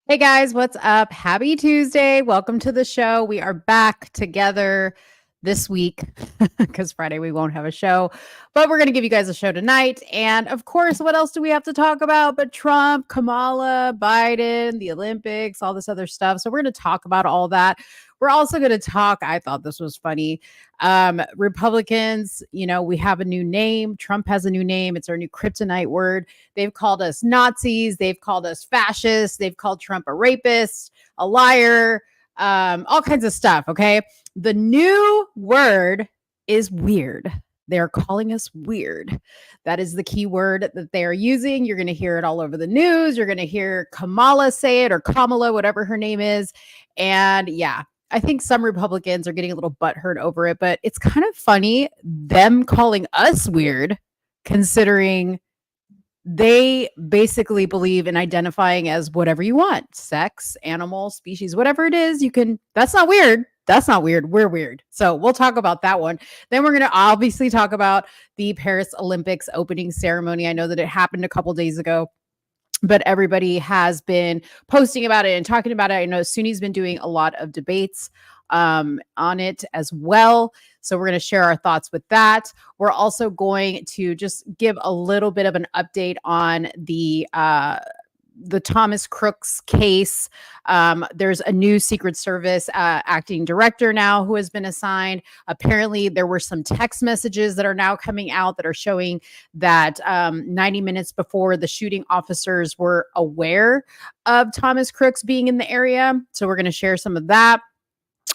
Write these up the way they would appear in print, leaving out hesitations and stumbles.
Hey guys, what's up? Happy Tuesday. Welcome to the show. We are back together this week because Friday we won't have a show, but we're going to give you guys a show tonight. And of course, what else do we have to talk about but Trump, Kamala, Biden, the Olympics, all this other stuff. So we're going to talk about all that. We're also going to talk, I thought this was funny. Republicans, we have a new name. Trump has a new name. It's our new kryptonite word. They've called us Nazis. They've called us fascists. They've called Trump a rapist, a liar, all kinds of stuff. Okay. The new word is weird. They're calling us weird. That is the key word that they are using. You're going to hear it all over the news. You're going to hear Kamala say it, or Kamala, whatever her name is. And yeah, I think some Republicans are getting a little butthurt over it, but it's kind of funny them calling us weird, considering they basically believe in identifying as whatever you want, sex, animal, species, whatever it is. That's not weird. That's not weird. We're weird. So we'll talk about that one. Then we're going to obviously talk about the Paris Olympics opening ceremony. I know that it happened a couple days ago, but everybody has been posting about it and talking about it. I know Soonie's been doing a lot of debates on it as well. So we're going to share our thoughts with that. We're also going to just give a little bit of an update on the Thomas Crooks case. There's a new Secret Service acting director now who has been assigned. Apparently, there were some text messages that are now coming out that are showing that 90 minutes before the shooting, officers were aware of Thomas Crooks being in the area. So we're going to share some of that.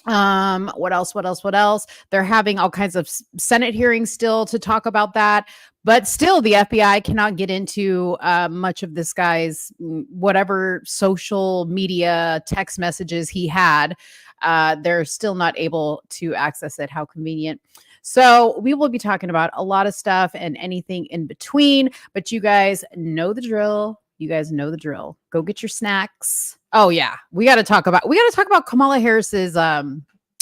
What else? They're having all kinds of Senate hearings still to talk about that, but still the FBI cannot get into much of this guy's whatever social media text messages he had. They're still not able to access it. How convenient. So we will be talking about a lot of stuff and anything in between, but you guys know the drill. Go get your snacks. Oh yeah, we got to talk about Kamala Harris's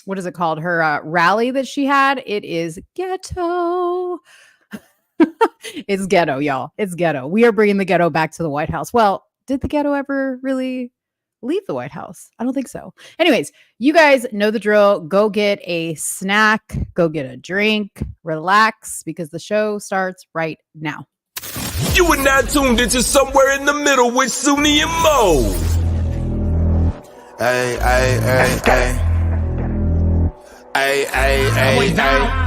what is it called? Her rally that she had. It is ghetto. It's ghetto, y'all. It's ghetto. We are bringing the ghetto back to the White House. Well, did the ghetto ever really leave the White House? I don't think so. Anyways, you guys know the drill. Go get a snack, go get a drink, relax, because the show starts right now. You are now tuned into Somewhere in the Middle with Soonie and Mo. Hey, hey, hey, hey. Hey, hey, hey, hey.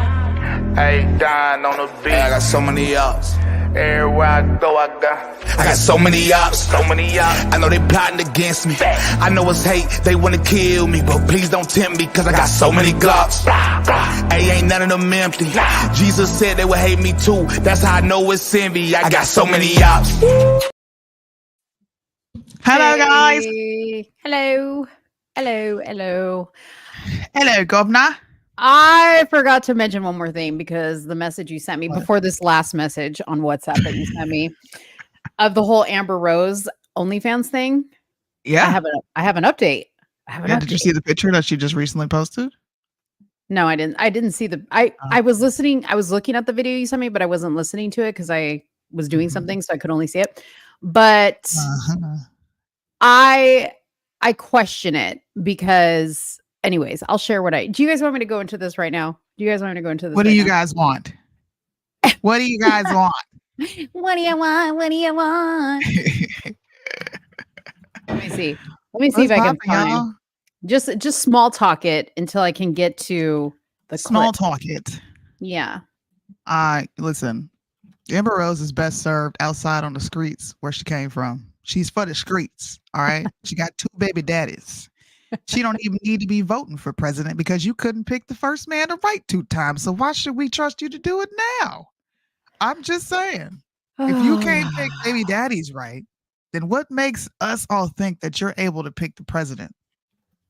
Hey, dying on the beat. Hey, I got so many ups. Everywhere I go, I got so many ups. so many ups. I know they plotting against me. I know it's hate, they wanna kill me, but please don't tempt me, cause I got so many glocks. Hey, ain't none of them empty. Jesus said they would hate me too. That's how I know it's envy. I got so many ups. Hello, guys. Hello. Hello, Governor. I forgot to mention one more thing, because the message you sent me before this last message on WhatsApp that you sent me of the whole Amber Rose OnlyFans thing. Yeah. I have an update. Did you see the picture that she just recently posted? No, I didn't. I didn't see the. I was listening. I was looking at the video you sent me, but I wasn't listening to it because I was doing something, so I could only see it. But I question it because. Anyways, I'll share do you guys want me to go into this right now? Do you guys want me to go into this? What do you guys want? What do you guys want? What do you want? What do you want? Let me see if I can find. Y'all? Just small talk it until I can get to the small clip. Talk it. Yeah. Listen. Amber Rose is best served outside on the streets where she came from. She's for the streets. All right. She got 2 baby daddies. She don't even need to be voting for president because you couldn't pick the first man to write 2 times. So why should we trust you to do it now? I'm just saying, if you can't pick baby daddies right, then what makes us all think that you're able to pick the president?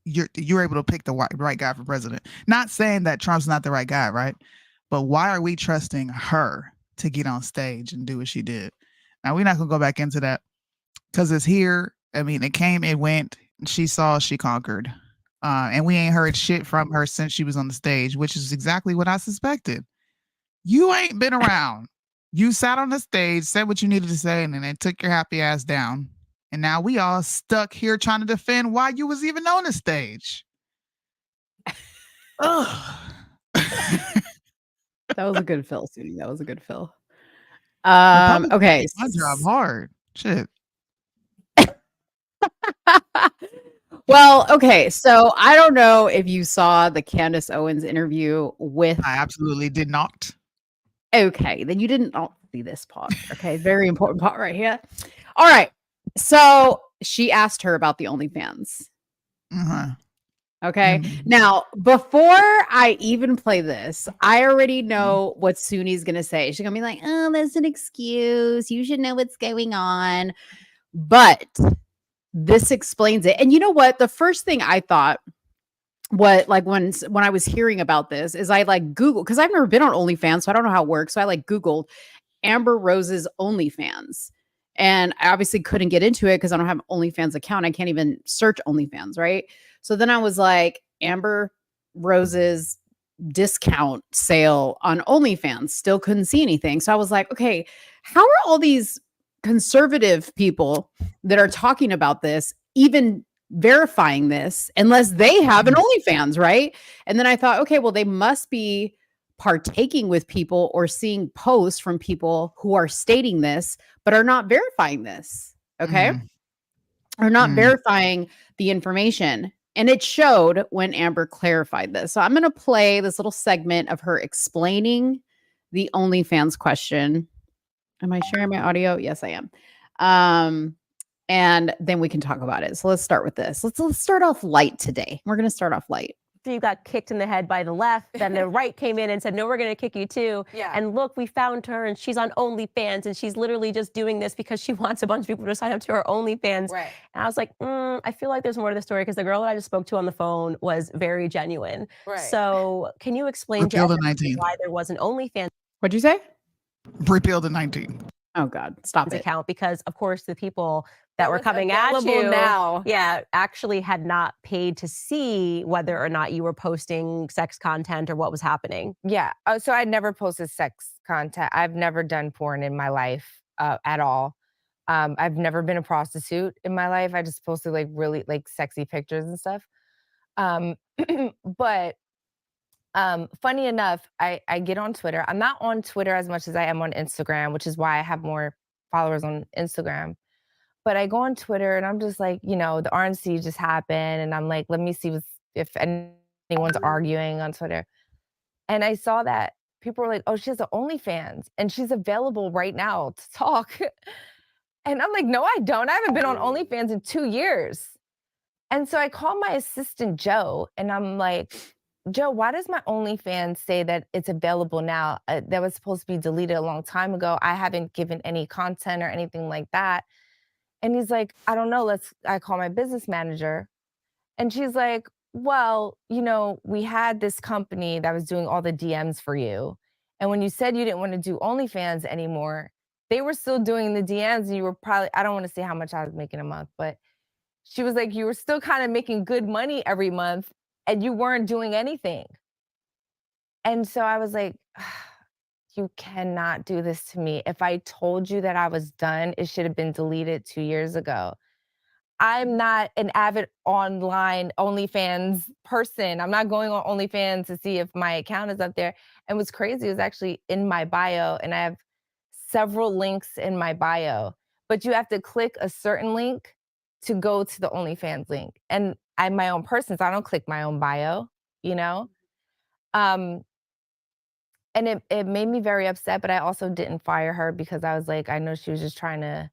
You're able to pick the right guy for president. Not saying that Trump's not the right guy, right? But why are we trusting her to get on stage and do what she did? Now, we're not going to go back into that because it's here. I mean, it came, it went. She saw, she conquered. And we ain't heard shit from her since she was on the stage, which is exactly what I suspected. You ain't been around. You sat on the stage, said what you needed to say, and then they took your happy ass down. And now we all stuck here trying to defend why you was even on the stage. Ugh. That was a good fill, Soonie. That was a good fill. Republicans Okay. make my job hard. Shit. Well, okay. So I don't know if you saw the Candace Owens interview with. I absolutely did not. Okay, then you didn't see this part. Okay, very important part right here. All right. So she asked her about the OnlyFans. Uh-huh. Okay. Now, before I even play this, I already know what Soonie's going to say. She's going to be like, oh, that's an excuse. You should know what's going on. But this explains it. And you know what? The first thing I thought, when I was hearing about this, is I like Googled, because I've never been on OnlyFans, so I don't know how it works. So I like Googled Amber Rose's OnlyFans. And I obviously couldn't get into it because I don't have an OnlyFans account. I can't even search OnlyFans, right? So then I was like, Amber Rose's discount sale on OnlyFans. Still couldn't see anything. So I was like, okay, how are all these conservative people that are talking about this even verifying this unless they have an OnlyFans, right? And then I thought, okay, well, they must be partaking with people or seeing posts from people who are stating this, but are not verifying this. Okay. Are not verifying the information. And it showed when Amber clarified this. So I'm going to play this little segment of her explaining the OnlyFans question. Am I sharing my audio? Yes, I am. And then we can talk about it. So let's start with this. Let's start off light today. We're going to start off light. You got kicked in the head by the left, then the right came in and said, no, we're going to kick you too. Yeah. And look, we found her and she's on OnlyFans and she's literally just doing this because she wants a bunch of people to sign up to her OnlyFans. Right. And I was like, I feel like there's more to the story because the girl that I just spoke to on the phone was very genuine. Right. So can you explain Repeal to the 19. why there was an OnlyFans What'd you say? Repeal the 19. Oh God, stop it. account? Because of course the people that were it's coming at available you now. yeah, actually had not paid to see whether or not you were posting sex content or what was happening. Yeah. Oh, so I'd never posted sex content. I've never done porn in my life at all. I've never been a prostitute in my life. I just posted like really like sexy pictures and stuff. But funny enough, I get on Twitter. I'm not on Twitter as much as I am on Instagram, which is why I have more followers on Instagram. But I go on Twitter and I'm just like, the RNC just happened. And I'm like, let me see if anyone's arguing on Twitter. And I saw that people were like, oh, she has an OnlyFans and she's available right now to talk. And I'm like, no, I don't. I haven't been on OnlyFans in 2 years. And so I called my assistant, Joe, and I'm like, Joe, why does my OnlyFans say that it's available now? That was supposed to be deleted a long time ago. I haven't given any content or anything like that. And he's like, I don't know. I call my business manager. And she's like, well, we had this company that was doing all the DMs for you. And when you said you didn't want to do OnlyFans anymore, they were still doing the DMs. And you were probably, I don't want to say how much I was making a month, but she was like, you were still kind of making good money every month and you weren't doing anything. And so I was like, you cannot do this to me. If I told you that I was done, it should have been deleted 2 years ago. I'm not an avid online OnlyFans person. I'm not going on OnlyFans to see if my account is up there. And what's crazy is actually in my bio, and I have several links in my bio, but you have to click a certain link to go to the OnlyFans link. And I'm my own person, so I don't click my own bio, And it made me very upset, but I also didn't fire her because I was like, I know she was just trying to,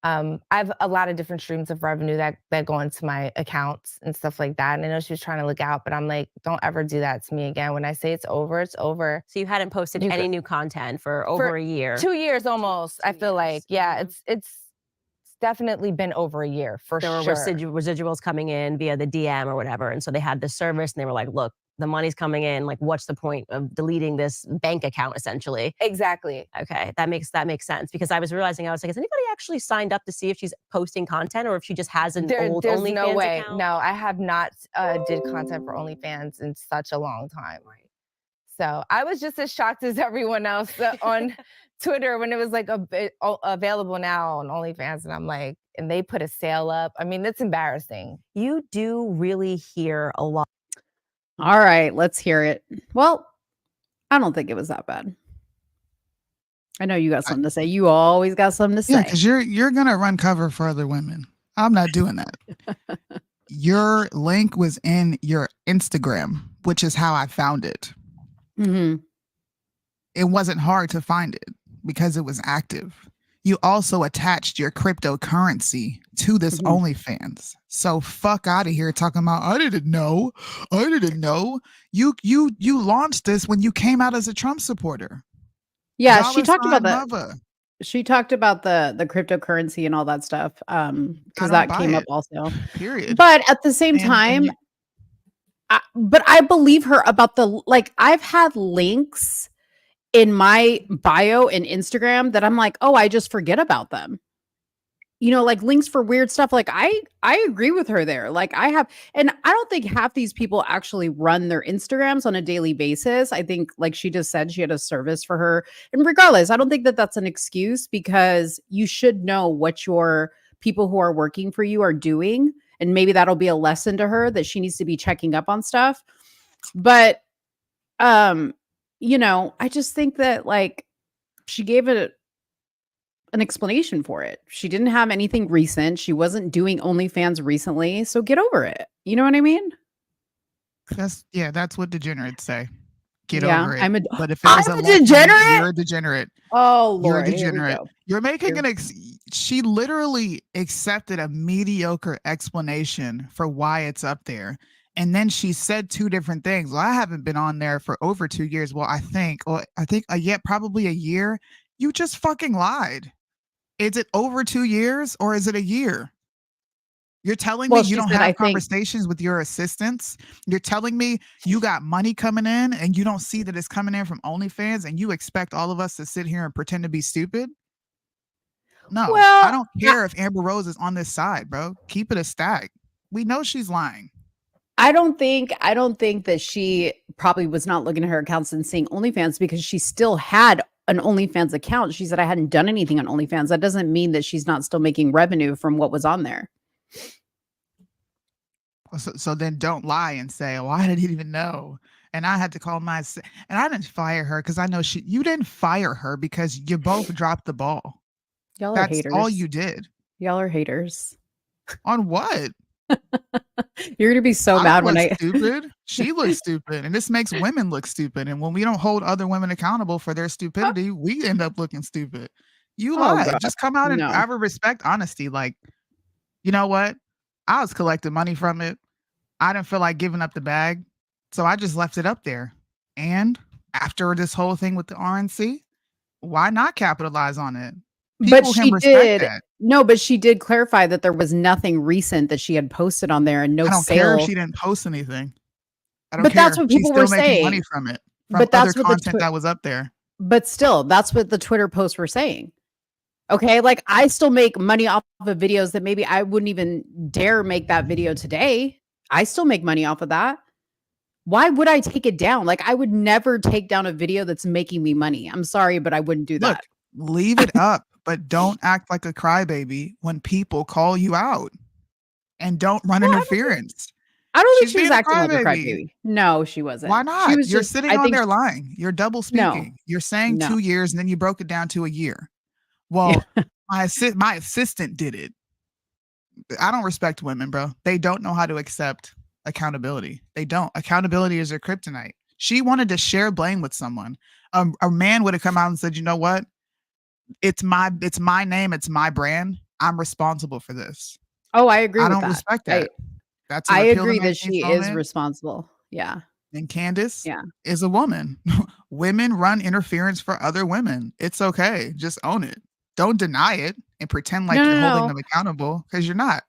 I have a lot of different streams of revenue that go into my accounts and stuff like that. And I know she was trying to look out, but I'm like, don't ever do that to me again. When I say it's over, it's over. So you hadn't posted any new content for over a year. 2 years almost, I feel like. Yeah, it's definitely been over a year for sure. There were residuals coming in via the DM or whatever. And so they had this service and they were like, look, the money's coming in. Like, what's the point of deleting this bank account essentially? Exactly. Okay. That makes sense because I was realizing, I was like, has anybody actually signed up to see if she's posting content or if she just has an old there's OnlyFans no way. account? No, I have not did content for OnlyFans in such a long time. So I was just as shocked as everyone else on Twitter when it was like available now on OnlyFans, and I'm like, and they put a sale up. I mean, it's embarrassing. You do really hear a lot. All right, let's hear it. Well, I don't think it was that bad. I know you got something to say. You always got something to say. Yeah, because you're gonna run cover for other women. I'm not doing that. Your link was in your Instagram, which is how I found it. Mm-hmm. It wasn't hard to find it because it was active. You also attached your cryptocurrency to this OnlyFans. So fuck out of here talking about I didn't know. You launched this when you came out as a Trump supporter. Yeah, she talked about that. Mother. She talked about the cryptocurrency and all that stuff. Because that came up also. Period. But at the same time, but I believe her about I've had links in my bio in Instagram that I'm like, oh, I just forget about them. You know, like links for weird stuff. Like I agree with her there. Like I have, and I don't think half these people actually run their Instagrams on a daily basis. I think, like she just said, she had a service for her. And regardless, I don't think that that's an excuse, because you should know what your people who are working for you are doing. And maybe that'll be a lesson to her that she needs to be checking up on stuff. But, you know, I just think that like she gave it an explanation for it. She didn't have anything recent. She wasn't doing OnlyFans recently. So get over it. You know what I mean? That's what degenerates say. Get Yeah, over it. But if I'm a degenerate. You're a degenerate. Oh Lord, you're a degenerate. You're making Here- she literally accepted a mediocre explanation for why it's up there. And then she said two different things. Well, I haven't been on there for over 2 years. Well, I think probably a year. You just fucking lied. Is it over 2 years or is it a year? You're telling me you don't have conversations with your assistants? You're telling me you got money coming in and you don't see that it's coming in from OnlyFans, and you expect all of us to sit here and pretend to be stupid? No, Well, I don't care if Amber Rose is on this side, bro. Keep it a stack. We know she's lying. I don't think that she probably was not looking at her accounts and seeing OnlyFans, because she still had an OnlyFans account. She said, I hadn't done anything on OnlyFans. That doesn't mean that she's not still making revenue from what was on there. So then don't lie and say, oh, I didn't even know. And I had to call and I didn't fire her because I know you didn't fire her because you both dropped the ball. Y'all are That's haters. all you did. Y'all are haters. On what? You're gonna be so mad when stupid. She looks stupid, and this makes women look stupid. And when we don't hold other women accountable for their stupidity, we end up looking stupid. You lied. Just come out and I would respect honesty. Like, you know what? I was collecting money from it. I didn't feel like giving up the bag, so I just left it up there. And after this whole thing with the RNC, why not capitalize on it? But she did. No, but she did clarify that there was nothing recent that she had posted on there, and no I don't sale. care if she didn't post anything. I don't but care. That's what people were saying. Money from it. From But that's other what content that was up there. But still, that's what the Twitter posts were saying. Okay, like I still make money off of videos that maybe I wouldn't even dare make that video today. I still make money off of that. Why would I take it down? Like I would never take down a video that's making me money. I'm sorry, but I wouldn't do that. Look, leave it up, but don't act like a crybaby when people call you out, and don't run interference. I don't think she was acting like a crybaby. No, she wasn't. Why not? You're sitting on there lying. You're double speaking. No. You're saying 2 years and then you broke it down to a year. Well, my assistant did it. I don't respect women, bro. They don't know how to accept accountability. They don't. Accountability is their kryptonite. She wanted to share blame with someone. A man would have come out and said, you know what? It's my name. It's my brand. I'm responsible for this. Oh, I agree with that. I don't respect that. I agree that she is responsible. Yeah. And Candace is a woman. Women run interference for other women. It's okay. Just own it. Don't deny it and pretend like you're holding them accountable, because you're not.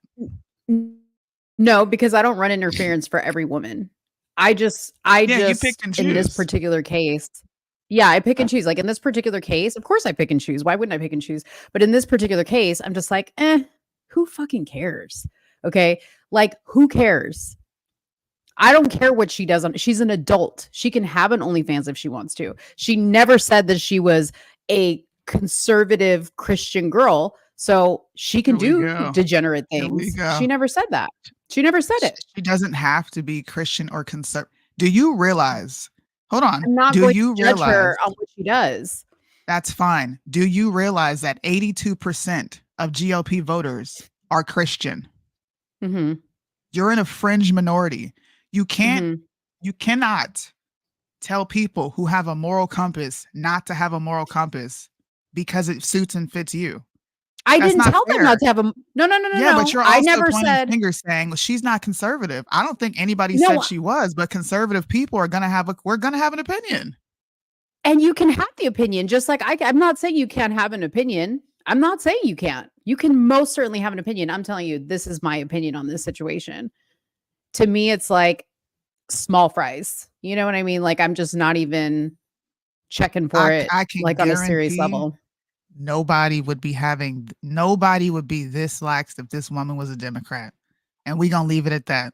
No, because I don't run interference for every woman. I just you picked and choose. In this particular case. Yeah, I pick and choose. Like in this particular case, of course I pick and choose. Why wouldn't I pick and choose? But in this particular case, I'm just like, who fucking cares? Okay. Like who cares? I don't care what she does. She's an adult. She can have an OnlyFans if she wants to. She never said that she was a conservative Christian girl, so she can Here we do go. degenerate Here we things. go. She never said that. She never said it. She doesn't have to be Christian or conservative. Do you realize? Hold on. I'm not Do going you to judge realize? her on what she does. That's fine. Do you realize that 82% of GOP voters are Christian? Mm-hmm. You're in a fringe minority. You can't. Mm-hmm. You cannot tell people who have a moral compass not to have a moral compass because it suits and fits you. I That's didn't not tell them fair. not to have a no. Yeah, but you're I also never pointing said fingers saying, well, she's not conservative. I don't think anybody No. said she was, but conservative people are gonna have we're gonna have an opinion. And you can have the opinion, just like I'm not saying you can't have an opinion. I'm not saying you can't. You can most certainly have an opinion. I'm telling you, this is my opinion on this situation. To me, it's like small fries. You know what I mean? Like I'm just not even checking for it I can like on a serious guarantee level. nobody would be this lax if this woman was a Democrat. And we're gonna leave it at that.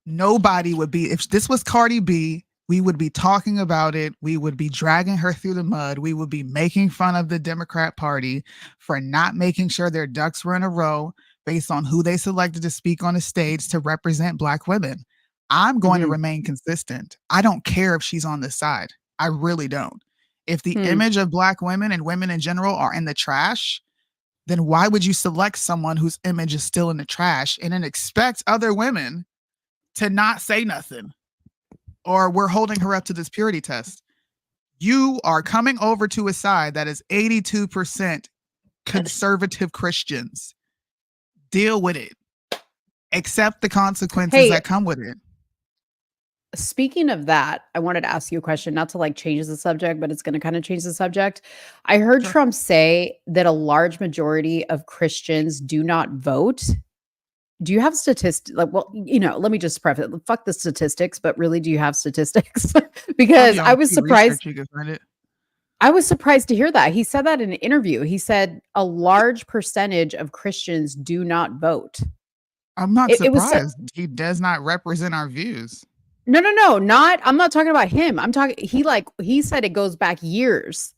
Nobody would be, if this was Cardi B, we would be talking about it. We would be dragging her through the mud. We would be making fun of the Democrat Party for not making sure their ducks were in a row based on who they selected to speak on the stage to represent Black women. I'm going to remain consistent. I don't care if she's on this side. I really don't. If the image of Black women and women in general are in the trash, then why would you select someone whose image is still in the trash and then expect other women to not say nothing? Or we're holding her up to this purity test. You are coming over to a side that is 82% conservative Christians. Deal with it. Accept the consequences that come with it. Speaking of that, I wanted to ask you a question, not to like change the subject, but it's going to kind of change the subject. I heard Trump say that a large majority of Christians do not vote. Do you have statistics? Like, well, you know, let me just preface it. Fuck the statistics, but really, do you have statistics? Because I was surprised. I was surprised to hear that. He said that in an interview. He said a large percentage of Christians do not vote. I'm not surprised. He does not represent our views. No, not. I'm not talking about him. I'm talking. He said it goes back years.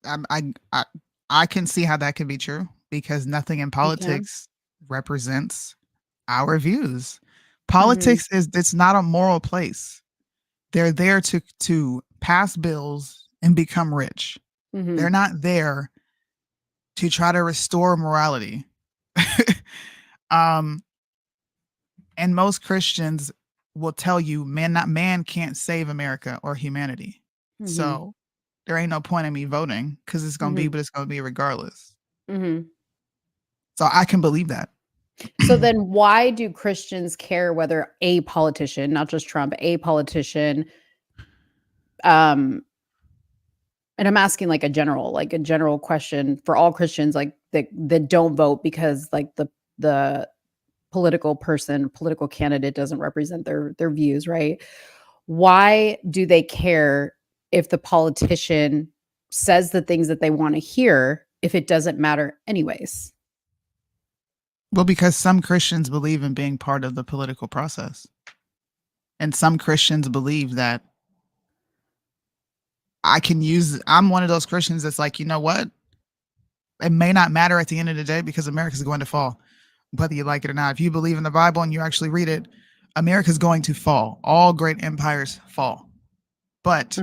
I can see how that can be true because nothing in politics represents our views. Politics it's not a moral place. They're there to pass bills and become rich. They're not there to try to restore morality. And most Christians will tell you, man can't save America or humanity. So there ain't no point in me voting because it's gonna be what it's gonna be regardless. So I can believe that. So then why do Christians care whether a politician, not just Trump, a politician, and I'm asking like a general question for all Christians, like that don't vote because like the political candidate doesn't represent their views, right? Why do they care if the politician says the things that they want to hear if it doesn't matter anyways? Well, because some Christians believe in being part of the political process. And some Christians believe that I'm one of those Christians that's like, you know what? It may not matter at the end of the day because America's going to fall, whether you like it or not. If you believe in the Bible and you actually read it, America's going to fall. All great empires fall. But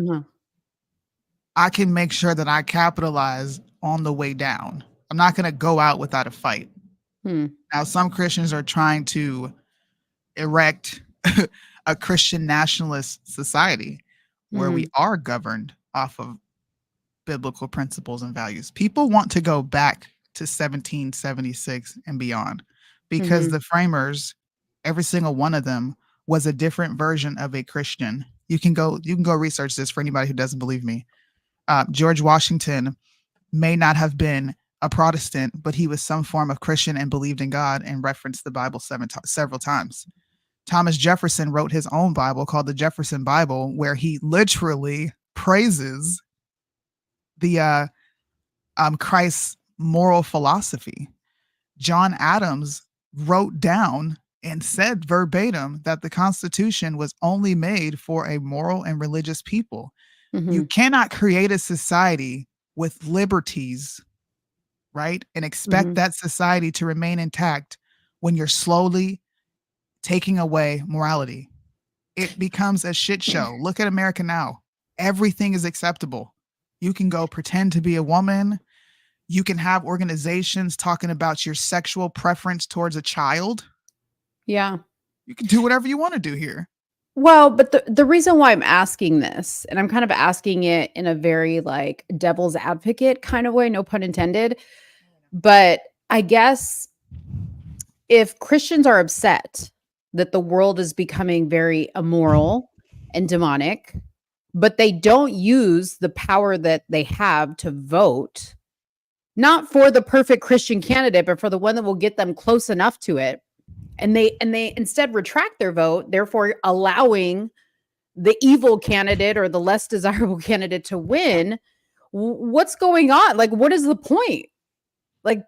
I can make sure that I capitalize on the way down. I'm not going to go out without a fight. Now, some Christians are trying to erect a Christian nationalist society where we are governed off of biblical principles and values. People want to go back to 1776 and beyond because the framers, every single one of them, was a different version of a Christian. You can go research this for anybody who doesn't believe me. George Washington may not have been a Protestant, but he was some form of Christian and believed in God and referenced the Bible several times. Thomas Jefferson wrote his own Bible called the Jefferson Bible, where he literally praises the Christ's moral philosophy. John Adams wrote down and said verbatim that the Constitution was only made for a moral and religious people. You Mhm. cannot create a society with liberties, right? And expect Mhm. that society to remain intact when you're slowly taking away morality. It becomes a shit show. Look at America now. Everything is acceptable. You can go pretend to be a woman. You can have organizations talking about your sexual preference towards a child. Yeah. You can do whatever you want to do here. Well, but the reason why I'm asking this, and I'm kind of asking it in a very like devil's advocate kind of way, no pun intended, but I guess if Christians are upset that the world is becoming very immoral and demonic, but they don't use the power that they have to vote, not for the perfect Christian candidate, but for the one that will get them close enough to it. And they instead retract their vote, therefore allowing the evil candidate or the less desirable candidate to win. What's going on? Like, what is the point? Like,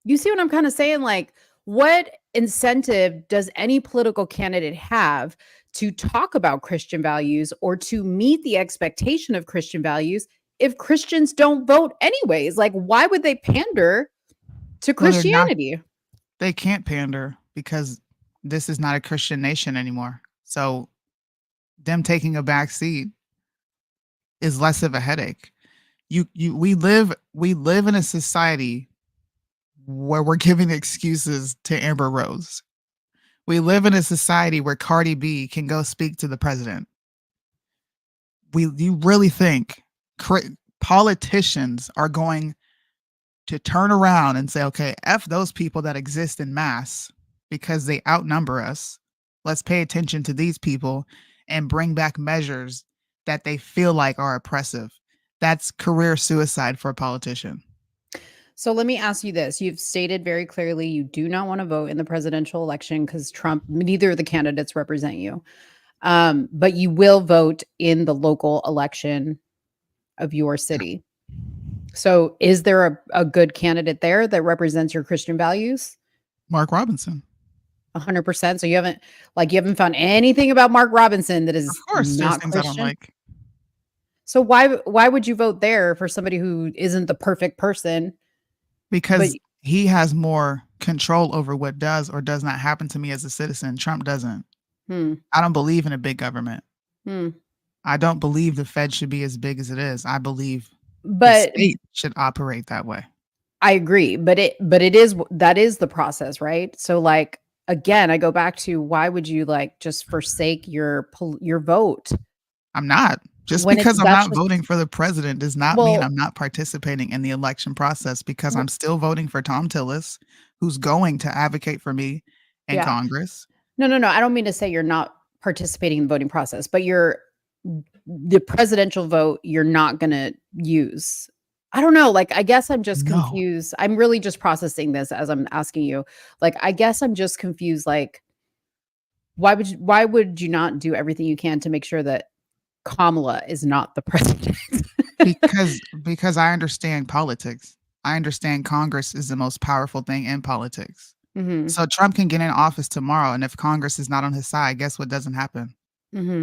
you see what I'm kind of saying? Like, what incentive does any political candidate have to talk about Christian values or to meet the expectation of Christian values if Christians don't vote anyways? Like, why would they pander to Well, they're not. Christianity? They can't pander because this is not a Christian nation anymore. So them taking a back seat is less of a headache. We live in a society where we're giving excuses to Amber Rose. We live in a society where Cardi B can go speak to the president. You really think politicians are going to turn around and say, okay, F those people that exist in mass because they outnumber us. Let's pay attention to these people and bring back measures that they feel like are oppressive. That's career suicide for a politician. So let me ask you this. You've stated very clearly you do not want to vote in the presidential election because neither of the candidates represent you. But you will vote in the local election of your city. So is there a good candidate there that represents your Christian values? Mark Robinson. 100%. So you haven't found anything about Mark Robinson that is Of course, there's not things I don't Christian. like. So why would you vote there for somebody who isn't the perfect person? Because he has more control over what does or does not happen to me as a citizen. Trump doesn't. I don't believe in a big government. I don't believe the Fed should be as big as it is. I believe the state should operate that way. I agree, but that is the process, right? So like again, I go back to why would you like just forsake your vote? I'm not. Just because I'm not voting for the president does not mean I'm not participating in the election process because I'm still voting for Tom Tillis, who's going to advocate for me in Congress. No. I don't mean to say you're not participating in the voting process, but the presidential vote you're not going to use. I don't know. Like, I guess I'm just confused. I'm really just processing this as I'm asking you. Like, I guess I'm just confused. Like, why would you not do everything you can to make sure that Kamala is not the president? because I understand politics. I understand Congress is the most powerful thing in politics. So Trump can get in office tomorrow, and if Congress is not on his side, guess what doesn't happen?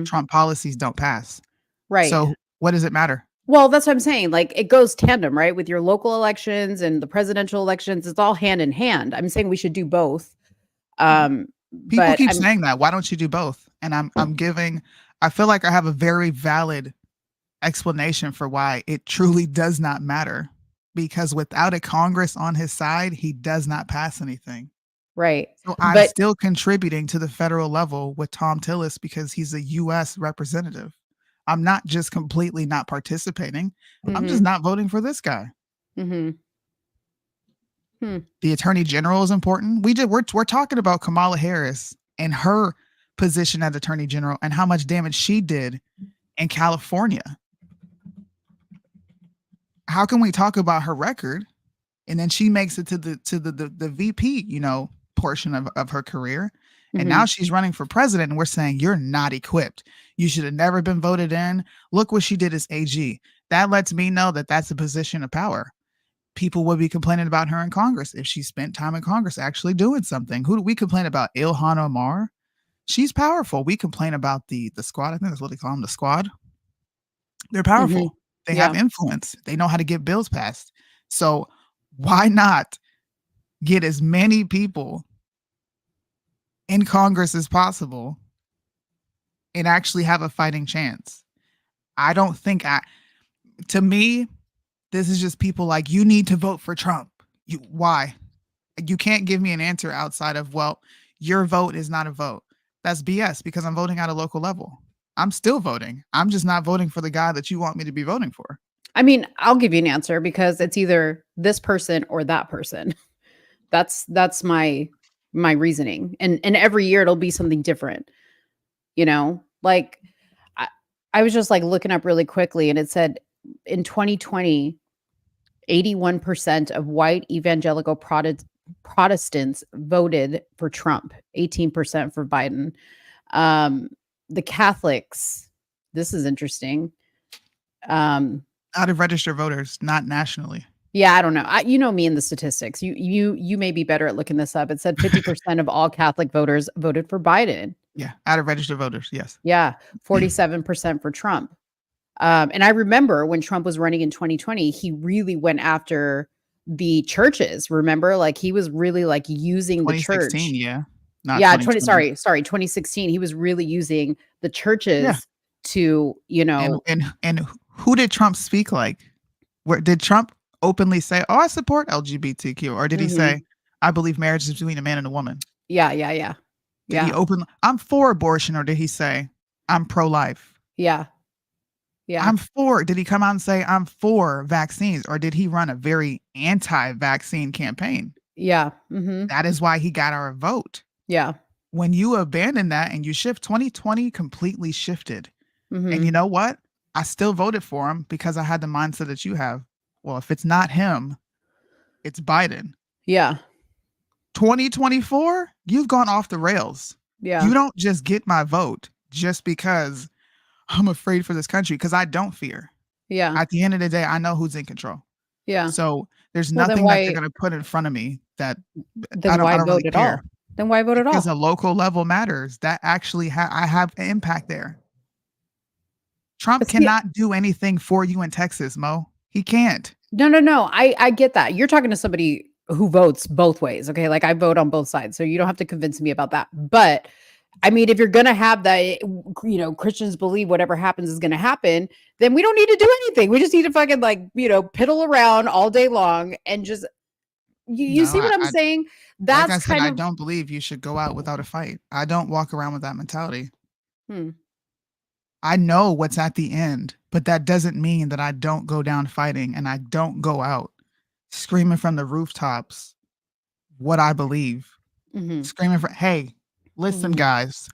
Trump policies don't pass. Right. So what does it matter? Well, that's what I'm saying. Like, it goes tandem, right? With your local elections and the presidential elections, it's all hand in hand. I'm saying we should do both. People keep saying that. Why don't you do both? And I feel like I have a very valid explanation for why it truly does not matter. Because without a Congress on his side, he does not pass anything. Right. So I'm still contributing to the federal level with Tom Tillis because he's a U.S. representative. I'm not just completely not participating. I'm just not voting for this guy. The attorney general is important. We're talking about Kamala Harris and her position as attorney general and how much damage she did in California. How can we talk about her record and then she makes it to the VP, portion of her career. And now she's running for president and we're saying you're not equipped. You should have never been voted in. Look what she did as AG. That lets me know that that's a position of power. people would be complaining about her in Congress if she spent time in Congress actually doing something. Who do we complain about? Ilhan Omar. She's powerful. We complain about the squad. I think that's what they call them, the squad. They're powerful. They have influence. They know how to get bills passed. So why not get as many people in Congress as possible and actually have a fighting chance? I don't think to me, this is just people like, you need to vote for Trump. Why? You can't give me an answer outside of, well, your vote is not a vote. That's BS because I'm voting at a local level. I'm still voting. I'm just not voting for the guy that you want me to be voting for. I mean, I'll give you an answer because it's either this person or that person. That's my reasoning. And every year it'll be something different. You know, like I was just like looking up really quickly and it said in 2020, 81% of white evangelical Protestants voted for Trump, 18% for Biden. The Catholics, this is interesting. Out of registered voters, not nationally. Yeah, I don't know. You know me and the statistics. You may be better at looking this up. It said 50% of all Catholic voters voted for Biden. Yeah, out of registered voters, yes. Yeah, 47% for Trump. And I remember when Trump was running in 2020, he really went after the churches. Remember, like he was really like using the church. 2016, yeah. Yeah, 2016. He was really using the churches to, you know. And who did Trump speak like? Where did Trump openly say, "Oh, I support LGBTQ," or did he say, "I believe marriage is between a man and a woman"? Yeah. Did he I'm for abortion, or did he say, "I'm pro-life"? Yeah. I'm for. Did he come out and say, "I'm for vaccines," or did he run a very anti-vaccine campaign? Yeah. That is why he got our vote. Yeah. When you abandon that and you shift, 2020 completely shifted. And you know what? I still voted for him because I had the mindset that you have. Well, if it's not him, it's Biden. Yeah. 2024, you've gone off the rails. Yeah. You don't just get my vote just because I'm afraid for this country, because I don't fear. Yeah. At the end of the day, I know who's in control. Yeah. So there's nothing that they're going to put in front of me that then I why don't vote really at care. all? Then why vote at all? Because a local level matters. That actually I have an impact there. Trump cannot do anything for you in Texas, Mo. He can't. No. I get that. You're talking to somebody who votes both ways. Okay. Like I vote on both sides. So you don't have to convince me about that. But I mean, if you're going to have that, you know, Christians believe whatever happens is going to happen, then we don't need to do anything. We just need to fucking like, you know, piddle around all day long and just, you see what I'm saying? That's like I said, kind I don't believe you should go out without a fight. I don't walk around with that mentality. I know what's at the end, but that doesn't mean that I don't go down fighting and I don't go out screaming from the rooftops what I believe. Screaming for, hey, listen, guys,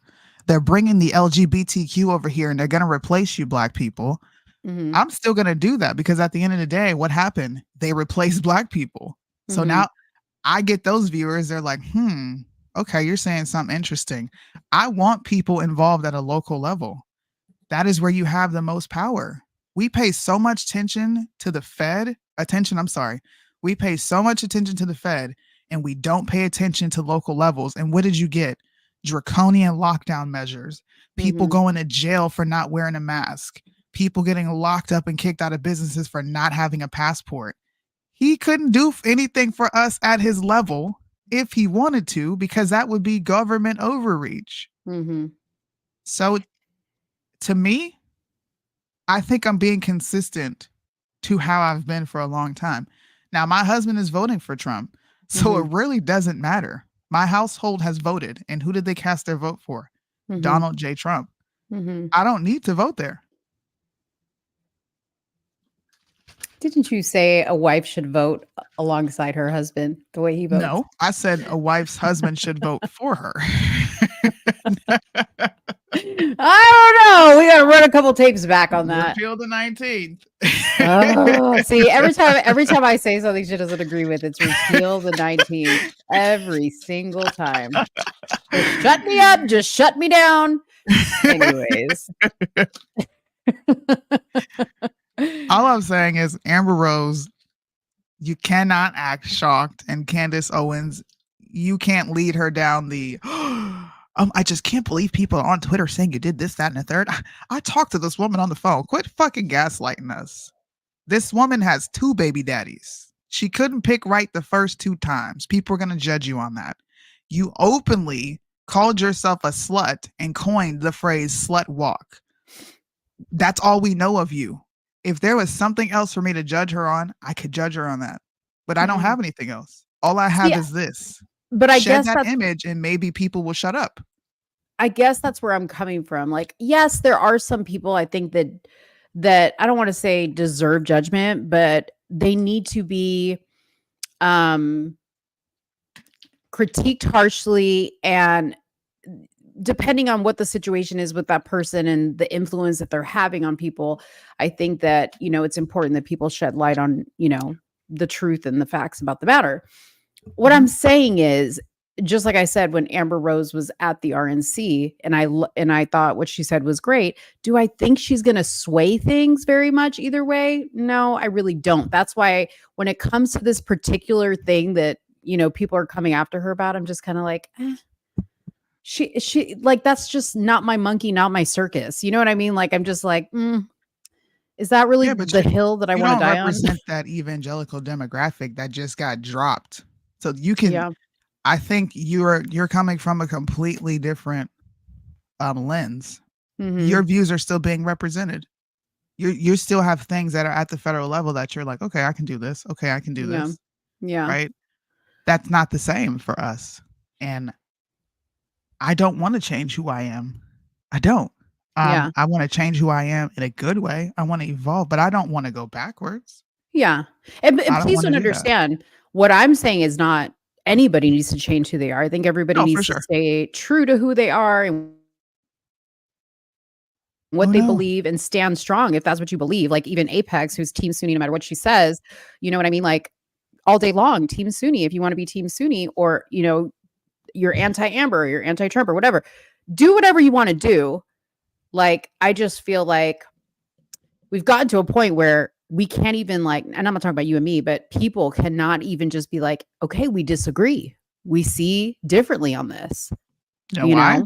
they're bringing the LGBTQ over here and they're going to replace you Black people. I'm still going to do that because at the end of the day, what happened? They replaced Black people. So now I get those viewers. They're like, okay, you're saying something interesting. I want people involved at a local level. That is where you have the most power. We pay so much attention to the Fed. We pay so much attention to the Fed and we don't pay attention to local levels. And what did you get? Draconian lockdown measures, people going to jail for not wearing a mask, people getting locked up and kicked out of businesses for not having a passport. He couldn't do anything for us at his level if he wanted to, because that would be government overreach. So to me, I think I'm being consistent to how I've been for a long time. Now, my husband is voting for Trump, so it really doesn't matter. My household has voted. And who did they cast their vote for? Donald J. Trump. I don't need to vote there. Didn't you say a wife should vote alongside her husband the way he votes? No, I said a wife's husband should vote for her. I don't know. We got to run a couple tapes back on that. Repeal the 19th. Oh, see, every time I say something she doesn't agree with, it's repeal the 19th every single time. Just shut me up. Just shut me down. Anyways. All I'm saying is Amber Rose You cannot act shocked. And Candace Owens, you can't lead her down the I just can't believe people on Twitter saying you did this, that, and the third. I talked to this woman on the phone. Quit fucking gaslighting us. This woman has 2 baby daddies. She couldn't pick right the first 2 times. People are going to judge you on that. You openly called yourself a slut and coined the phrase slut walk. That's all we know of you. If there was something else for me to judge her on, I could judge her on that. But I don't have anything else. All I have is this. But I Shed guess that image and maybe people will shut up. I guess that's where I'm coming from. Like, yes, there are some people I think that I don't want to say deserve judgment, but they need to be critiqued harshly, and depending on what the situation is with that person and the influence that they're having on people, I think that, it's important that people shed light on, the truth and the facts about the matter. What I'm saying is, just like I said, when Amber Rose was at the RNC and I thought what she said was great, do I think she's going to sway things very much either way? No, I really don't. That's why when it comes to this particular thing that, people are coming after her about, I'm just kind of like, she like, that's just not my monkey, not my circus. You know what I mean? Like, I'm just like, is that really the hill that I want to die on? You don't represent that evangelical demographic that just got dropped. So you can, I think you're coming from a completely different lens. Your views are still being represented. You still have things that are at the federal level that you're like, okay, I can do this. Okay, I can do this. Yeah. Right. That's not the same for us. And I don't want to change who I am. I don't. I want to change who I am in a good way. I want to evolve, but I don't want to go backwards. Yeah. And please don't understand, what I'm saying is not anybody needs to change who they are. I think everybody needs to stay true to who they are and what they believe, and stand strong if that's what you believe. Like even Apex, who's Team Soonie, no matter what she says, you know what I mean? Like all day long, Team Soonie, if you want to be Team Soonie, or, you're anti-Amber, or you're anti-Trump or whatever, do whatever you want to do. Like, I just feel like we've gotten to a point where we can't even, like, and I'm not talking about you and me, but people cannot even just be like, okay, we disagree. We see differently on this. You know why?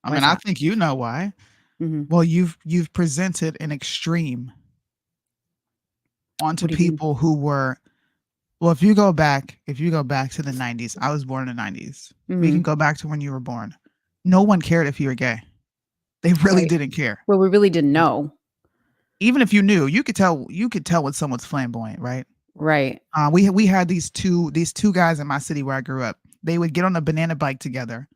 I mean, I think you know why. Well, you've presented an extreme onto people who were, well, if you go back to the 90s, I was born in the 90s. We can go back to when you were born. No one cared if you were gay. They really didn't care. Well, we really didn't know. Even if you knew, you could tell when someone's flamboyant, right? Right. We had these two guys in my city where I grew up. They would get on a banana bike together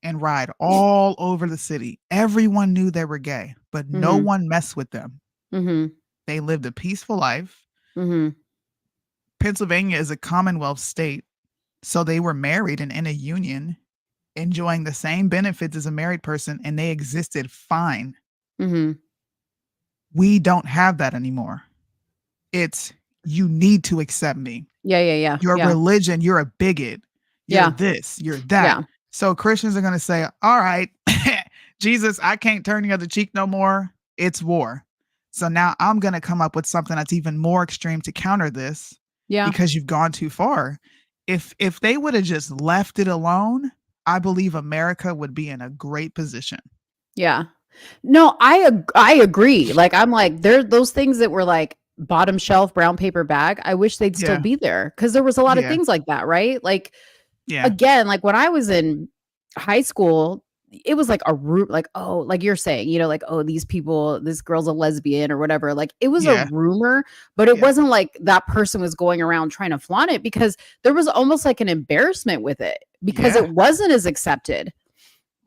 and ride all over the city. Everyone knew they were gay, but no one messed with them. They lived a peaceful life. Pennsylvania is a Commonwealth state, so they were married and in a union, enjoying the same benefits as a married person, and they existed fine. We don't have that anymore. It's, you need to accept me. Yeah. Your religion, you're a bigot. You're this, you're that. Yeah. So Christians are going to say, all right, Jesus, I can't turn the other cheek no more. It's war. So now I'm going to come up with something that's even more extreme to counter this. Yeah. Because you've gone too far. If they would have just left it alone, I believe America would be in a great position. Yeah. No, I agree. Like, I'm like, there, those things that were like bottom shelf brown paper bag, I wish they'd still be there, because there was a lot of things like that, right? Like, again, like when I was in high school, it was like a root, like, oh, like you're saying, like, oh, these people, this girl's a lesbian or whatever. Like, it was a rumor, but it wasn't like that person was going around trying to flaunt it, because there was almost like an embarrassment with it, because it wasn't as accepted.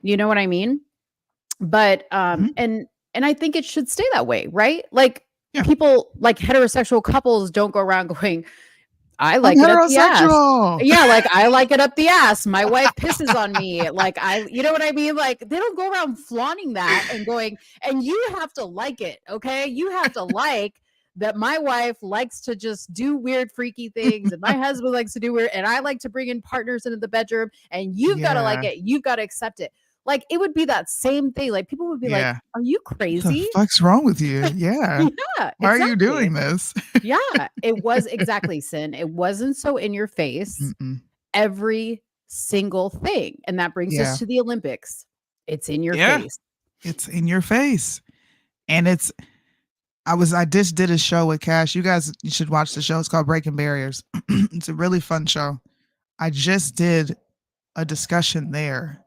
You know what I mean? But and I think it should stay that way, right? Like people, like heterosexual couples don't go around going, I like it up the ass. Yeah, like I like it up the ass. My wife pisses on me. Like you know what I mean? Like they don't go around flaunting that and going, and you have to like it, okay? You have to like that my wife likes to just do weird, freaky things, and my husband likes to do weird, and I like to bring in partners into the bedroom, and you've got to like it. You've got to accept it. Like it would be that same thing. Like people would be like, Yeah. "Are you What crazy?" the fuck's wrong with you? Yeah. Yeah. Why are you exactly. doing this? Yeah, it was exactly, Sin. It wasn't so in your face. Mm-mm. Every single thing. And that brings Yeah. us to the Olympics. It's in your Yeah. face. It's in your face. And I just did a show with Cash. You should watch the show. It's called Breaking Barriers. It's a really fun show. I just did a discussion there.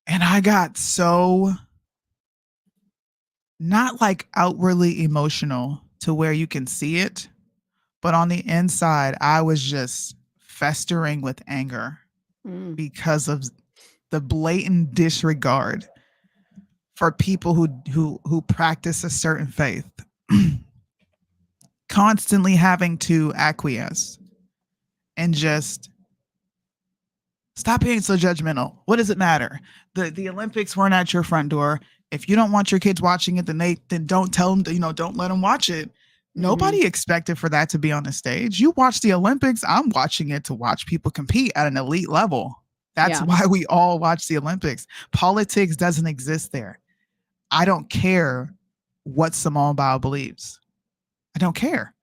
And I got so not like outwardly emotional to where you can see it, but on the inside, I was just festering with anger Mm. because of the blatant disregard for people who practice a certain faith. Constantly having to acquiesce and just stop being so judgmental. What does it matter? The Olympics weren't at your front door. If you don't want your kids watching it, then don't tell them to, don't let them watch it. Nobody expected for that to be on the stage. You watch the Olympics. I'm watching it to watch people compete at an elite level. That's why we all watch the Olympics. Politics doesn't exist there. I don't care what Simone Biles believes. I don't care.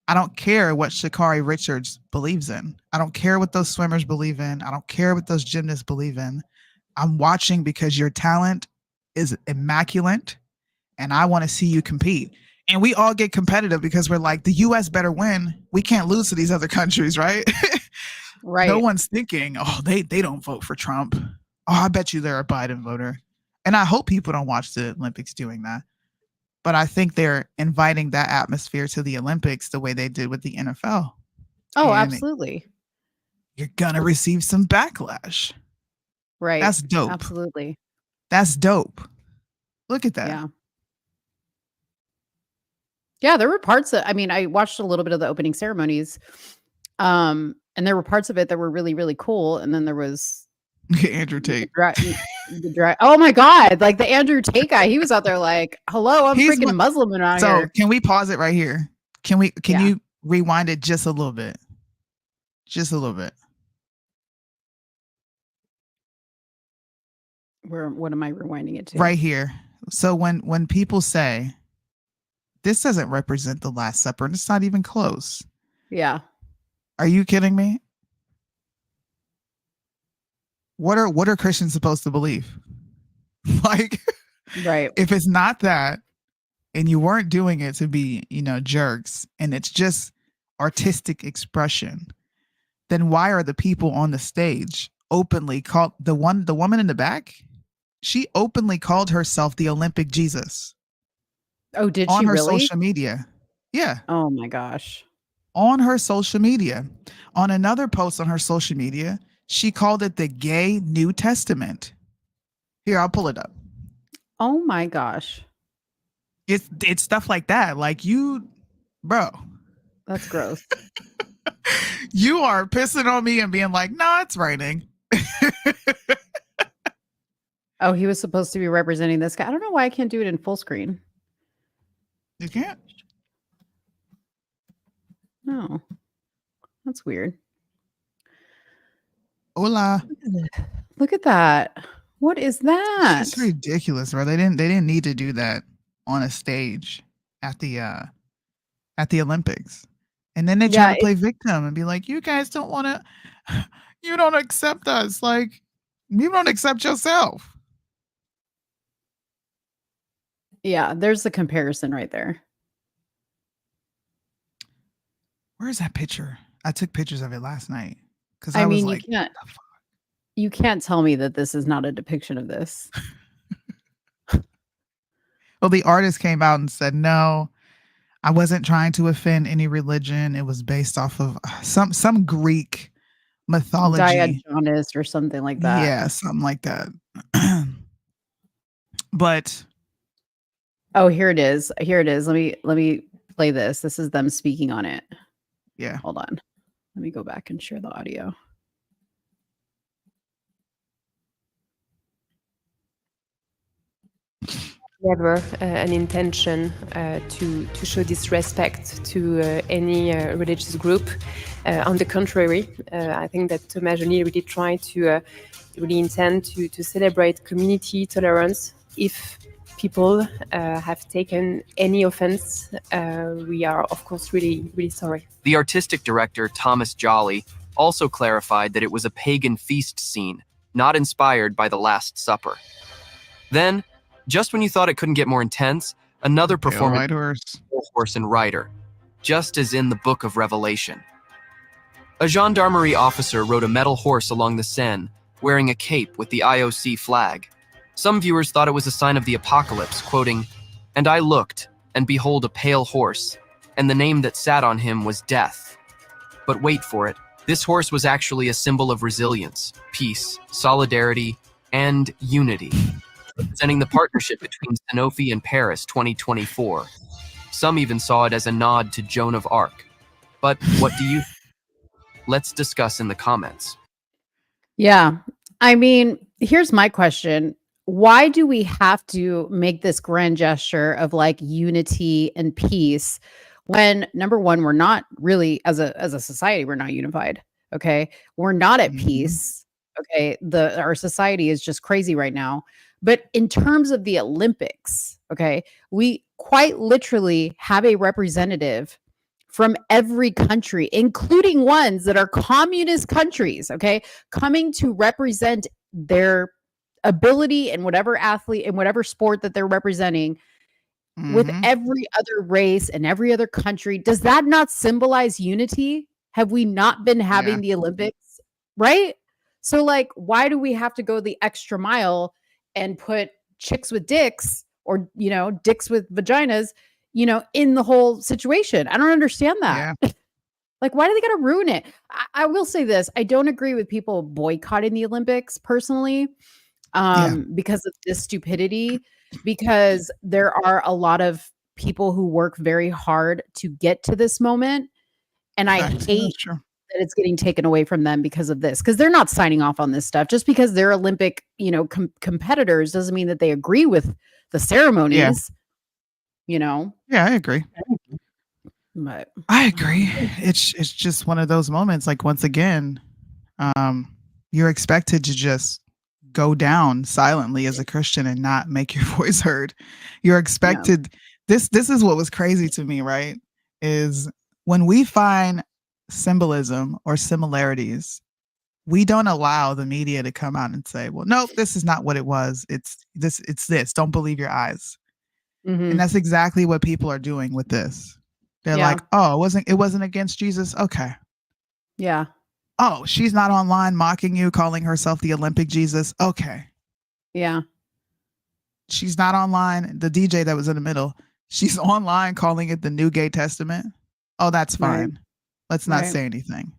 I don't care what Sha'Carri Richards believes in. I don't care what those swimmers believe in. I don't care what those gymnasts believe in. I'm watching because your talent is immaculate and I want to see you compete. And we all get competitive because we're like, the US better win. We can't lose to these other countries, right? Right. No one's thinking, oh, they don't vote for Trump. Oh, I bet you they're a Biden voter. And I hope people don't watch the Olympics doing that. But I think they're inviting that atmosphere to the Olympics the way they did with the NFL. Oh, And absolutely. you're going to receive some backlash. Right. That's dope. Absolutely. That's dope. Look at that. Yeah. Yeah, there were parts that, I watched a little bit of the opening ceremonies. And there were parts of it that were really, really cool. And then there was Andrew Tate. Oh my God. Like the Andrew Tate guy, he was out there like, hello, I'm He's freaking Muslim around So here. can we pause it right here? Can you rewind it just a little bit? Just a little bit. What am I rewinding it to? Right here. So when people say this doesn't represent the Last Supper, and it's not even close. Yeah. Are you kidding me? What are Christians supposed to believe? Like, right. If it's not that, and you weren't doing it to be, jerks, and it's just artistic expression, then why are the people on the stage openly called the woman in the back? She openly called herself the Olympic Jesus. Oh, did on she her really? social media. Yeah. Oh my gosh. On her social media. On another post on her social media, she called it the gay New Testament. Here, I'll pull it up. Oh my gosh. It's stuff like that. Like bro. That's gross. You are pissing on me and being like, no, it's raining. Oh, he was supposed to be representing this guy. I don't know why I can't do it in full screen. You can't? No. That's weird. Hola. Look at that. What is that? It's ridiculous, bro. They didn't need to do that on a stage at the Olympics. And then they try to play victim and be like, you guys don't want to, you don't accept us. Like, you don't accept yourself. Yeah, there's the comparison right there. Where is that picture? I took pictures of it last night. Because I was like, you can't tell me that this is not a depiction of this. Well, the artist came out and said, no, I wasn't trying to offend any religion. It was based off of some Greek mythology. Diogenes or something like that. Yeah, something like that. But oh, here it is. Here it is. Let me play this. This is them speaking on it. Yeah. Hold on. Let me go back and share the audio. Never an intention to show disrespect to any religious group. On the contrary, I think that Thomas Joly really tried to really intend to celebrate community tolerance. If people have taken any offense, we are, of course, really, really sorry. The artistic director, Thomas Jolly, also clarified that it was a pagan feast scene, not inspired by the Last Supper. Then, just when you thought it couldn't get more intense, another performance White horse. horse and rider, just as in the Book of Revelation. A gendarmerie officer rode a metal horse along the Seine, wearing a cape with the IOC flag. Some viewers thought it was a sign of the apocalypse, quoting, "And I looked, and behold a pale horse, and the name that sat on him was Death." But wait for it, this horse was actually a symbol of resilience, peace, solidarity, and unity, representing the partnership between Sanofi and Paris 2024. Some even saw it as a nod to Joan of Arc. But what do you think? Let's discuss in the comments. Yeah. I mean, here's my question. Why do we have to make this grand gesture of like unity and peace when, number one, we're not really, as a society, we're not unified. Okay. We're not at peace. Okay. Our society is just crazy right now. But in terms of the Olympics, okay, we quite literally have a representative from every country, including ones that are communist countries, okay, coming to represent their ability in whatever athlete, in whatever sport that they're representing, with every other race and every other country. Does that not symbolize unity? Have we not been having the Olympics, right? So like, why do we have to go the extra mile and put chicks with dicks, or, you know, dicks with vaginas, you know, in the whole situation? I don't understand that. Yeah. Like, why do they got to ruin it? I will say this. I don't agree with people boycotting the Olympics personally, because of this stupidity, because there are a lot of people who work very hard to get to this moment. And I hate that it's getting taken away from them because of this, because they're not signing off on this stuff. Just because they're Olympic, you know, competitors doesn't mean that they agree with the ceremonies, you know? Yeah, I agree. But I agree. It's just one of those moments. Like, once again, you're expected to just go down silently as a Christian and not make your voice heard. You're expected. This is what was crazy to me, right? Is when we find symbolism or similarities, we don't allow the media to come out and say, well, no, this is not what it was. It's this. Don't believe your eyes. And that's exactly what people are doing with this. They're like, oh, it wasn't against Jesus. Okay. Yeah. Oh, she's not online mocking you, calling herself the Olympic Jesus. Okay. Yeah. She's not online. The DJ that was in the middle, she's online calling it the New Gay Testament. Oh, that's fine. Right. Let's not say anything.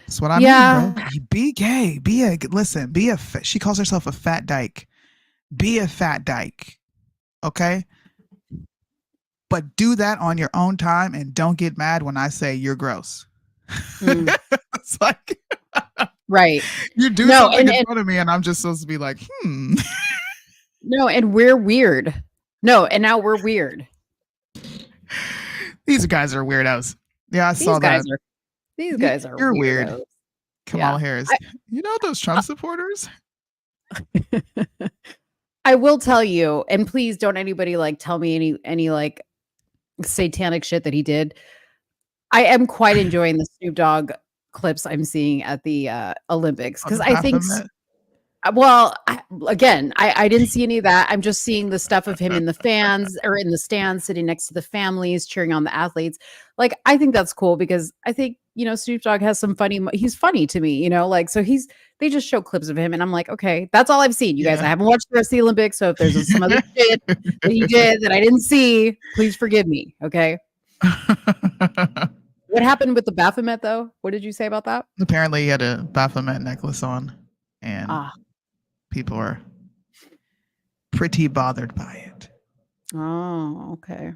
That's what I mean, bro. Be gay. She calls herself a fat dyke. Be a fat dyke. Okay? But do that on your own time and don't get mad when I say you're gross. It's like, right. You do something in front of me and I'm just supposed to be like, No, and we're weird. No, and now we're weird. These guys are weirdos. Yeah, I saw that. These guys are You're weirdos. Weird. Kamala Harris. You know those Trump supporters? I will tell you, and please don't anybody like tell me any like satanic shit that he did. I am quite enjoying the Snoop Dogg clips I'm seeing at the Olympics, because I think I didn't see any of that. I'm just seeing the stuff of him in the fans or in the stands sitting next to the families cheering on the athletes. Like, I think that's cool, because I think, you know, Snoop Dogg has some he's funny to me, you know, like, so they just show clips of him and I'm like, okay, that's all I've seen, you guys. I haven't watched the rest of the Olympics. So if there's some other shit that he did that I didn't see, please forgive me. Okay. What happened with the Baphomet though? What did you say about that? Apparently he had a Baphomet necklace on and people are pretty bothered by it. Oh, okay.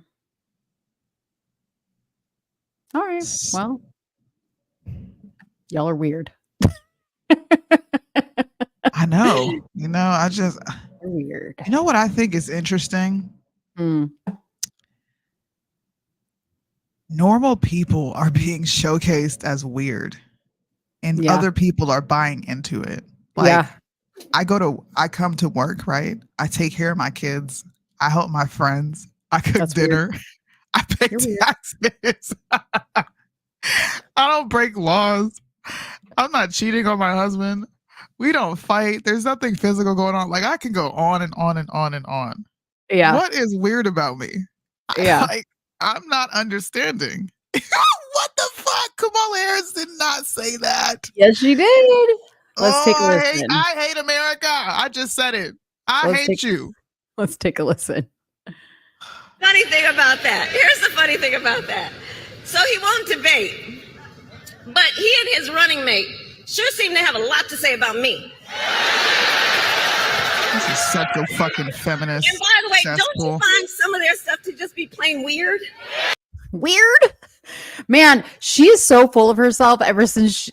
All right. Well, y'all are weird. I know. You know, weird. You know what I think is interesting? Normal people are being showcased as weird and Yeah. other people are buying into it. Like, Yeah. I come to work, right? I take care of my kids. I help my friends. I cook That's weird. dinner. I pay You're weird. taxes. I don't break laws. I'm not cheating on my husband. We don't fight. There's nothing physical going on. Like, I can go on and on and on and on. Yeah. What is weird about me? Yeah. I'm not understanding. What the fuck? Kamala Harris did not say that. Yes, she did. Let's take a listen. I hate America. I just said it. I hate you. Let's take a listen. Funny thing about that. Here's the funny thing about that. So he won't debate, but he and his running mate sure seem to have a lot to say about me. This is such a fucking feminist. And by the way, don't you find some of their stuff to just be plain weird? Weird? Man, she is so full of herself ever since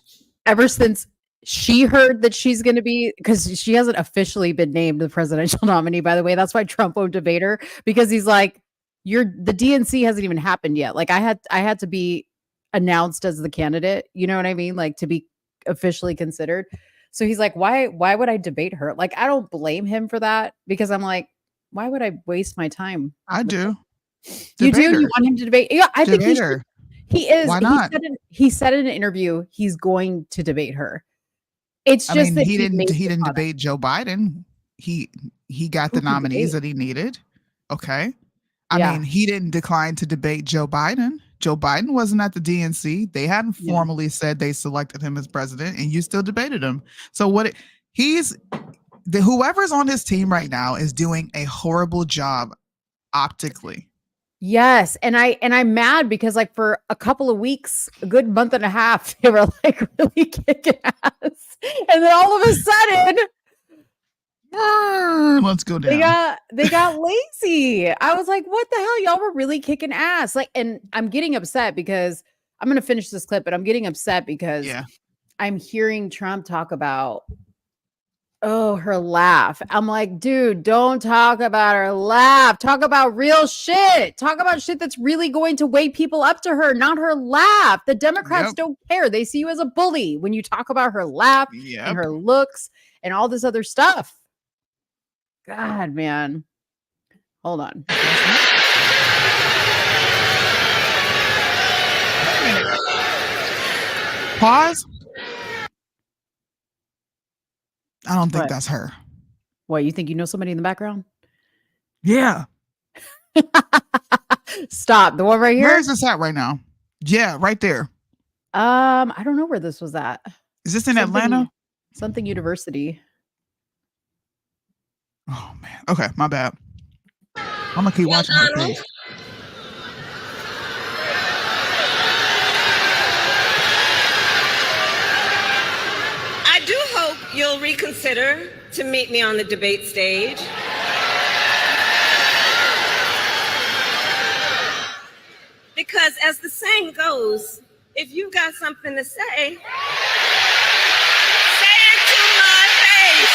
she heard that she's going to be, because she hasn't officially been named the presidential nominee, by the way. That's why Trump won't debate her, because he's like, the DNC hasn't even happened yet. Like, I had to be announced as the candidate, you know what I mean? Like, to be officially considered. So he's like, why would I debate her? Like, I don't blame him for that, because I'm like, why would I waste my time? I do. You do? You want him to debate? Yeah, I think he is. Why not? He said in an interview he's going to debate her. It's just that he didn't debate Joe Biden. He got the nominees that he needed. Okay. I mean, he didn't decline to debate Joe Biden. Joe Biden wasn't at the DNC. They hadn't formally said they selected him as president, and you still debated him. So whoever's on his team right now is doing a horrible job optically. Yes, and I'm mad because, like, for a couple of weeks, a good month and a half, they were like really kicking ass, and then all of a sudden, let's go down. They got lazy. I was like, what the hell? Y'all were really kicking ass. Like, and I'm getting upset because I'm gonna finish this clip, but I'm getting upset because I'm hearing Trump talk about her laugh. I'm like, dude, don't talk about her laugh. Talk about real shit. Talk about shit that's really going to wake people up to her, not her laugh. The Democrats don't care. They see you as a bully when you talk about her laugh and her looks and all this other stuff. God, man. Hold on. Pause. I don't think that's her. What, you think you know somebody in the background? Yeah. Stop. The one right here? Where is this at right now? Yeah, right there. I don't know where this was at. Is this in Atlanta? Something university. Oh man. Okay, my bad. I'm gonna keep watching her page. I do hope you'll reconsider to meet me on the debate stage. Because as the saying goes, if you've got something to say, say it to my face.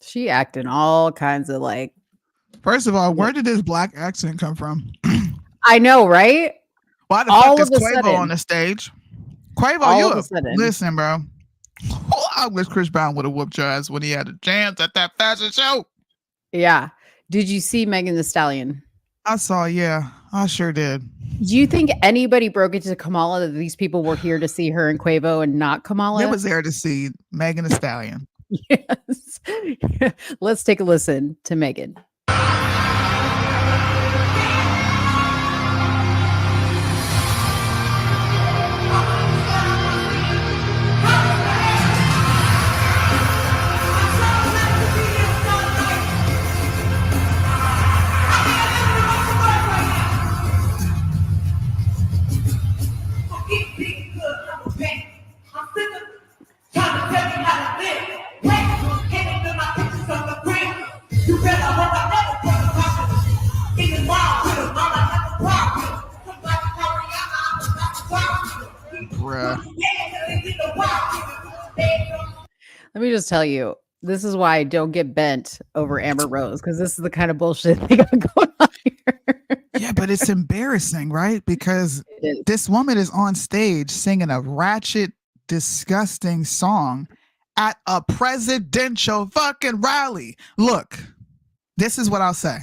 She acting all kinds of like. First of all, where did this black accent come from? I know, right? Why the fuck is Quavo on the stage? Quavo, listen, bro. I wish Chris Brown would have whooped your ass when he had a chance at that fashion show. Yeah. Did you see Megan Thee Stallion? I saw, yeah. I sure did. Do you think anybody broke it to Kamala that these people were here to see her and Quavo and not Kamala? They was there to see Megan Thee Stallion. Yes. Let's take a listen to Megan. Let me just tell you, This is why I don't get bent over Amber Rose, because this is the kind of bullshit they got going on here. Yeah, but it's embarrassing, right? Because this woman is on stage singing a ratchet, disgusting song at a presidential fucking rally. Look, this is what I'll say.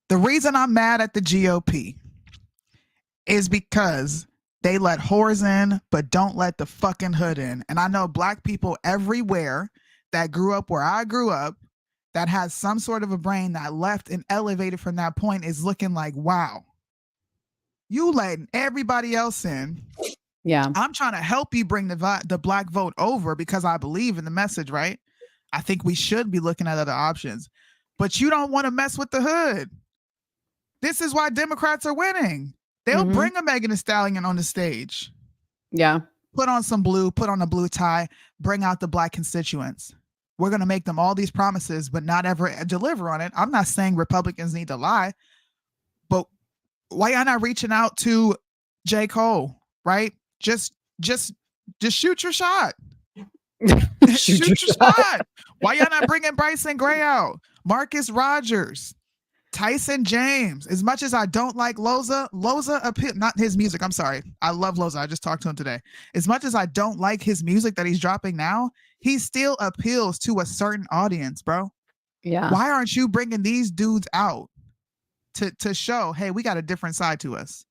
The reason I'm mad at the GOP is because they let whores in, but don't let the fucking hood in. And I know black people everywhere that grew up where I grew up, that has some sort of a brain that left and elevated from that point, is looking like, wow, you letting everybody else in. Yeah. I'm trying to help you bring the black vote over because I believe in the message, right? I think we should be looking at other options, but you don't want to mess with the hood. This is why Democrats are winning. They'll bring a Megan Thee Stallion on the stage. Yeah. Put on some blue, put on a blue tie, bring out the black constituents. We're going to make them all these promises, but not ever deliver on it. I'm not saying Republicans need to lie, but why y'all not reaching out to J. Cole, right? Just shoot your shot. shoot your shot. Why y'all not bringing Bryson Gray out? Marcus Rogers, Tyson James. As much as I don't like Loza appeal, not his music. I'm sorry. I love Loza. I just talked to him today. As much as I don't like his music that he's dropping now, he still appeals to a certain audience, bro. Yeah. Why aren't you bringing these dudes out to show, hey, we got a different side to us?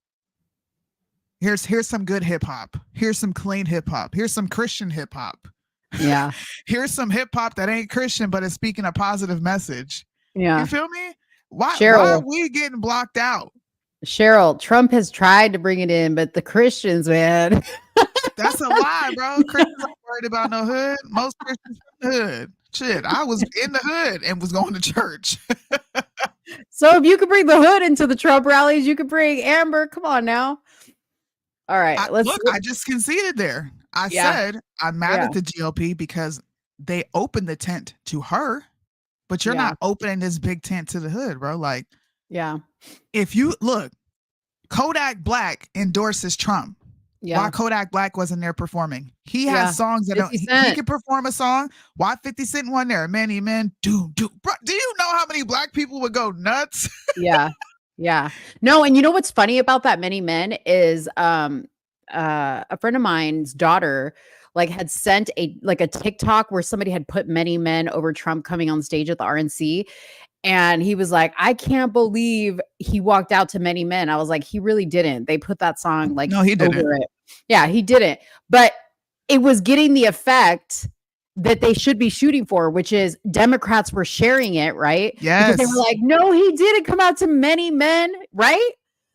Here's some good hip hop. Here's some clean hip hop. Here's some Christian hip hop. Yeah. Here's some hip hop that ain't Christian, but is speaking a positive message. Yeah. You feel me? Why are we getting blocked out? Cheryl, Trump has tried to bring it in, but the Christians, man. That's a lie, bro. Christians aren't worried about no hood. Most Christians in the hood. Shit, I was in the hood and was going to church. So if you could bring the hood into the Trump rallies, you could bring Amber. Come on now. All right. I just conceded there. I said I'm mad at the GOP because they opened the tent to her, but you're not opening this big tent to the hood, bro. Like, if you look, Kodak Black endorses Trump. Yeah. Why Kodak Black wasn't there performing? He has songs that he can perform a song. Why 50 Cent wasn't there? Many men do. Bro, do you know how many black people would go nuts? Yeah. No, and you know what's funny about that Many Men is a friend of mine's daughter had sent a TikTok where somebody had put Many Men over Trump coming on stage at the RNC. And he was like, I can't believe he walked out to Many Men. I was like, he really didn't. They put that song no, he didn't. over it. Yeah, he didn't. But it was getting the effect that they should be shooting for, which is Democrats were sharing it, right? Yes. Because they were like, no, he didn't come out to Many Men, right?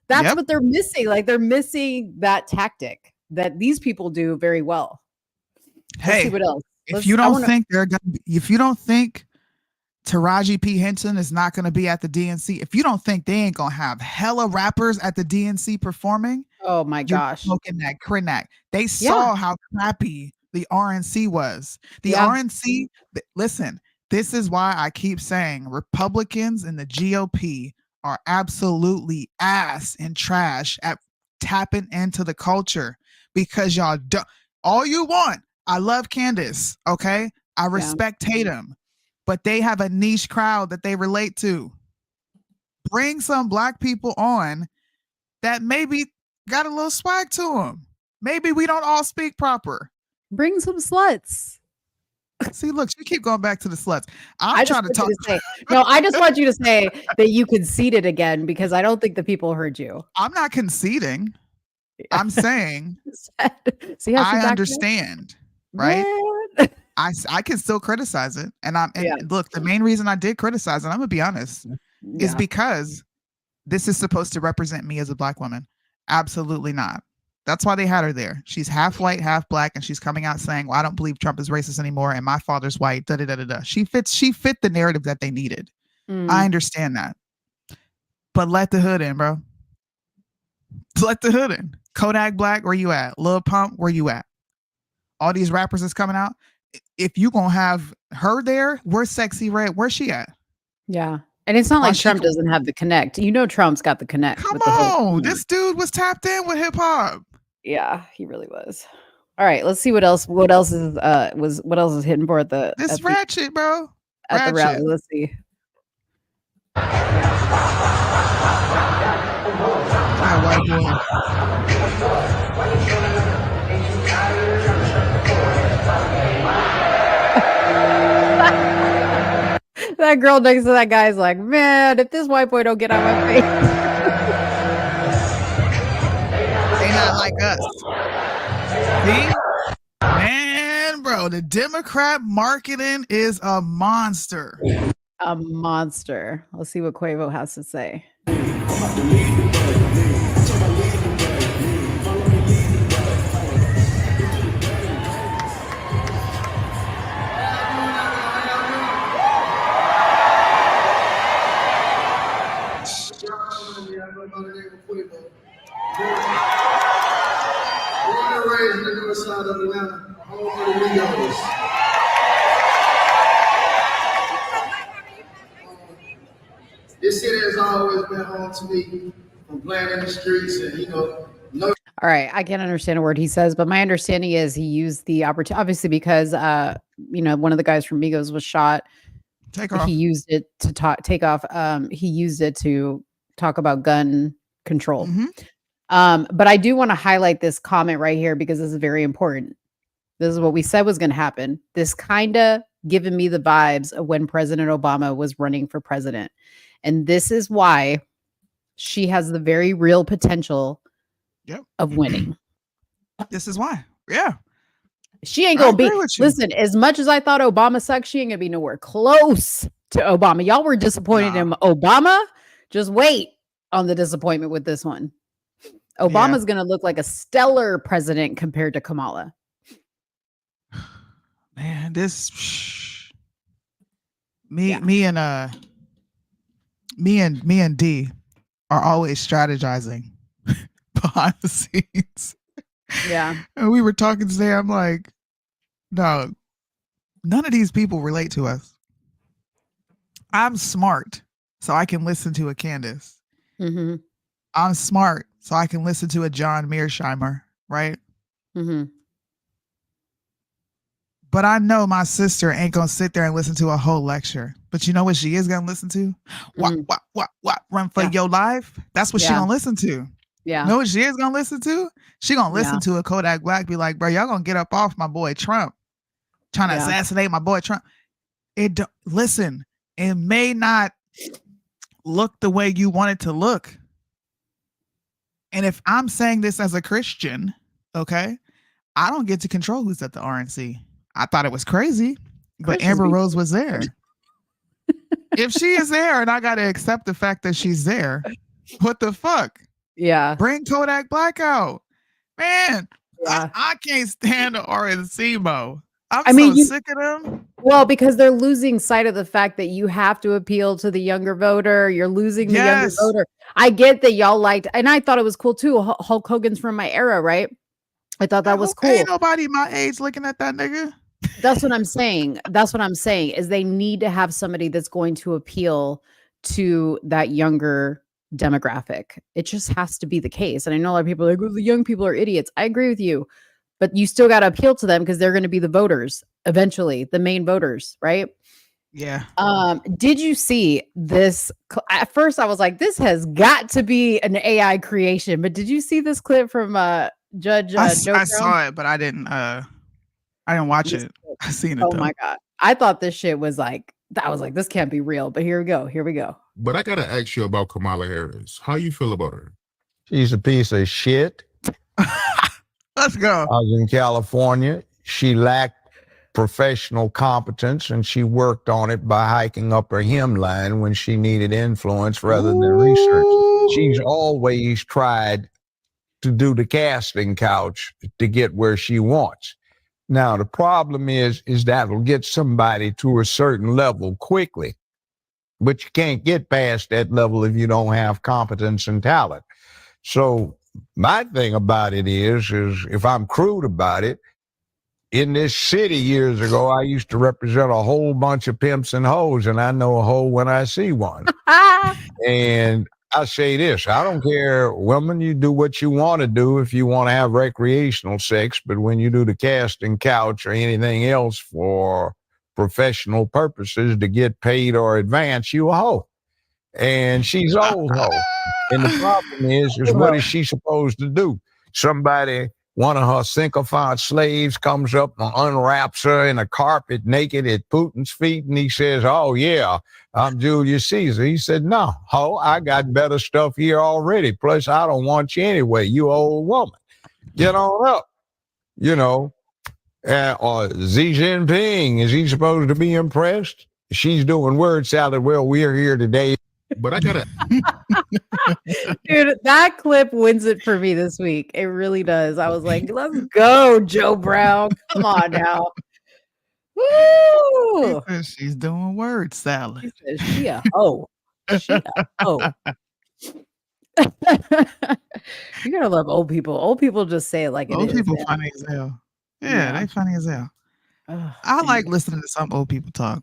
That's what they're missing. They're missing that tactic that these people do very well. Hey, let's see what else. If you don't think Taraji P. Henson is not going to be at the DNC, if you don't think they ain't going to have hella rappers at the DNC performing, oh my gosh, smoking that Krenak. They saw how crappy the RNC was. The RNC, listen, this is why I keep saying Republicans and the GOP are absolutely ass and trash at tapping into the culture, because y'all don't. All you want, I love Candace, okay? I respect Tatum, but they have a niche crowd that they relate to. Bring some black people on that maybe got a little swag to them. Maybe we don't all speak proper. Bring some sluts. See, look, you keep going back to the sluts. I'm trying to talk. I just want you to say that you conceded again, because I don't think the people heard you. I'm not conceding. I'm saying See how I understand, right? I can still criticize it. And look, the main reason I did criticize it, I'm gonna be honest, is because this is supposed to represent me as a black woman. Absolutely not. That's why they had her there. She's half white, half black, and she's coming out saying, well, I don't believe Trump is racist anymore, and my father's white. She fit the narrative that they needed. I understand that. But let the hood in, bro. Let the hood in. Kodak Black, where you at? Lil Pump, where you at? All these rappers that's coming out. If you gonna have her there, where's Sexy Red? Where's she at? Yeah. And it's not like Trump doesn't have the connect. You know, Trump's got the connect. Come on. This dude was tapped in with hip hop. Yeah, he really was. All right, let's see what else. What else is hitting for at the This ratchet, bro. at the rally? Ratchet. Let's see. That white boy. That girl next to that guy's like, man, if this white boy don't get out my face. They not like us. See? Man, bro, the Democrat marketing is a monster. A monster. Let's see what Quavo has to say. Born and raised in the north side of Atlanta, home of the Migos. This city has always been home to me from playing in the streets and, no. All right, I can't understand a word he says, but my understanding is he used the opportunity, obviously, because one of the guys from Migos was shot. Take off. He used it to take off. He used it to talk about gun control. But I do want to highlight this comment right here because this is very important. This is what we said was going to happen. This kind of given me the vibes of when President Obama was running for president. And this is why she has the very real potential of winning. This is why. Yeah. She ain't gonna be, listen, as much as I thought Obama sucked, she ain't gonna be nowhere close to Obama. Y'all were disappointed in Obama. Just wait on the disappointment with this one. Obama's gonna look like a stellar president compared to Kamala. Man, me and D are always strategizing behind the scenes. Yeah. And we were talking today. I'm like, no, none of these people relate to us. I'm smart, so I can listen to a Candace. Mm-hmm. I'm smart, so I can listen to a John Mearsheimer, right? Mm-hmm. But I know my sister ain't gonna sit there and listen to a whole lecture. But you know what she is gonna listen to? What? Run for your life? That's what she gonna listen to. Yeah. Know what she is gonna listen to? She gonna listen to a Kodak Black be like, bro, y'all gonna get up off my boy Trump. Trying to assassinate my boy Trump. Listen, it may not look the way you want it to look. And if I'm saying this as a Christian, okay, I don't get to control who's at the RNC. I thought it was crazy, but Amber Rose was there. If she is there and I gotta accept the fact that she's there, what the fuck? Yeah. Bring Kodak Black out. Man, I can't stand the RNC, Mo. I'm so sick of them. Well, because they're losing sight of the fact that you have to appeal to the younger voter. You're losing the younger voter. I get that y'all liked, and I thought it was cool too. Hulk Hogan's from my era, right? I thought that was cool. Ain't nobody my age looking at that nigga. That's what I'm saying. That's what I'm saying is they need to have somebody that's going to appeal to that younger demographic. It just has to be the case. And I know a lot of people are like, well, the young people are idiots. I agree with you, but you still got to appeal to them because they're going to be the voters eventually, the main voters, right? Yeah. Did you see this? At first I was like, this has got to be an AI creation, but did you see this clip from Judge Joe I Brown? saw it, but I didn't watch it. I seen it. Oh my God. I thought this shit was like, I was like, this can't be real, but here we go. Here we go. But I gotta ask you about Kamala Harris. How you feel about her? She's a piece of shit. Let's go. I was in California. She lacked professional competence, and she worked on it by hiking up her hemline when she needed influence rather than research. She's always tried to do the casting couch to get where she wants. Now, the problem is that'll get somebody to a certain level quickly, but you can't get past that level if you don't have competence and talent. So my thing about it is if I'm crude about it, in this city years ago, I used to represent a whole bunch of pimps and hoes, and I know a hoe when I see one. And I say this, I don't care, women, you do what you want to do if you want to have recreational sex, but when you do the casting couch or anything else for professional purposes to get paid or advance, you a hoe. And she's old hoe. And the problem is what is she supposed to do? Somebody, one of her sycophant slaves comes up and unwraps her in a carpet naked at Putin's feet, and he says, oh, yeah, I'm Julius Caesar. He said, no, ho, I got better stuff here already. Plus, I don't want you anyway, you old woman. Get on up, you know. Or Xi Jinping, is he supposed to be impressed? She's doing word salad. Well, we're here today. But I gotta, Dude, that clip wins it for me this week. It really does. I was like, let's go, Joe Brown. Come on now. Woo! She's doing word salad. She says she a hoe. She a hoe. You gotta love old people. Old people just say it like it is. Old people man. funny as hell. Yeah, they funny as hell. Ugh, I man. like listening to some old people talk,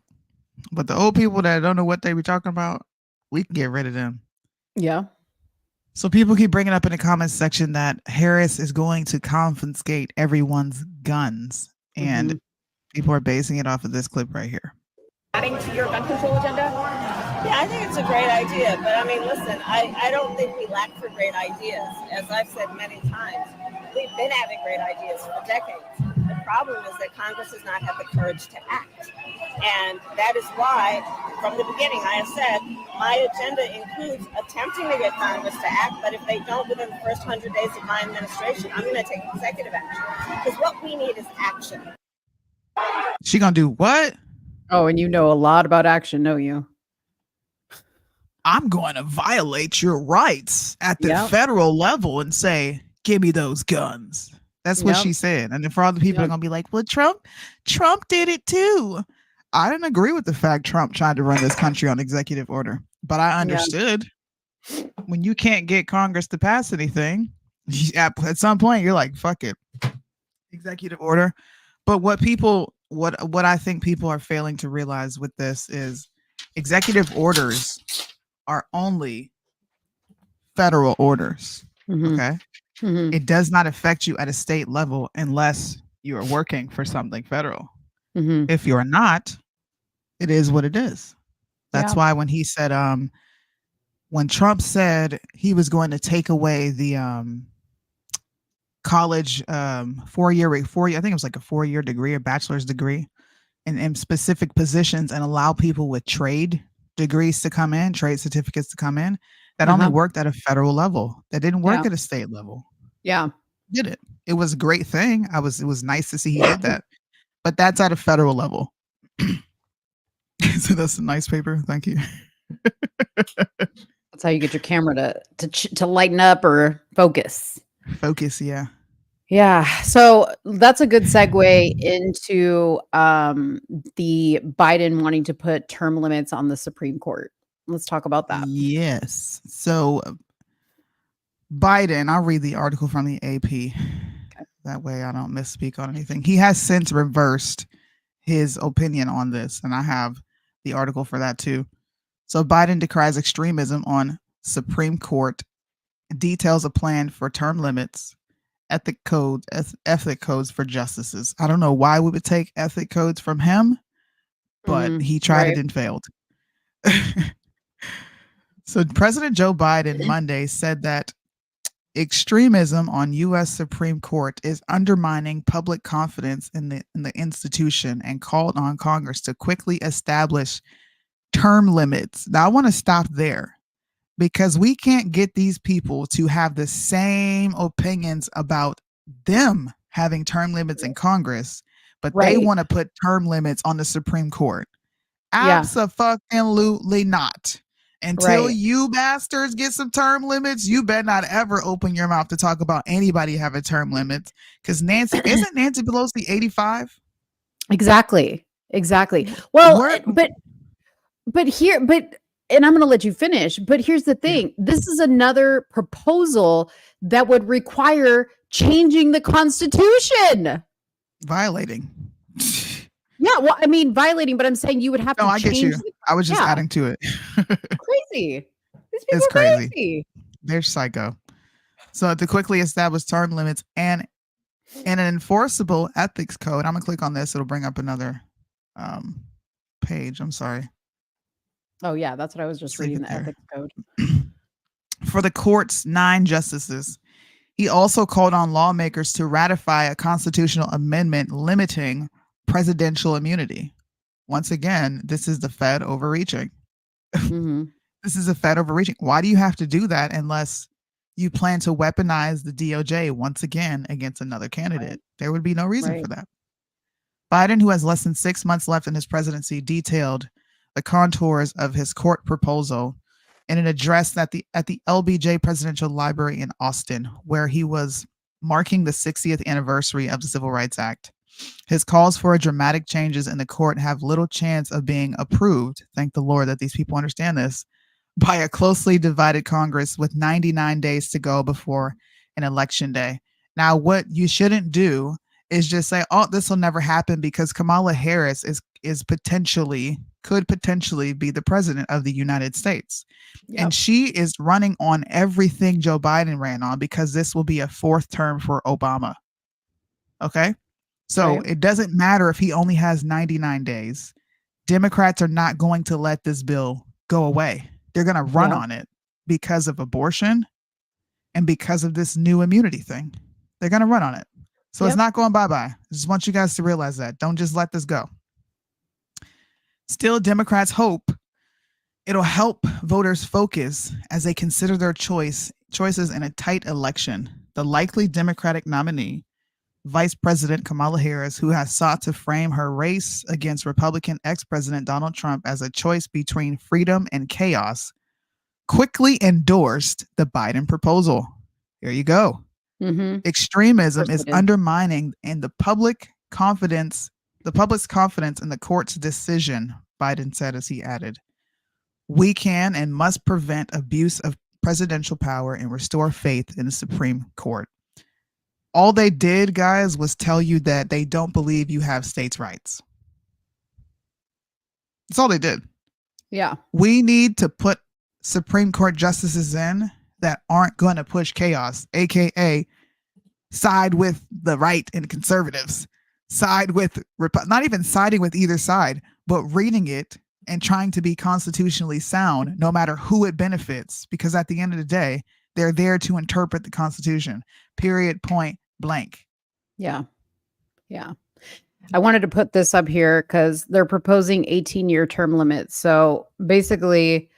but the old people that don't know what they be talking about, we can get rid of them. Yeah. So people keep bringing up in the comments section that Harris is going to confiscate everyone's guns, and people are basing it off of this clip right here. Adding to your gun control agenda? Yeah, I think it's a great idea. But I mean, listen, I don't think we lack for great ideas. As I've said many times, we've been having great ideas for decades. The problem is that Congress has not had the courage to act. And that is why, from the beginning, I have said my agenda includes attempting to get Congress to act, but if they don't within the first 100 days of my administration, I'm going to take executive action. Because what we need is action. She gonna do what? Oh, and you know a lot about action, don't you? I'm going to violate your rights at the federal level and say, give me those guns. That's what she said. And then for all the people are going to be like, well, Trump did it too. I didn't agree with the fact Trump tried to run this country on executive order, but I understood when you can't get Congress to pass anything, at some point you're like, fuck it, executive order. But what I think people are failing to realize with this is executive orders are only federal orders. Okay. It does not affect you at a state level unless you are working for something federal. If you're not, it is what it is. That's why when he said, when Trump said he was going to take away the college 4 year, I think it was like a 4-year degree, a bachelor's degree in specific positions, and allow people with trade degrees to come in, trade certificates to come in, that only worked at a federal level. That didn't work at a state level. Yeah. Did it. It was a great thing. It was nice to see he did that. But that's at a federal level. So that's a nice paper. Thank you. That's how you get your camera to lighten up or focus. Focus, yeah. Yeah. So that's a good segue into the Biden wanting to put term limits on the Supreme Court. Let's talk about that. Yes. So Biden, I'll read the article from the AP. Okay. That way I don't misspeak on anything. He has since reversed his opinion on this, and I have the article for that too. So Biden decries extremism on Supreme Court, details a plan for term limits, ethic codes for justices. I don't know why we would take ethic codes from him, but he tried it and failed. So President Joe Biden Monday said that extremism on U.S. Supreme Court is undermining public confidence in the institution, and called on Congress to quickly establish term limits. Now, I want to stop there, because we can't get these people to have the same opinions about them having term limits in Congress, but they want to put term limits on the Supreme Court. Abso-fucking-lutely not. Until you bastards get some term limits, you better not ever open your mouth to talk about anybody having term limits. Because isn't Nancy Pelosi 85? Exactly. Well, and I'm going to let you finish, but here's the thing. This is another proposal that would require changing the Constitution. Violating. Yeah, well, I mean, violating, but I'm saying you would have to change. I get you. I was just adding to it. Crazy. These people It's are crazy. They're psycho. So to quickly establish term limits and an enforceable ethics code, I'm gonna click on this. It'll bring up another page. I'm sorry. Oh yeah, that's what I was just Save reading, it the there. ethics code. For the court's 9 justices, he also called on lawmakers to ratify a constitutional amendment limiting presidential immunity. Once again, this is the Fed overreaching. Mm-hmm. This is a Fed overreaching. Why do you have to do that unless you plan to weaponize the DOJ once again against another candidate? Right. There would be no reason Right. for that. Biden, who has less than 6 months left in his presidency, detailed the contours of his court proposal in an address at the LBJ Presidential Library in Austin, where he was marking the 60th anniversary of the Civil Rights Act. His calls for dramatic changes in the court have little chance of being approved, thank the Lord that these people understand this, by a closely divided Congress with 99 days to go before an election day. Now, what you shouldn't do is just say, oh, this will never happen because Kamala Harris could potentially be the president of the United States. Yep. And she is running on everything Joe Biden ran on because this will be a 4th term for Obama. Okay? So Right. it doesn't matter if he only has 99 days. Democrats are not going to let this bill go away. They're going to run on it because of abortion and because of this new immunity thing. They're going to run on it. So it's not going bye-bye. I just want you guys to realize that. Don't just let this go. Still, Democrats hope it'll help voters focus as they consider their choices in a tight election. The likely Democratic nominee, Vice President Kamala Harris, who has sought to frame her race against Republican ex-President Donald Trump as a choice between freedom and chaos, quickly endorsed the Biden proposal. Here you go. Mm-hmm. Extremism is undermining in the public's confidence in the court's decision, Biden said as he added, we can and must prevent abuse of presidential power and restore faith in the Supreme Court. All they did, guys, was tell you that they don't believe you have states' rights. That's all they did. Yeah. We need to put Supreme Court justices in that aren't going to push chaos, aka side with the right and conservatives, side with not even siding with either side, but reading it and trying to be constitutionally sound no matter who it benefits, because at the end of the day, they're there to interpret the Constitution, period, point blank. Yeah. Yeah. I wanted to put this up here because they're proposing 18-year term limits. So basically,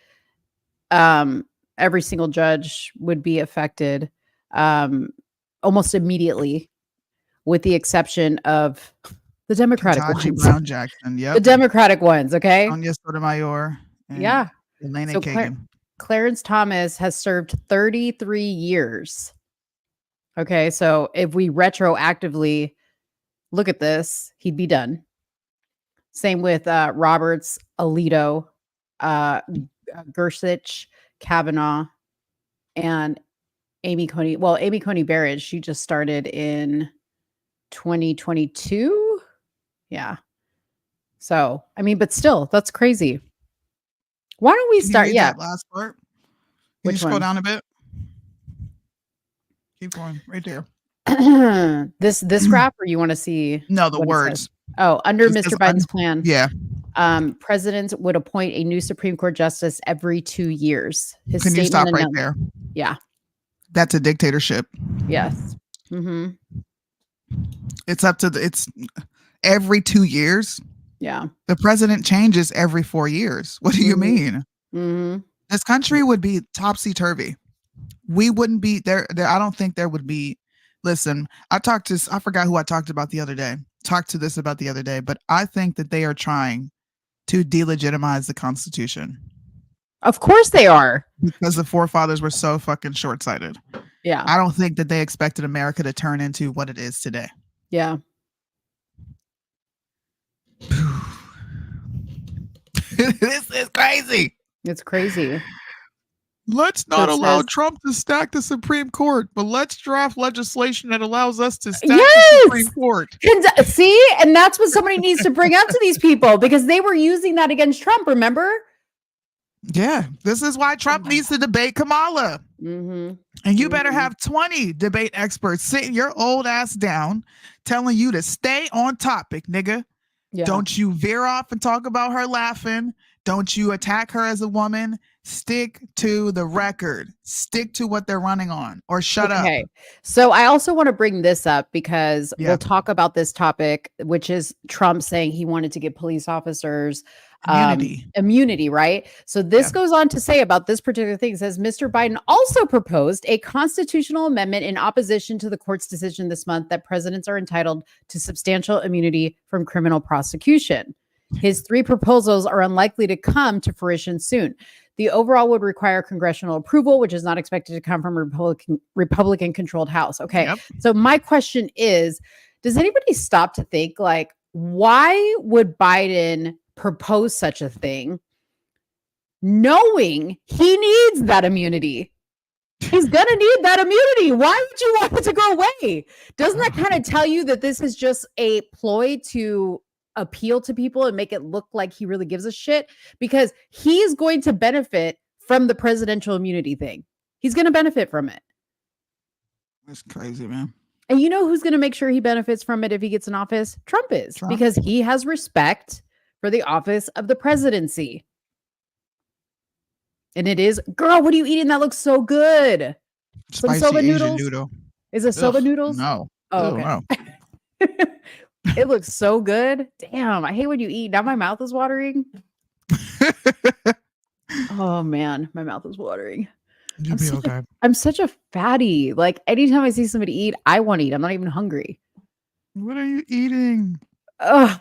every single judge would be affected almost immediately, with the exception of the Democratic Ketanji ones. Brown Jackson, The Democratic ones, okay? Sonia Sotomayor. And Yeah. Elena So Kagan. Clarence Thomas has served 33 years. Okay, so if we retroactively look at this, he'd be done. Same with Roberts, Alito, Gorsuch, Kavanaugh, and Amy Coney. Well, Amy Coney Barrett, she just started in 2022. Yeah. So, I mean, but still, that's crazy. Why don't we Can you start? read Yeah. that last part? Can Which you scroll one? down a bit? Keep going right there. this graph, or you want to see? No, the what it words. says? Oh, under It Mr. says Biden's plan. Yeah. Presidents would appoint a new Supreme Court justice every 2 years. His Can you stop statement right announced- there? Yeah. That's a dictatorship. Yes. Mm-hmm. It's it's every 2 years. Yeah. The president changes every 4 years. What do you mean? Mm-hmm. This country would be topsy-turvy. We wouldn't be there. I don't think there would be. Listen, I forgot who I talked about the other day. But I think that they are trying to delegitimize the Constitution. Of course they are. Because the forefathers were so fucking short-sighted. Yeah. I don't think that they expected America to turn into what it is today. Yeah. This is crazy. It's crazy. Let's not It allow says- Trump to stack the Supreme Court, but let's draft legislation that allows us to stack Yes! the Supreme Court. See, and that's what somebody needs to bring up to these people, because they were using that against Trump. Remember? Yeah, this is why Trump needs to debate Kamala. Mm-hmm. And you better have 20 debate experts sitting your old ass down telling you to stay on topic, nigga. Yeah. Don't you veer off and talk about her laughing. Don't you attack her as a woman. Stick to the record. Stick to what they're running on, or shut up. Okay. So I also want to bring this up because Yeah. we'll talk about this topic, which is Trump saying he wanted to give police officers immunity, right? So this goes on to say about this particular thing. It says Mr. Biden also proposed a constitutional amendment in opposition to the court's decision this month that presidents are entitled to substantial immunity from criminal prosecution. His 3 proposals are unlikely to come to fruition soon. The overall would require congressional approval, which is not expected to come from a Republican-controlled House. Okay, so my question is, does anybody stop to think, like, why would Biden propose such a thing knowing he needs that immunity? He's going to need that immunity. Why would you want it to go away? Doesn't that kind of tell you that this is just a ploy to appeal to people and make it look like he really gives a shit? Because he's going to benefit from the presidential immunity thing. He's going to benefit from it. That's crazy, man. And you know who's going to make sure he benefits from it if he gets in office? Trump is, because he has respect for the office of the presidency. And it is, girl, what are you eating? That looks so good. Spicy Some soba Asian noodles. noodle. Is it soba noodles? No. Oh, Ew, okay. no. It looks so good. Damn, I hate when you eat. Now my mouth is watering. Oh man, my mouth is watering. You'll be okay. I'm such a fatty. Like anytime I see somebody eat, I want to eat. I'm not even hungry. What are you eating? Ugh.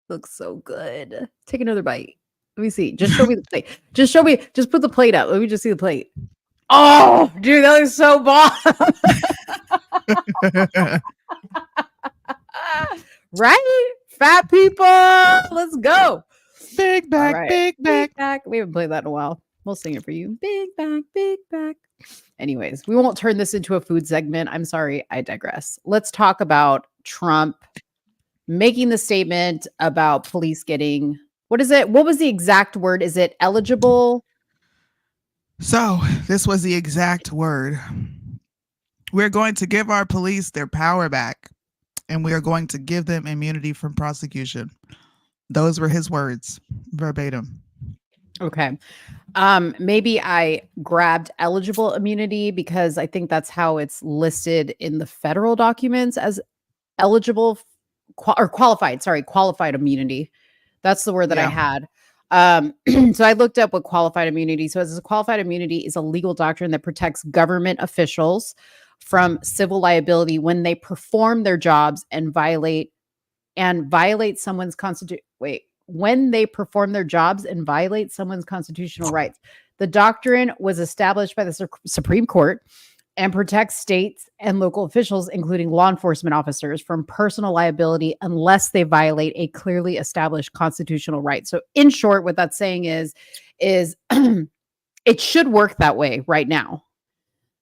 Looks so good. Take another bite. Let me see. Just show me the plate. Just show me. Just put the plate up. Let me just see the plate. Oh, dude, that looks so bomb. Right? Fat people. Let's go. Big back, All right. big back. Big back. We haven't played that in a while. We'll sing it for you. Big back, big back. Anyways, we won't turn this into a food segment. I'm sorry. I digress. Let's talk about Trump making the statement about police getting, what is it? What was the exact word? Is it eligible? So this was the exact word. We're going to give our police their power back, and we are going to give them immunity from prosecution. Those were his words, verbatim. Okay. Maybe I grabbed eligible immunity because I think that's how it's listed in the federal documents as eligible or qualified. Sorry, qualified immunity. That's the word that I had. So I looked up what qualified immunity. So as a qualified immunity is a legal doctrine that protects government officials from civil liability when they perform their jobs and violate someone's when they perform their jobs and violate someone's constitutional rights. The doctrine was established by the Supreme Court and protects states and local officials, including law enforcement officers, from personal liability unless they violate a clearly established constitutional right. So in short, what that's saying is it should work that way right now.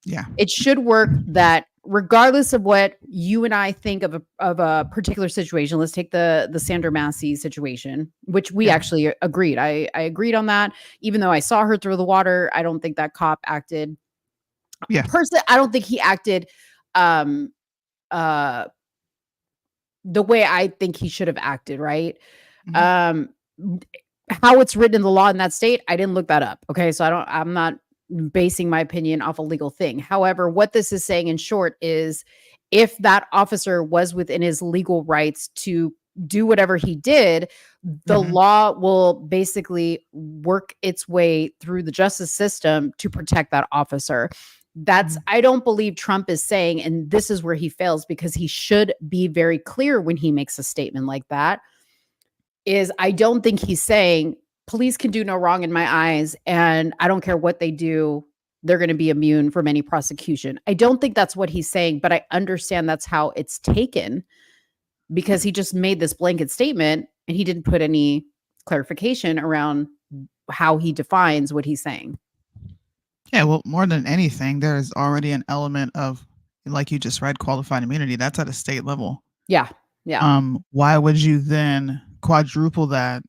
Yeah. It should work that regardless of what you and I think of a particular situation, let's take the Sandra Massey situation, which we actually agreed. I agreed on that. Even though I saw her through the water, I don't think that cop acted. Yeah. Personally, I don't think he acted the way I think he should have acted, right? Mm-hmm. How it's written in the law in that state, I didn't look that up. Okay. So I'm not basing my opinion off a legal thing. However, what this is saying in short is if that officer was within his legal rights to do whatever he did, the law will basically work its way through the justice system to protect that officer. That's, I don't believe Trump is saying, and this is where he fails because he should be very clear when he makes a statement like that, is I don't think he's saying police can do no wrong in my eyes, and I don't care what they do, they're going to be immune from any prosecution. I don't think that's what he's saying, but I understand that's how it's taken because he just made this blanket statement and he didn't put any clarification around how he defines what he's saying. Yeah, well, more than anything, there is already an element of, like you just read, qualified immunity. That's at a state level. Yeah. Yeah. Why would you then quadruple that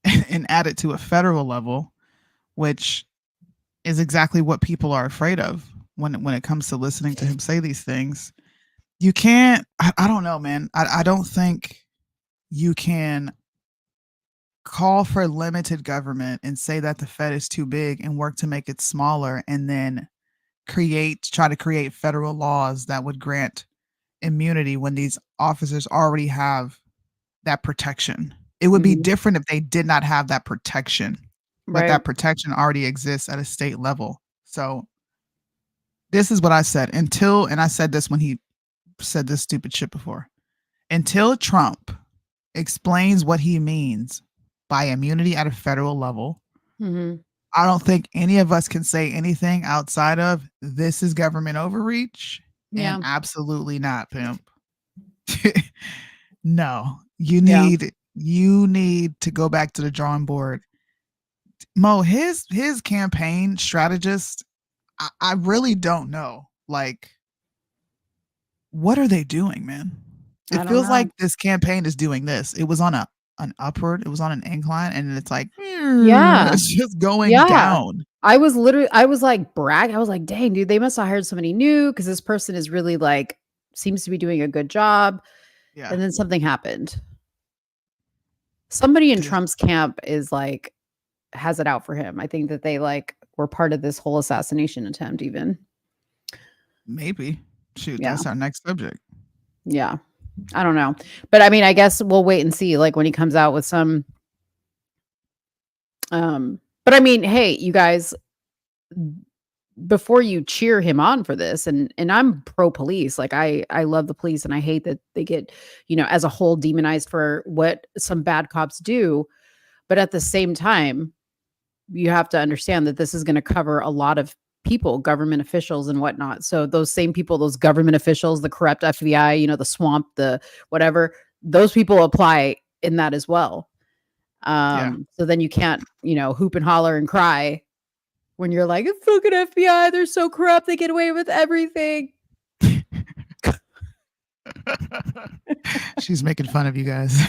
and add it to a federal level, which is exactly what people are afraid of when it comes to listening to him say these things. You can't, I don't know, man. I don't think you can call for limited government and say that the Fed is too big and work to make it smaller, and then try to create federal laws that would grant immunity when these officers already have that protection. It would be different if they did not have that protection, but that protection already exists at a state level. So this is what I said and I said this when he said this stupid shit before. Until Trump explains what he means by immunity at a federal level, I don't think any of us can say anything outside of this is government overreach. Yeah. And absolutely not, pimp. No, you need to go back to the drawing board. Mo, his campaign strategist, I really don't know. Like, what are they doing, man? It feels like this campaign is doing this. It was on an upward, it was on an incline, and it's like, it's just going down. I was like brag. I was like, dang, dude, they must have hired somebody new because this person is really like seems to be doing a good job. Yeah. And then something happened. Somebody in Trump's camp is like has it out for him. I think that they like were part of this whole assassination attempt even. Maybe. Shoot, that's our next subject. Yeah. I don't know. But I mean, I guess we'll wait and see like when he comes out with some but I mean, hey, you guys, before you cheer him on for this, and I'm pro police, like I love the police and I hate that they get, as a whole demonized for what some bad cops do. But at the same time, you have to understand that this is going to cover a lot of people, government officials and whatnot. So those same people, those government officials, the corrupt FBI, the swamp, the whatever, those people apply in that as well. So then you can't, hoop and holler and cry when you're like, fucking FBI, they're so corrupt, they get away with everything. She's making fun of you guys.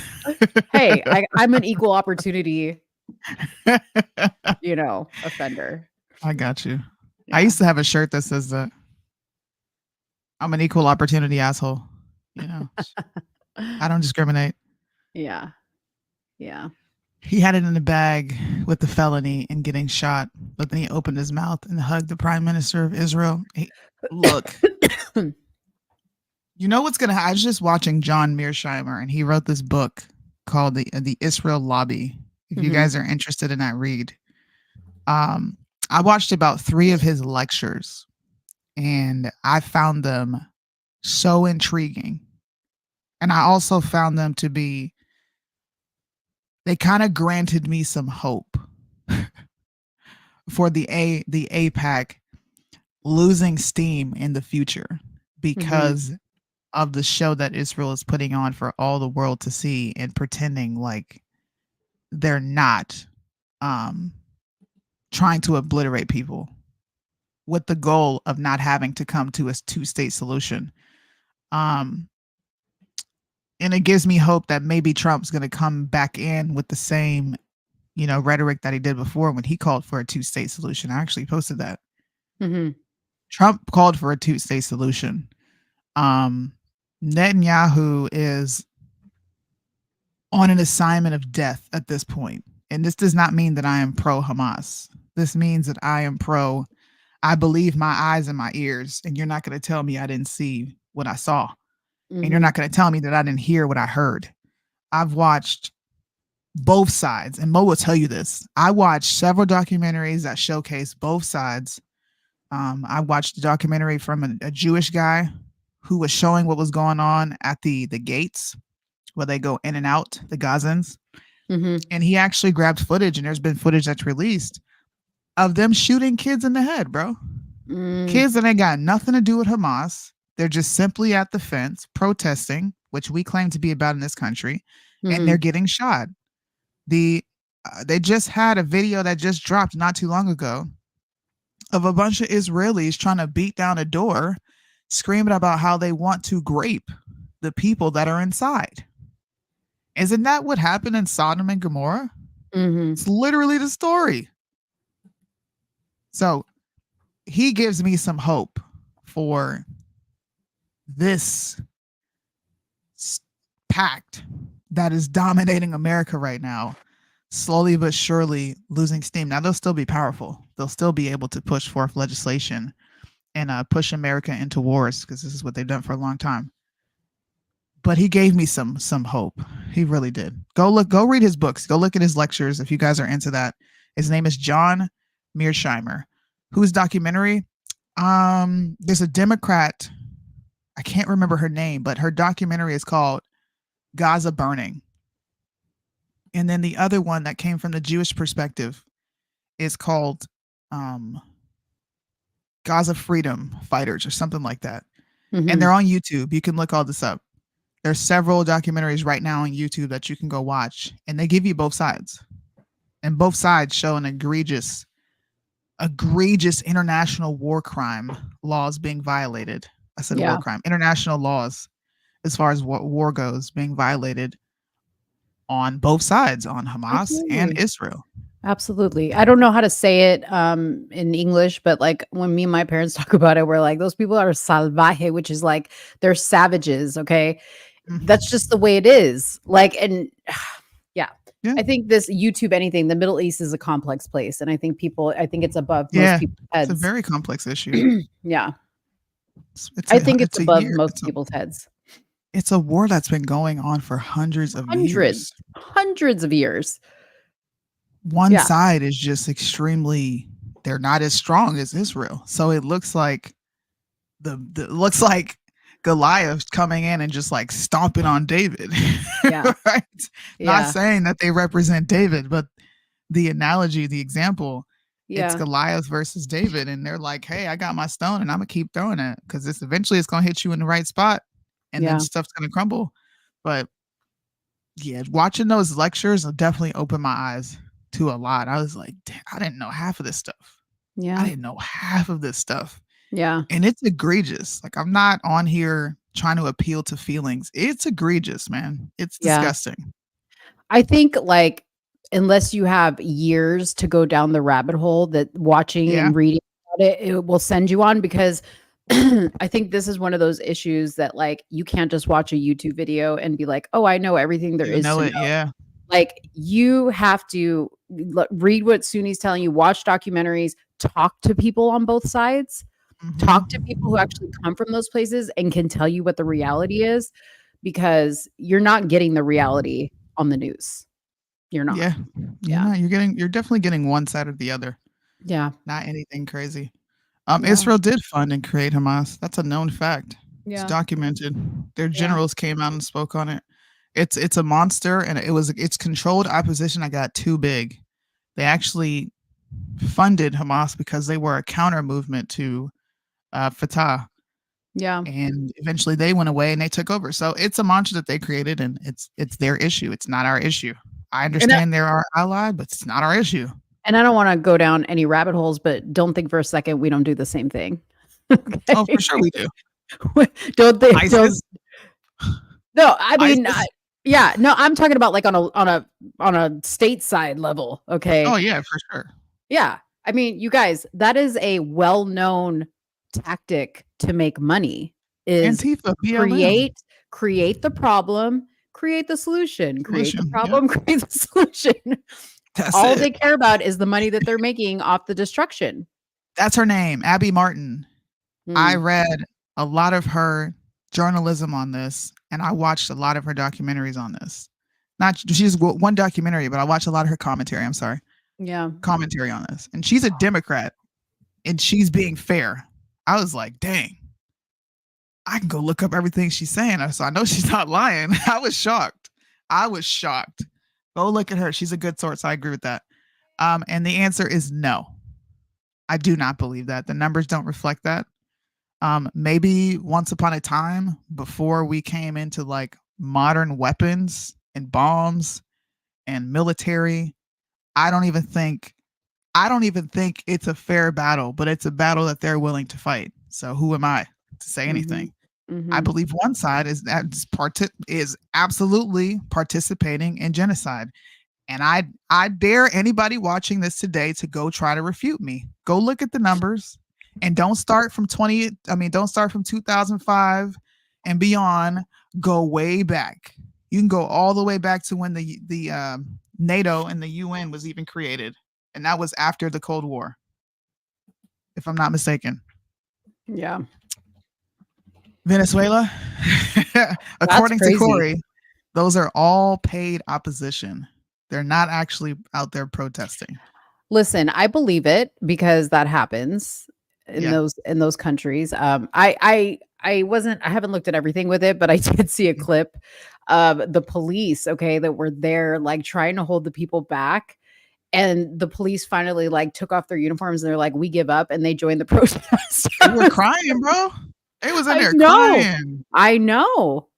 Hey, I'm an equal opportunity, offender. I got you. Yeah. I used to have a shirt that says that. I'm an equal opportunity asshole. I don't discriminate. Yeah. Yeah. He had it in the bag with the felony and getting shot, but then he opened his mouth and hugged the Prime Minister of Israel. Look, you know what's gonna happen? I was just watching John Mearsheimer, and he wrote this book called the Israel Lobby. If you guys are interested in that read, I watched about 3 of his lectures, and I found them so intriguing, and I also found them to be. They kind of granted me some hope for the AIPAC losing steam in the future because of the show that Israel is putting on for all the world to see and pretending like they're not trying to obliterate people with the goal of not having to come to a 2-state solution. And it gives me hope that maybe Trump's going to come back in with the same, rhetoric that he did before when he called for a 2-state solution. I actually posted that. Trump called for a 2-state solution. Netanyahu is on an assignment of death at this point. And this does not mean that I am pro Hamas. This means that I am pro, I believe my eyes and my ears, and you're not going to tell me I didn't see what I saw. And you're not going to tell me that I didn't hear what I heard. I've watched both sides, and Mo will tell you this. I watched several documentaries that showcase both sides. I watched a documentary from a Jewish guy who was showing what was going on at the gates where they go in and out, the Gazans. And he actually grabbed footage, and there's been footage that's released of them shooting kids in the head, bro. Kids that ain't got nothing to do with Hamas. They're just simply at the fence protesting, which we claim to be about in this country, and they're getting shot. They just had a video that just dropped not too long ago of a bunch of Israelis trying to beat down a door, screaming about how they want to grape the people that are inside. Isn't that what happened in Sodom and Gomorrah? It's literally the story. So he gives me some hope for this pact that is dominating America right now, slowly but surely losing steam. Now they'll still be powerful. They'll still be able to push forth legislation and push America into wars, because this is what they've done for a long time. But he gave me some hope. He really did. Go read his books. Go look at his lectures if you guys are into that. His name is John Mearsheimer. Whose documentary? There's a Democrat. I can't remember her name, but her documentary is called Gaza Burning. And then the other one that came from the Jewish perspective is called Gaza Freedom Fighters or something like that. And they're on YouTube. You can look all this up. There's several documentaries right now on YouTube that you can go watch, and they give you both sides. And both sides show an egregious international war crime laws being violated. I said war crime. International laws, as far as what war goes, being violated on both sides, on Hamas and Israel. Absolutely. I don't know how to say it in English, but like when me and my parents talk about it, we're like, those people are salvaje, which is like they're savages. Okay. That's just the way it is. Like, and yeah. I think this YouTube anything, the Middle East is a complex place. And I think it's above most people's heads. It's a very complex issue. I think it's above most people's heads. It's a war that's been going on for hundreds of years. Hundreds of years. One side is just extremely, they're not as strong as Israel. So it looks like looks like Goliath coming in and just like stomping on David. Right? Not saying that they represent David, but the analogy, the example, it's Goliath versus David. And they're like, hey, I got my stone and I'm gonna keep throwing it because it's gonna hit you in the right spot and then stuff's gonna crumble. But yeah, watching those lectures definitely opened my eyes to a lot. I was like, damn, I didn't know half of this stuff. I didn't know half of this stuff. And it's egregious. Like, I'm not on here trying to appeal to feelings. It's egregious, man. It's disgusting. I think like, unless you have years to go down the rabbit hole that watching and reading about it will send you on, because I think this is one of those issues that like, you can't just watch a YouTube video and be like, oh, I know everything there is to know. Like, you have to read what Soonie's telling you, watch documentaries, talk to people on both sides, talk to people who actually come from those places and can tell you what the reality is, because you're not getting the reality on the news. You're not. You're definitely getting one side or the other. Not anything crazy. Israel did fund and create Hamas. That's a known fact. It's documented. Their generals came out and spoke on it. It's a monster, and it's controlled opposition that got too big. They actually funded Hamas because they were a counter movement to Fatah. And eventually they went away and they took over. So it's a monster that they created, and it's their issue. It's not our issue. I understand they're our ally, but it's not our issue. And I don't want to go down any rabbit holes, but don't think for a second we don't do the same thing. Oh, for sure we do. Don't think. No, I mean, no, I'm talking about like on a stateside level. Okay. Oh yeah, for sure. Yeah, I mean, you guys, that is a well-known tactic to make money. Is Antifa, create the problem, create the solution, create the problem, create the solution. All they care about is the money that they're making off the destruction. That's her name, Abby Martin. I read a lot of her journalism on this, and I watched a lot of her documentaries on this. She's one documentary, but I watched a lot of her commentary. I'm sorry. Commentary on this. And she's a Democrat, and she's being fair. I was like, dang, I can go look up everything she's saying. So I know she's not lying. I was shocked. Go look at her. She's a good source. So I agree with that. And the answer is no. I do not believe that. The numbers don't reflect that. Maybe once upon a time, before we came into like modern weapons and bombs and military, I don't even think it's a fair battle, but it's a battle that they're willing to fight. So who am I to say anything? I believe one side is absolutely participating in genocide. And I dare anybody watching this today to go try to refute me. Go look at the numbers and don't start from 2005 and beyond. Go way back. You can go all the way back to when the NATO and the UN was even created. And that was after the Cold War, if I'm not mistaken. Yeah. Venezuela, according to Corey, those are all paid opposition. They're not actually out there protesting. Listen, I believe it because that happens in those countries. I haven't looked at everything with it, but I did see a clip of the police, okay, that were there like trying to hold the people back. And the police finally like took off their uniforms and they're like, we give up, and they joined the protest. They were crying, bro. They was in there crying. I know.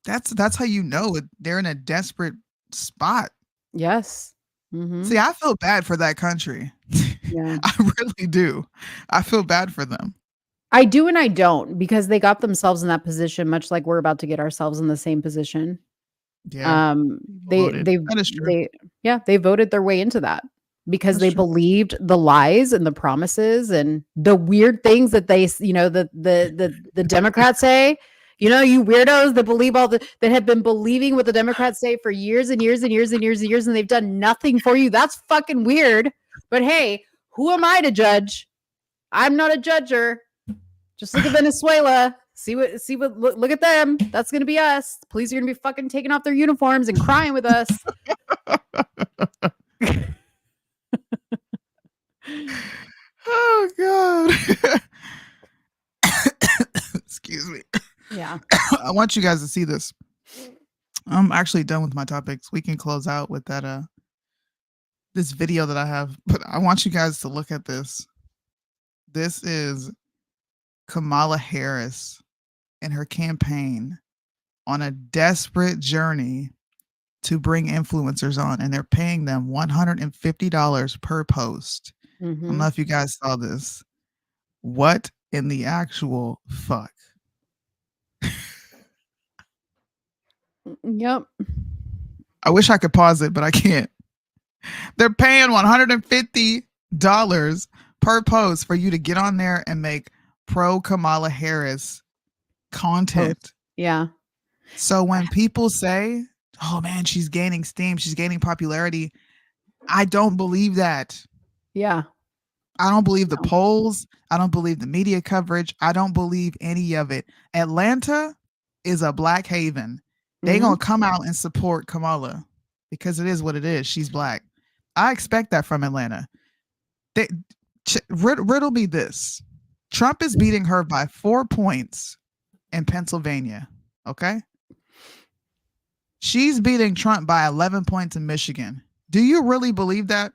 That's how you know they're in a desperate spot. Yes. Mm-hmm. See, I feel bad for that country. Yeah. I really do. I feel bad for them. I do and I don't, because they got themselves in that position, much like we're about to get ourselves in the same position. Yeah. They voted their way into that because they believed the lies and the promises and the weird things that the Democrats say. You weirdos that believe that have been believing what the Democrats say for years and years and years and years and years, and they've done nothing for you. That's fucking weird. But hey, who am I to judge? I'm not a judger. Just look at Venezuela. Look at them. That's going to be us. The police are going to be fucking taking off their uniforms and crying with us. Oh, God. Excuse me. Yeah. I want you guys to see this. I'm actually done with my topics. We can close out with that this video that I have, but I want you guys to look at this. This is Kamala Harris and her campaign on a desperate journey to bring influencers on, and they're paying them $150 per post. Mm-hmm. I don't know if you guys saw this. What in the actual fuck? Yep. I wish I could pause it, but I can't. They're paying $150 per post for you to get on there and make pro Kamala Harris content. Yeah. So when people say, oh man, she's gaining steam, she's gaining popularity, I don't believe that. Yeah. I don't believe the polls. I don't believe the media coverage. I don't believe any of it. Atlanta is a black haven. They gonna come out and support Kamala because it is what it is. She's black. I expect that from Atlanta. Riddle me this. Trump is beating her by 4 points in Pennsylvania. Okay. She's beating Trump by 11 points in Michigan. Do you really believe that?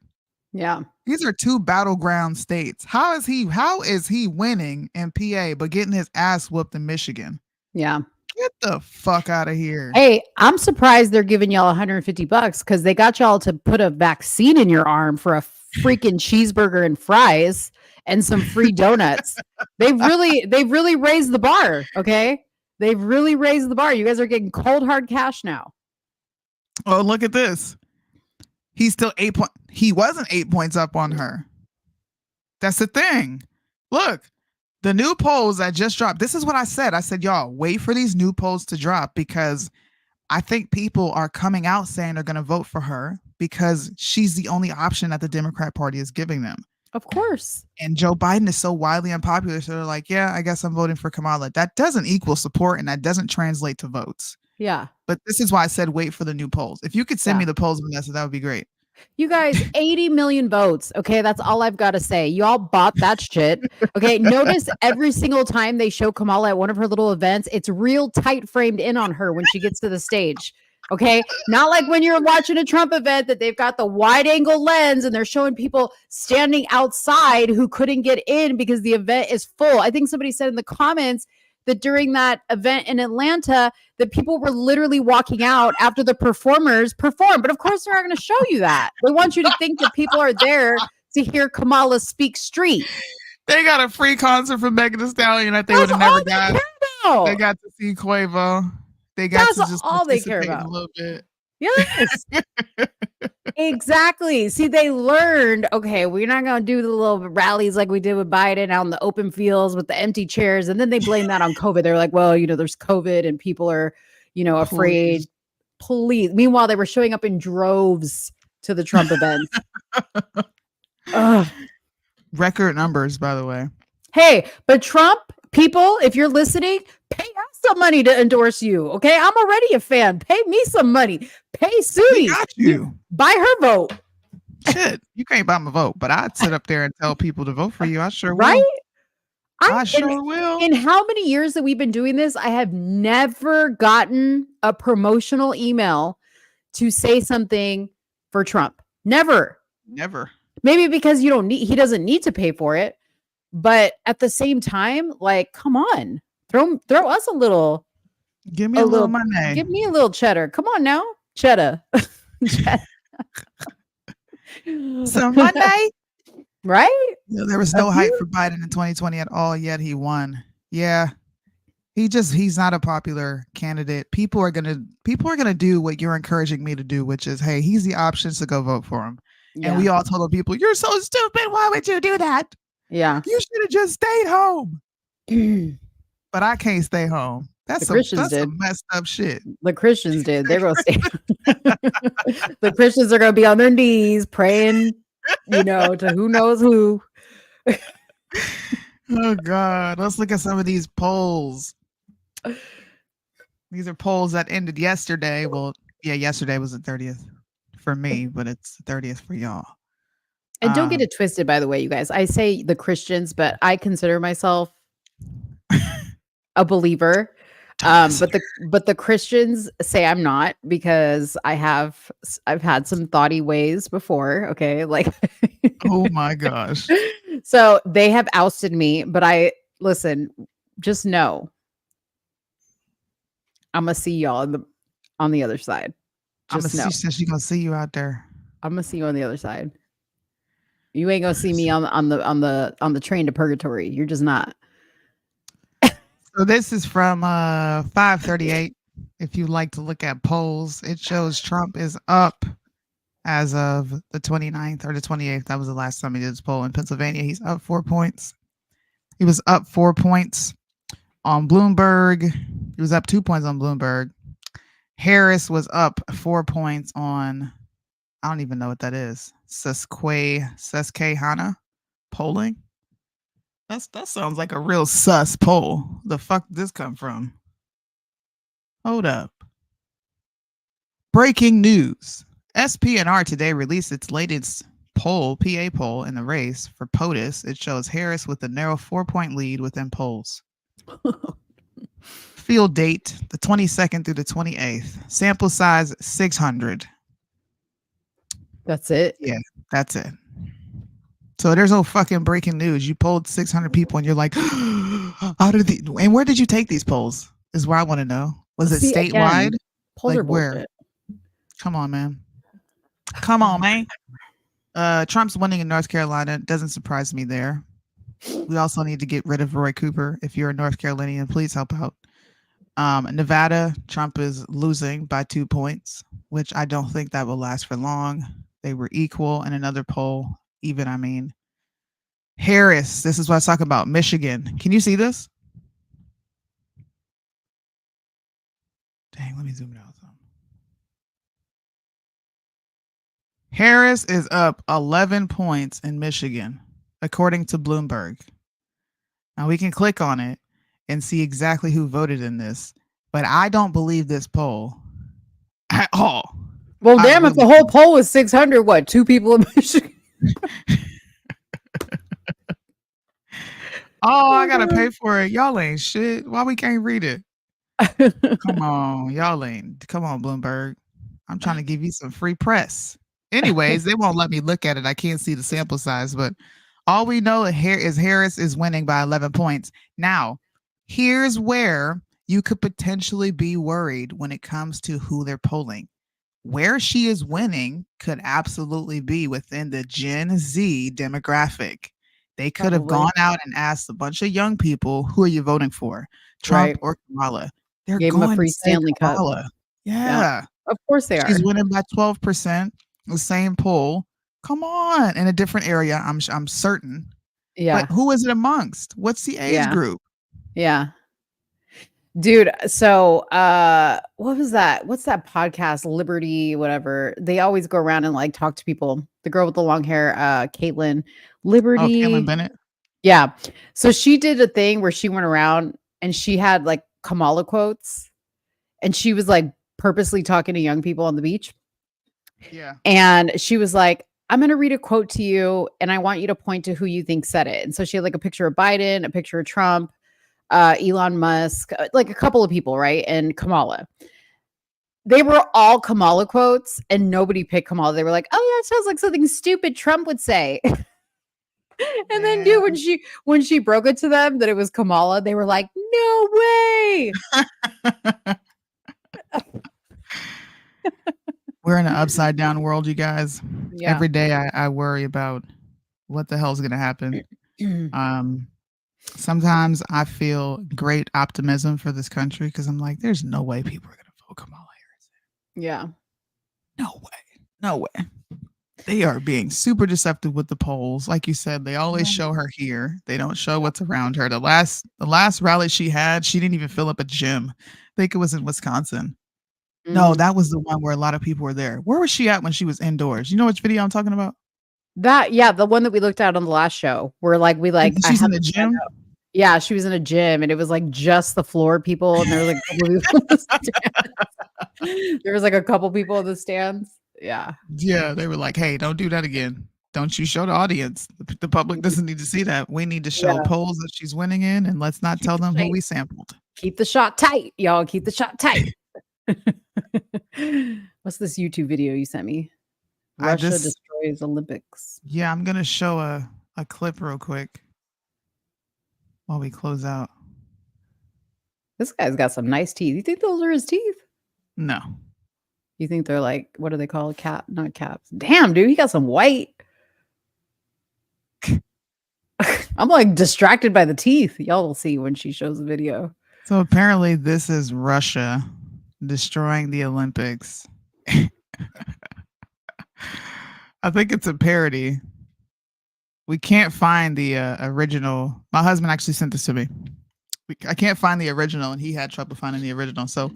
Yeah. These are two battleground states. How is he winning in PA but getting his ass whooped in Michigan? Yeah. Get the fuck out of here. Hey, I'm surprised they're giving y'all $150 because they got y'all to put a vaccine in your arm for a freaking cheeseburger and fries and some free donuts. They've really raised the bar. Okay. They've really raised the bar. You guys are getting cold hard cash now. Oh, look at this. He's still he wasn't 8 points up on her. That's the thing. Look, the new polls that just dropped. This is what I said. I said, y'all, wait for these new polls to drop because I think people are coming out saying they're going to vote for her because she's the only option that the Democrat Party is giving them. Of course. And Joe Biden is so widely unpopular. So they're like, yeah, I guess I'm voting for Kamala. That doesn't equal support and that doesn't translate to votes. Yeah. But this is why I said wait for the new polls. If you could send me the polls, Vanessa, that would be great. You guys, 80 million votes. Okay, that's all I've got to say. Y'all bought that shit. Okay, notice every single time they show Kamala at one of her little events, it's real tight framed in on her when she gets to the stage. Okay, not like when you're watching a Trump event that they've got the wide angle lens and they're showing people standing outside who couldn't get in because the event is full. I think somebody said in the comments that during that event in Atlanta that people were literally walking out after the performers performed. But of course they're not going to show you that. They want you to think that people are there to hear Kamala speak street. They got a free concert from Megan Thee Stallion that they would have never got. They got to see Quavo. They got to just all they care about. A little bit. Yes. Exactly. See, they learned, okay, we're not going to do the little rallies like we did with Biden out in the open fields with the empty chairs. And then they blame that on COVID. They're like, well, there's COVID and people are, afraid. Please. Meanwhile, they were showing up in droves to the Trump events. Ugh. Record numbers, by the way. Hey, but Trump, people, if you're listening, pay us some money to endorse you. Okay. I'm already a fan. Pay me some money. Pay Soonie. Got you. Buy her vote. Shit. You can't buy my vote, but I'd sit up there and tell people to vote for you. I sure right? will. I sure will. In how many years that we've been doing this, I have never gotten a promotional email to say something for Trump. Never. Maybe because he doesn't need to pay for it. But at the same time, like, come on, throw us a little. Give me a little money. Give me a little cheddar. Come on now, cheddar. Some Monday, right? There was no hype for Biden in 2020 at all. Yet he won. Yeah, he's not a popular candidate. People are gonna do what you're encouraging me to do, which is, hey, he's the option, so go vote for him. Yeah. And we all told people, you're so stupid. Why would you do that? Yeah. You should have just stayed home. But I can't stay home. That's some messed up shit. The Christians did. They're going to stay. The Christians are going to be on their knees praying, to who knows who. Oh, God. Let's look at some of these polls. These are polls that ended yesterday. Well, yeah, yesterday was the 30th for me, but it's the 30th for y'all. And don't get it twisted, by the way, you guys. I say the Christians, but I consider myself a believer. But the Christians say I'm not, because I've had some thoughty ways before. Okay, like oh my gosh. So they have ousted me, but listen. Just know, I'm gonna see y'all on the other side. Just know. She's gonna see you out there. I'm gonna see you on the other side. You ain't gonna see me on the train to purgatory. You're just not. So this is from 538. If you like to look at polls, it shows Trump is up as of the 29th or the 28th. That was the last time he did his poll in Pennsylvania. He's up 4 points. He was up 4 points on Bloomberg. He was up 2 points on Bloomberg. Harris was up 4 points on, I don't even know what that is, Susquehanna polling. That sounds like a real sus poll. The fuck did this come from? Hold up. Breaking news. SPNR today released its latest poll, PA poll, in the race for POTUS. It shows Harris with a narrow 4-point lead within polls. Field date, the 22nd through the 28th. Sample size, 600. That's it? Yeah, that's it. So there's no fucking breaking news. You polled 600 people and you're like, and where did you take these polls? Is where I want to know. Was it statewide? Again, polls are where? bullshit. Come on, man. Come on, man. Trump's winning in North Carolina. Doesn't surprise me there. We also need to get rid of Roy Cooper. If you're a North Carolinian, please help out. Nevada, Trump is losing by 2 points, which I don't think that will last for long. They were equal in another poll. Even, I mean, Harris, this is what I was talking about. Michigan. Can you see this? Dang, let me zoom it out some. Harris is up 11 points in Michigan, according to Bloomberg. Now we can click on it and see exactly who voted in this, but I don't believe this poll at all. Well, damn, if the whole poll was 600, what, 2 people in Michigan? Oh, I gotta pay for it. Y'all ain't shit. Why we can't read it? Come on, y'all ain't. Come on, Bloomberg. I'm trying to give you some free press. Anyways, they won't let me look at it. I can't see the sample size, but all we know is Harris is winning by 11 points. Now, here's where you could potentially be worried when it comes to who they're polling. Where she is winning could absolutely be within the Gen Z demographic. They could have gone out and asked a bunch of young people, who are you voting for? Trump or Kamala? They're Gave going them a free to say Stanley Cup. Kamala. Yeah. Of course they are. She's winning by 12%. The same poll. Come on, in a different area. I'm certain. Yeah. But who is it amongst? What's the age group? Yeah. Dude, so what was that? What's that podcast? Liberty, whatever. They always go around and like talk to people. The girl with the long hair, Caitlin. Liberty. Oh, Caitlin Bennett. Yeah. So she did a thing where she went around and she had like Kamala quotes and she was like purposely talking to young people on the beach. Yeah. And she was like, I'm going to read a quote to you and I want you to point to who you think said it. And so she had like a picture of Biden, a picture of Trump, Elon Musk, like a couple of people, right? And Kamala. They were all Kamala quotes and nobody picked Kamala. They were like, oh, that sounds like something stupid Trump would say. And then, dude, when she broke it to them that it was Kamala, they were like, no way. We're in an upside down world, you guys. Yeah. Every day I worry about what the hell's going to happen. Sometimes I feel great optimism for this country because I'm like, there's no way people are going to vote Kamala Harris. Yeah. No way. No way. They are being super deceptive with the polls. Like you said, they always show her here. They don't show what's around her. The last rally she had, she didn't even fill up a gym. I think it was in Wisconsin. No, that was the one where a lot of people were there. Where was she at when she was indoors? You know which video I'm talking about? The one that we looked at on the last show where She's in the gym. Yeah, she was in a gym and it was like just the floor people and there was like a couple people in the stands. There was like a couple people in the stands. Yeah. Yeah, they were like, hey, don't do that again. Don't you show the audience. The public doesn't need to see that. We need to show polls that she's winning in and let's not tell them who we sampled. Keep the shot tight, y'all. Keep the shot tight. What's this YouTube video you sent me? Russia destroys Olympics. Yeah, I'm gonna show a clip real quick while we close out. This guy's got some nice teeth. You think those are his teeth? No. You think they're like, what are they called? Not caps. Damn, dude, he got some white. I'm like distracted by the teeth. Y'all will see when she shows the video. So apparently this is Russia destroying the Olympics. I think it's a parody. We can't find the original. My husband actually sent this to me. I can't find the original and he had trouble finding the original. So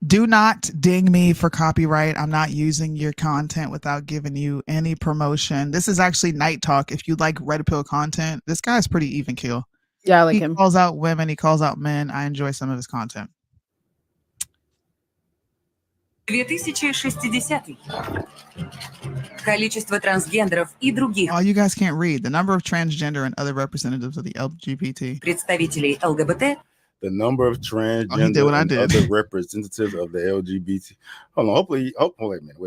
do not ding me for copyright. I'm not using your content without giving you any promotion. This is actually Night Talk. If you like Red Pill content, this guy's pretty even keel. Yeah, I like him. He calls out women. He calls out men. I enjoy some of his content. 2060. Количество трансгендеров и других. Oh, you guys can't read. The number of transgender and other representatives of the LGBT. Представителей ЛГБТ. The number of transgender and other representatives of the LGBT. Hold on. Hopefully. Oh, wait a minute.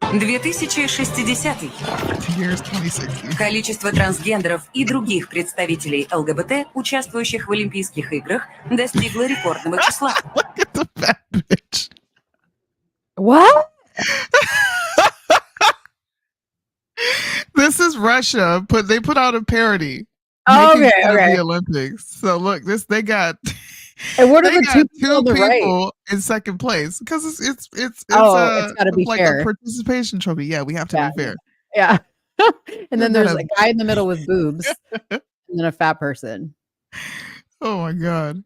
2060. Years 2060. Количество трансгендеров и других представителей ЛГБТ, участвующих в Олимпийских играх, достигло рекордного числа. Look at the fat bitch. What? This is Russia. They put out a parody. Oh, okay. The Olympics. So look, they got. And what are the two people in second place? Because it's it's gotta be like fair. A participation trophy. Yeah, we have to be fair. Yeah. And then there's a guy in the middle with boobs, and then a fat person. Oh my god.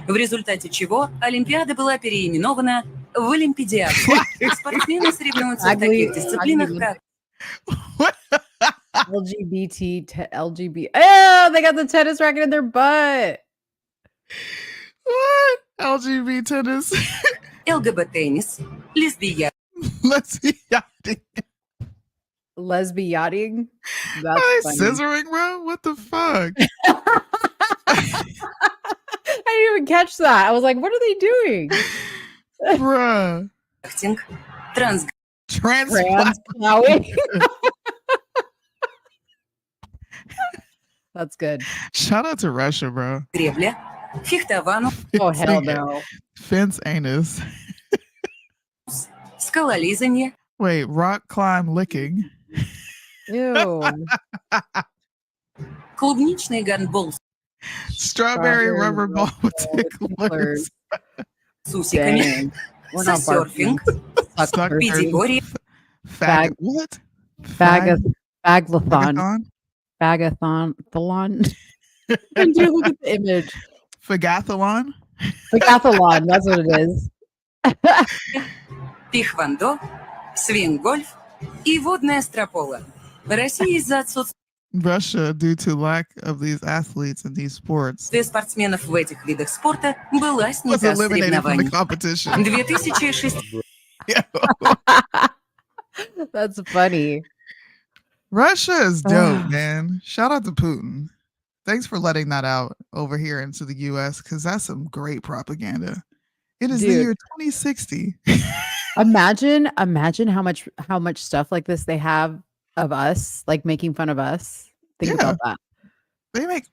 В результате чего Олимпиада была переименована в Олимпиаду. Спортсмены соревнуются в таких дисциплинах, как LGBT. Oh, they got the tennis racket in their butt. What? LGBT tennis. ЛГБ-теннис, лесбиян. Are Lesbiating? they scissoring, bro? What the fuck? I didn't even catch that. I was like, what are they doing? Bruh. Transplowing. That's good. Shout out to Russia, bro. Oh, hell no. Fence anus. Скалолизание. Wait, rock climb licking. Ew. Клубничный гандбол. Strawberry rubber ball with ticklers. с усиками, We're not серфинг, педикори, What? Bagathon. Bagathon. When you look at the image. Fagathlon? Fagathlon, that's what it is. пихвандо, свинг-гольф и водная стропола. В России из-за отсутствия Russia, due to lack of these athletes in these sports, спортсменов в этих видах спорта была was снята eliminated from the соревнований. competition. 2006 That's funny. Russia is dope, man. Shout out to Putin. Thanks for letting that out over here into the US because that's some great propaganda. It is the year 2060. Imagine how much stuff like this they have of us, like making fun of us. Think about that. They make,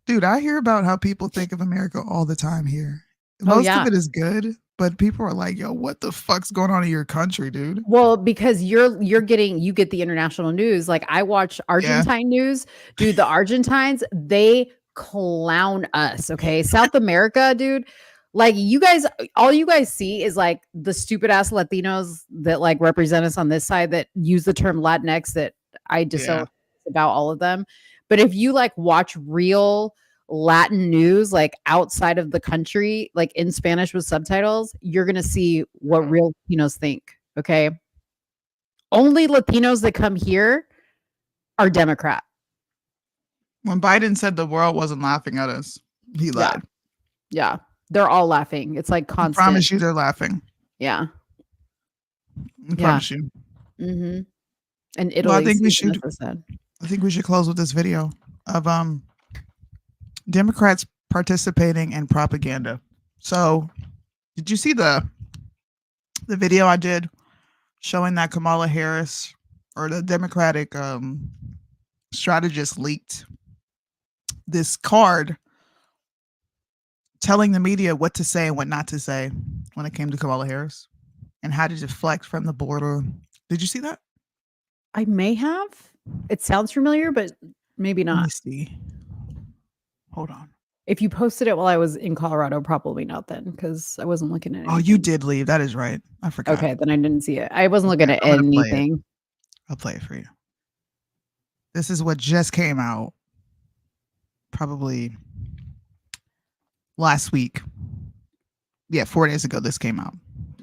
dude, I hear about how people think of America all the time here. Most of it is good, but people are like, yo, what the fuck's going on in your country, dude? Well, because you get the international news. Like I watch Argentine news. Dude, the Argentines, they clown us. Okay. South America, dude. Like you guys, all you guys see is like the stupid ass Latinos that like represent us on this side that use the term Latinx that I disown about all of them. But if you like watch real Latin news, like outside of the country, like in Spanish with subtitles, you're going to see what real Latinos think. Okay. Only Latinos that come here are Democrat. When Biden said the world wasn't laughing at us, he lied. Yeah. They're all laughing. It's like constant. I promise you they're laughing. Yeah. I promise you. Mm-hmm. And Italy. Well, I think we should close with this video of Democrats participating in propaganda. So, did you see the video I did showing that Kamala Harris or the Democratic strategist leaked this card telling the media what to say and what not to say when it came to Kamala Harris and how to deflect from the border? Did you see that? I may have. It sounds familiar, but maybe not. Let me see. Hold on. If you posted it while I was in Colorado, probably not then, because I wasn't looking at it. Oh, you did leave. That is right. I forgot. Okay, then I didn't see it. I wasn't looking at anything. I'll play it for you. This is what just came out. Probably last week. Yeah, 4 days ago, this came out.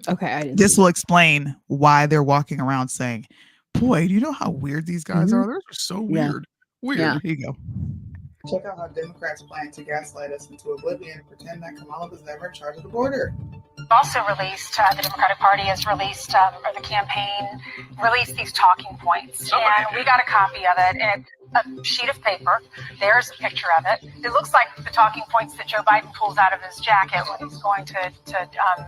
Okay. This will explain why they're walking around saying, boy, do you know how weird these guys are? They're so weird. Weird. Yeah. Here you go. Check out how Democrats plan to gaslight us into oblivion and pretend that Kamala was never in charge of the border. Also released, the Democratic Party has released, or the campaign released these talking points. And we got a copy of it, and a sheet of paper. There's a picture of it. It looks like the talking points that Joe Biden pulls out of his jacket when he's going to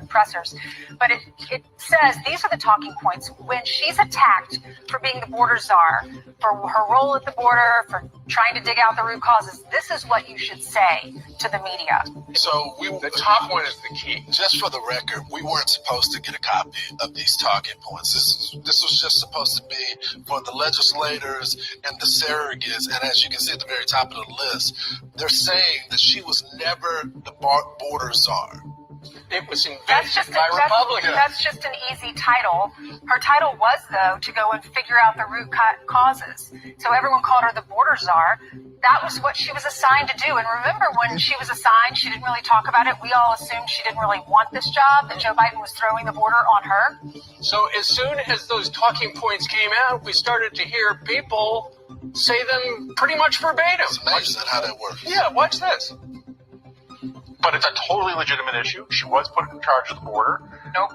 pressers. But it says these are the talking points when she's attacked for being the border czar, for her role at the border, for trying to dig out the root causes. This is what you should say to the media. So the top one is the key. Just for the record, we weren't supposed to get a copy of these talking points. This was just supposed to be for the legislators and the surrogates. And as you can see at the very top of the list, they're saying that she was never the border czar. It was invented by Republicans. That's just an easy title. Her title was, though, to go and figure out the root causes. So everyone called her the border czar. That was what she was assigned to do. And remember, when she was assigned, she didn't really talk about it. We all assumed she didn't really want this job, that Joe Biden was throwing the border on her. So as soon as those talking points came out, we started to hear people say them pretty much verbatim. It's amazing how that works. Yeah, watch this. But it's a totally legitimate issue. She was put in charge of the border. Nope.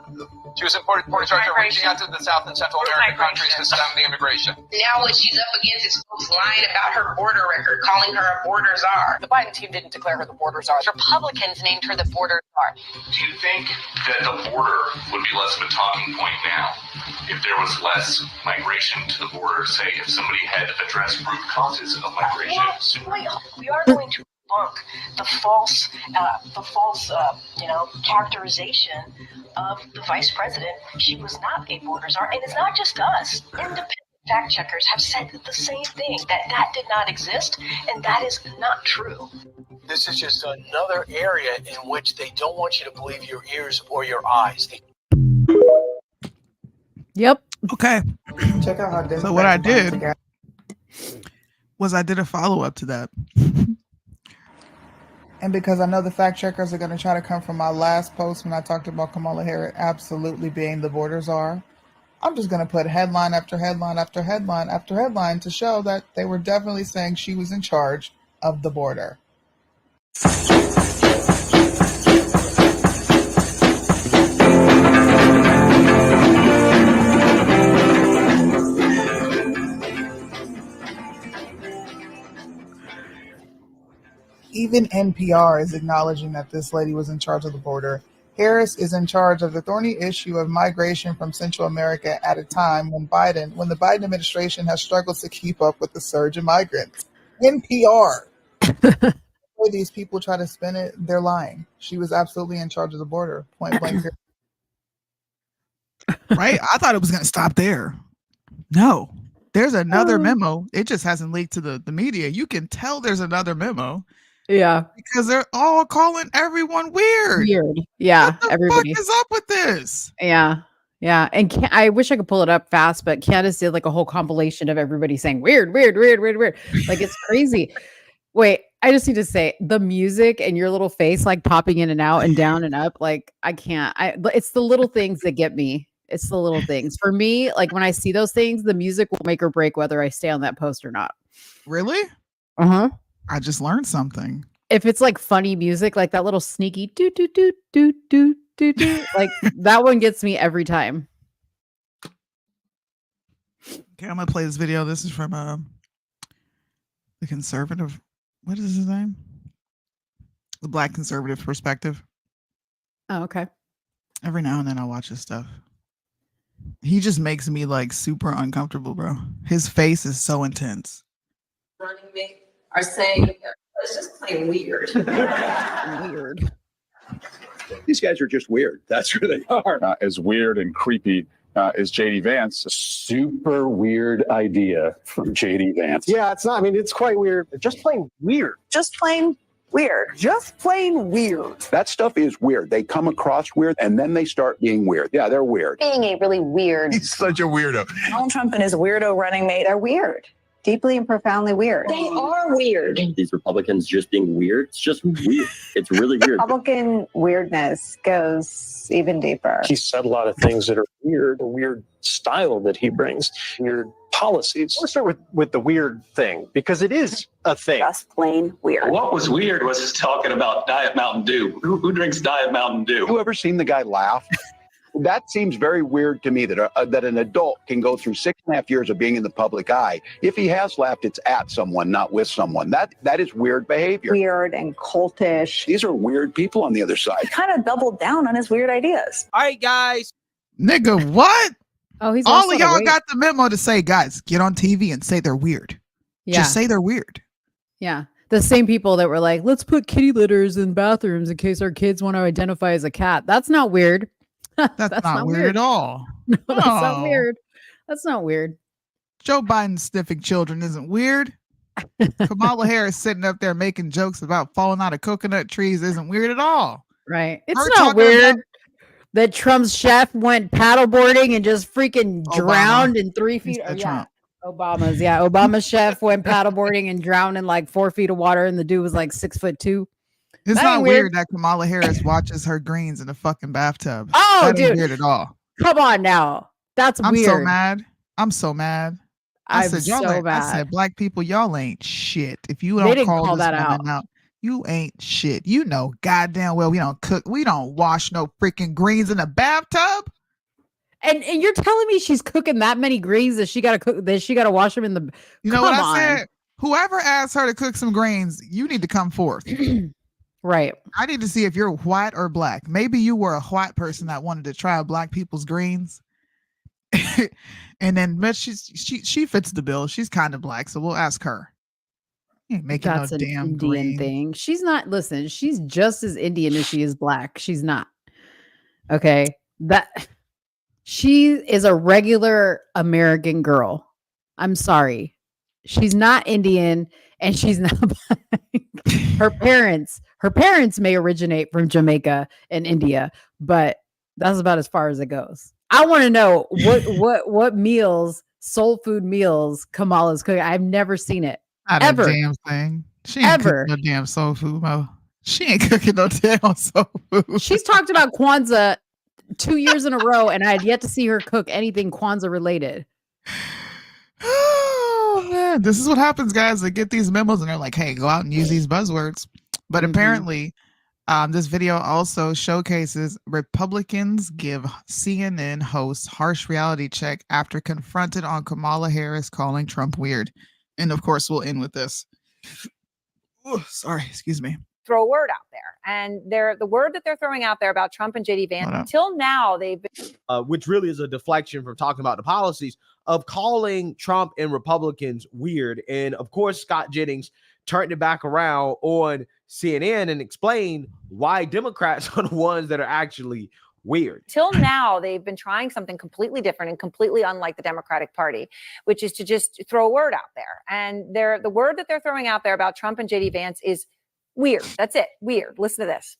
She was put in charge of reaching out to the South and Central American countries to stem the immigration. Now what she's up against is folks lying about her border record, calling her a border czar. The Biden team didn't declare her the border czar. Republicans named her the border czar. Do you think that the border would be less of a talking point now if there was less migration to the border? Say, if somebody had addressed root causes of migration? We are going to debunk the false characterization of the vice president. She was not a border czar, and it's not just us. Independent fact checkers have said the same thing, that did not exist, and that is not true. This is just another area in which they don't want you to believe your ears or your eyes. Yep. Okay. Check out how So what I did was I did a follow-up to that. And because I know the fact checkers are going to try to come from my last post when I talked about Kamala Harris absolutely being the border czar, I'm just going to put headline after headline after headline after headline to show that they were definitely saying she was in charge of the border. Even NPR is acknowledging that this lady was in charge of the border. Harris is in charge of the thorny issue of migration from Central America at a time when the Biden administration has struggled to keep up with the surge of migrants. NPR. The way these people try to spin it, they're lying. She was absolutely in charge of the border. Point blank. Right? I thought it was going to stop there. No. There's another memo. It just hasn't leaked to the media. You can tell there's another memo. Yeah. Because they're all calling everyone weird. Yeah. What the Everybody. fuck is up with this? Yeah. Yeah. And I wish I could pull it up fast, but Candace did like a whole compilation of everybody saying weird, weird, weird, weird, weird. Like it's crazy. Wait, I just need to say the music and your little face like popping in and out and down and up. Like I can't. It's the little things that get me. It's the little things. For me, like when I see those things, the music will make or break whether I stay on that post or not. Really? Uh-huh. I just learned something. If it's like funny music, like that little sneaky do do do do do do do, like that one gets me every time. Okay, I'm gonna play this video. This is from the conservative. What is his name? The Black Conservative Perspective. Oh, okay. Every now and then I watch his stuff. He just makes me like super uncomfortable, bro. His face is so intense. Running mate are saying it's just plain weird. Weird. These guys are just weird. That's who they are. As weird and creepy as JD Vance. A super weird idea from JD Vance. Yeah, it's not. I mean, it's quite weird. Just plain weird. Just plain weird. Just plain weird. That stuff is weird. They come across weird and then they start being weird. Yeah, they're weird. Being a really weird. He's such a weirdo. Donald Trump and his weirdo running mate are weird. Deeply and profoundly weird. They are weird. These Republicans just being weird. It's just weird. It's really weird. Republican weirdness goes even deeper. He said a lot of things that are weird, a weird style that he brings, weird policies. Let's start with the weird thing, because it is a thing. Just plain weird. What was weird was talking about Diet Mountain Dew. Who drinks Diet Mountain Dew? You ever seen the guy laugh? That seems very weird to me that that an adult can go through 6.5 years of being in the public eye. If he has laughed, it's at someone, not with someone. That is weird behavior. Weird and cultish. These are weird people on the other side. He kind of doubled down on his weird ideas. All right, guys. Nigga, what? Oh, he's all also of y'all awake. got the memo to say, guys, get on TV and say they're weird. Yeah. Just say they're weird. Yeah. The same people that were like, let's put kitty litters in bathrooms in case our kids want to identify as a cat. That's not weird. That's not weird at all. No, that's not No. weird. That's not weird. Joe Biden sniffing children isn't weird. Kamala Harris sitting up there making jokes about falling out of coconut trees isn't weird at all. Right. It's Her not talking weird about- that Trump's chef went paddleboarding and just freaking Obama. drowned in 3 He feet. said Trump. Obama's. Yeah. Obama's chef went paddleboarding and drowned in like 4 feet of water, and the dude was like 6'2". It's That not ain't weird that Kamala Harris watches her greens in a fucking bathtub. Oh, that ain't dude. weird at all. Come on now. That's I'm weird. so mad. I'm so mad. I I'm said, y'all so ain't, I mad. said, black people, y'all ain't shit. If you They don't didn't call call this that woman out, you ain't shit. You know goddamn well we don't cook. We don't wash no freaking greens in a bathtub. And you're telling me she's cooking that many greens that she got to cook, that she got to wash them in the. You know Come what on. I said? Whoever asked her to cook some greens, you need to come forth. Right. I need to see if you're white or black. Maybe you were a white person that wanted to try black people's greens. And then but she fits the bill. She's kind of black, so we'll ask her. You ain't making That's no an damn Indian green. thing. She's not. Listen, she's just as Indian as she is black. She's not. Okay. That she is a regular American girl. I'm sorry. She's not Indian, and she's not her parents may originate from Jamaica and India, but that's about as far as it goes. I want to know what meals, soul food meals, Kamala's cooking. I've never seen it. Not ever. a damn thing. She ain't cooking no damn soul food, Mo. She ain't cooking no damn soul food. She's talked about Kwanzaa 2 years in a row, and I had yet to see her cook anything Kwanzaa related. Oh man, this is what happens, guys. They get these memos and they're like, "Hey, go out and use these buzzwords." But apparently, this video also showcases Republicans give CNN host harsh reality check after confronted on Kamala Harris calling Trump weird. And of course, we'll end with this. Ooh, sorry, excuse me. Throw a word out there, and the word that they're throwing out there about Trump and JD Vance. Until now, they've been which really is a deflection from talking about the policies of calling Trump and Republicans weird. And of course, Scott Jennings turned it back around on CNN and explained why Democrats are the ones that are actually weird. Till now, they've been trying something completely different and completely unlike the Democratic Party, which is to just throw a word out there. And the word that they're throwing out there about Trump and JD Vance is weird. That's it. Weird. Listen to this.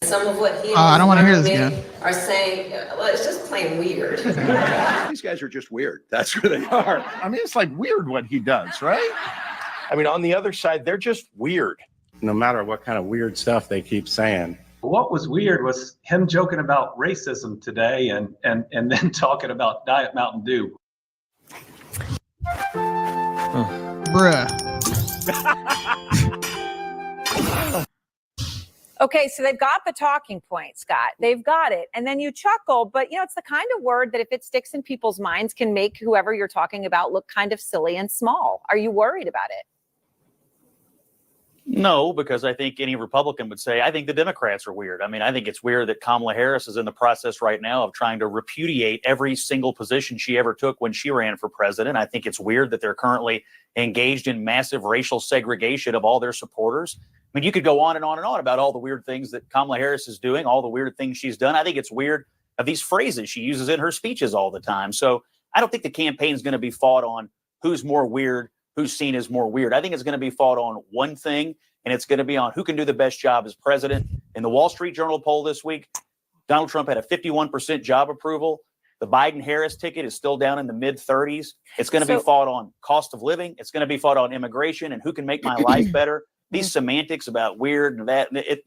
Some of what he I don't want to hear this again. are saying, well, it's just plain weird. These guys are just weird. That's who they are. I mean, it's like weird what he does, right? I mean, on the other side, they're just weird. No matter what kind of weird stuff they keep saying. What was weird was him joking about racism today and then talking about Diet Mountain Dew. Bruh. Okay, so they've got the talking point, Scott. They've got it. And then you chuckle, but it's the kind of word that if it sticks in people's minds can make whoever you're talking about look kind of silly and small. Are you worried about it? No, because I think any Republican would say, I think the Democrats are weird. I mean, I think it's weird that Kamala Harris is in the process right now of trying to repudiate every single position she ever took when she ran for president. I think it's weird that they're currently engaged in massive racial segregation of all their supporters. I mean, you could go on and on and on about all the weird things that Kamala Harris is doing, all the weird things she's done. I think it's weird of these phrases she uses in her speeches all the time. So I don't think the campaign is going to be fought on who's more weird, who's seen as more weird. I think it's going to be fought on one thing, and it's going to be on who can do the best job as president. In the Wall Street Journal poll this week, Donald Trump had a 51% job approval. The Biden-Harris ticket is still down in the mid-30s. It's going to be fought on cost of living. It's going to be fought on immigration and who can make my life better. These semantics about weird and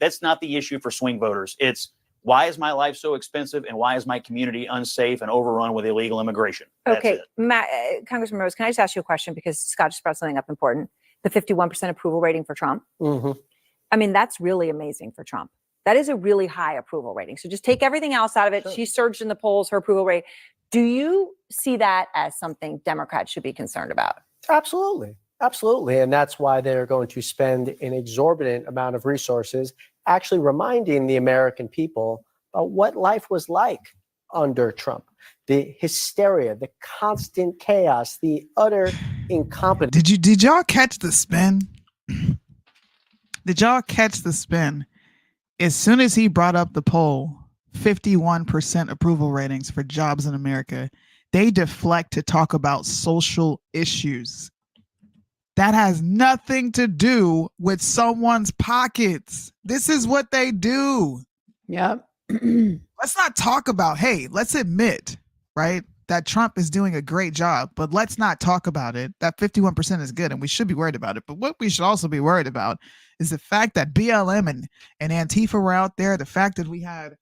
that's not the issue for swing voters. It's why is my life so expensive and why is my community unsafe and overrun with illegal immigration? Okay, Matt, Congressman Rose, can I just ask you a question because Scott just brought something up important. The 51% approval rating for Trump. I mean, that's really amazing for Trump. That is a really high approval rating. So just take everything else out of it. She surged in the polls, her approval rate. Do you see that as something Democrats should be concerned about? Absolutely. Absolutely. And that's why they're going to spend an exorbitant amount of resources actually reminding the American people about what life was like under Trump. The hysteria, the constant chaos, the utter incompetence. Did y'all catch the spin? Did y'all catch the spin? As soon as he brought up the poll, 51% approval ratings for jobs in America, they deflect to talk about social issues. That has nothing to do with someone's pockets. This is what they do. Yep. Let's not talk about, hey, let's admit, right, that Trump is doing a great job, but let's not talk about it. That 51% is good and we should be worried about it. But what we should also be worried about is the fact that BLM and Antifa were out there, the fact that we had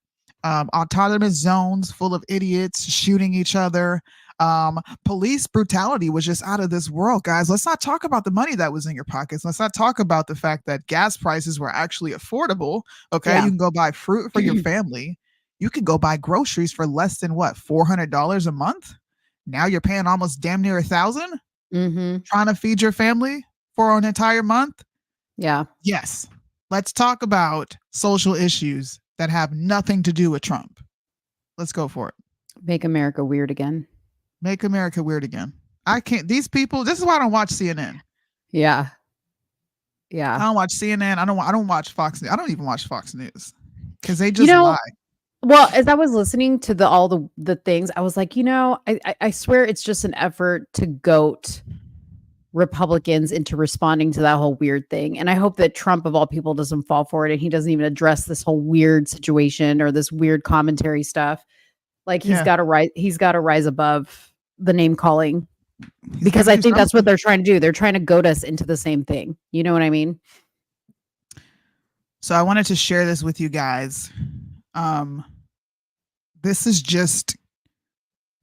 autonomous zones full of idiots shooting each other. Police brutality was just out of this world, guys. Let's not talk about the money that was in your pockets. Let's not talk about the fact that gas prices were actually affordable. Okay. Yeah. You can go buy fruit for your family. You can go buy groceries for less than what, $400 a month. Now you're paying almost damn near $1,000 trying to feed your family for an entire month. Yeah. Yes. Let's talk about social issues that have nothing to do with Trump. Let's go for it. Make America weird again. Make America weird again. I can't. These people. This is why I don't watch CNN. Yeah. I don't watch CNN. I don't watch Fox News. I don't even watch Fox News because they just lie. Well, as I was listening to all the things, I was like, I swear it's just an effort to goat Republicans into responding to that whole weird thing. And I hope that Trump, of all people, doesn't fall for it and he doesn't even address this whole weird situation or this weird commentary stuff. Like he's got to rise above the name calling, because I think that's what they're trying to do. They're trying to goad us into the same thing. You know what I mean? So I wanted to share this with you guys. This is just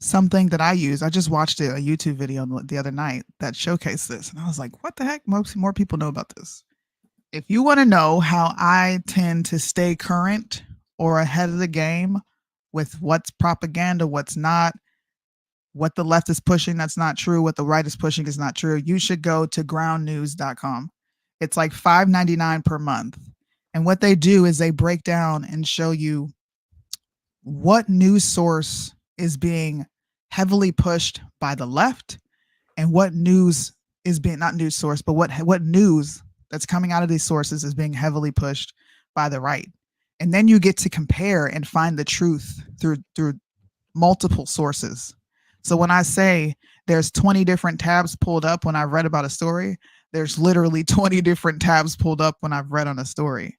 something that I use. I just watched a YouTube video the other night that showcased this. And I was like, what the heck? Most more people know about this. If you want to know how I tend to stay current or ahead of the game with what's propaganda, what's not, what the left is pushing, that's not true, what the right is pushing is not true, you should go to groundnews.com. It's like $5.99 per month. And what they do is they break down and show you what news source is being heavily pushed by the left and what news is being, not news source, but what news that's coming out of these sources is being heavily pushed by the right. And then you get to compare and find the truth through multiple sources. So when I say there's 20 different tabs pulled up when I've read about a story, there's literally 20 different tabs pulled up when I've read on a story.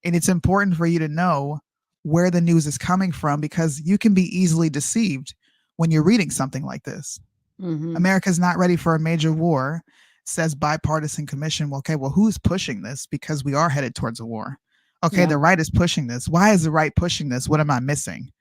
And it's important for you to know where the news is coming from, because you can be easily deceived when you're reading something like this. Mm-hmm. America's not ready for a major war, says bipartisan commission. Well, okay, well, who's pushing this? Because we are headed towards a war. Okay, the right is pushing this. Why is the right pushing this? What am I missing?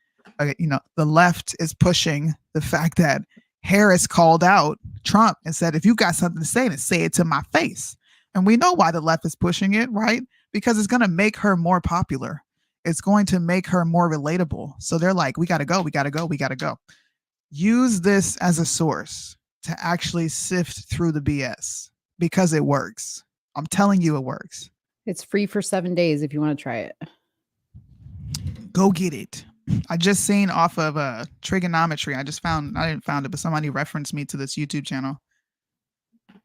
Okay, the left is pushing the fact that Harris called out Trump and said, if you got something to say, then say it to my face. And we know why the left is pushing it, right? Because it's going to make her more popular. It's going to make her more relatable. So they're like, we got to go, we got to go, we got to go. Use this as a source to actually sift through the BS, because it works. I'm telling you, it works. It's free for 7 days if you want to try it. Go get it. I just seen off of trigonometry. I didn't found it, but somebody referenced me to this YouTube channel.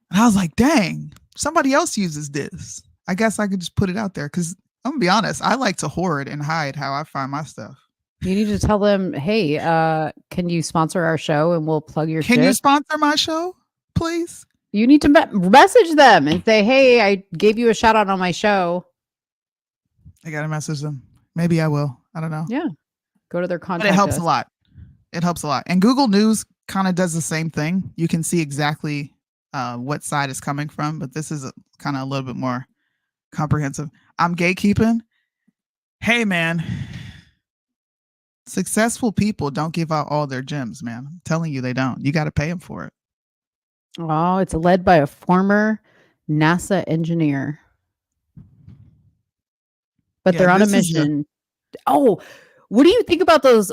And I was like, dang, somebody else uses this. I guess I could just put it out there, because I'm gonna be honest, I like to hoard and hide how I find my stuff. You need to tell them, hey, can you sponsor our show and we'll plug your shit? Can you sponsor my show, please? You need to message them and say, hey, I gave you a shout out on my show. I gotta message them. Maybe I will. I don't know. Yeah. Go to their contact. But it helps a lot. It helps a lot. And Google News kind of does the same thing. You can see exactly what side is coming from, but this is kind of a little bit more comprehensive. I'm gatekeeping. Hey, man. Successful people don't give out all their gems, man. I'm telling you, they don't. You got to pay them for it. Oh, it's led by a former NASA engineer. But they're on a mission. What do you think about those?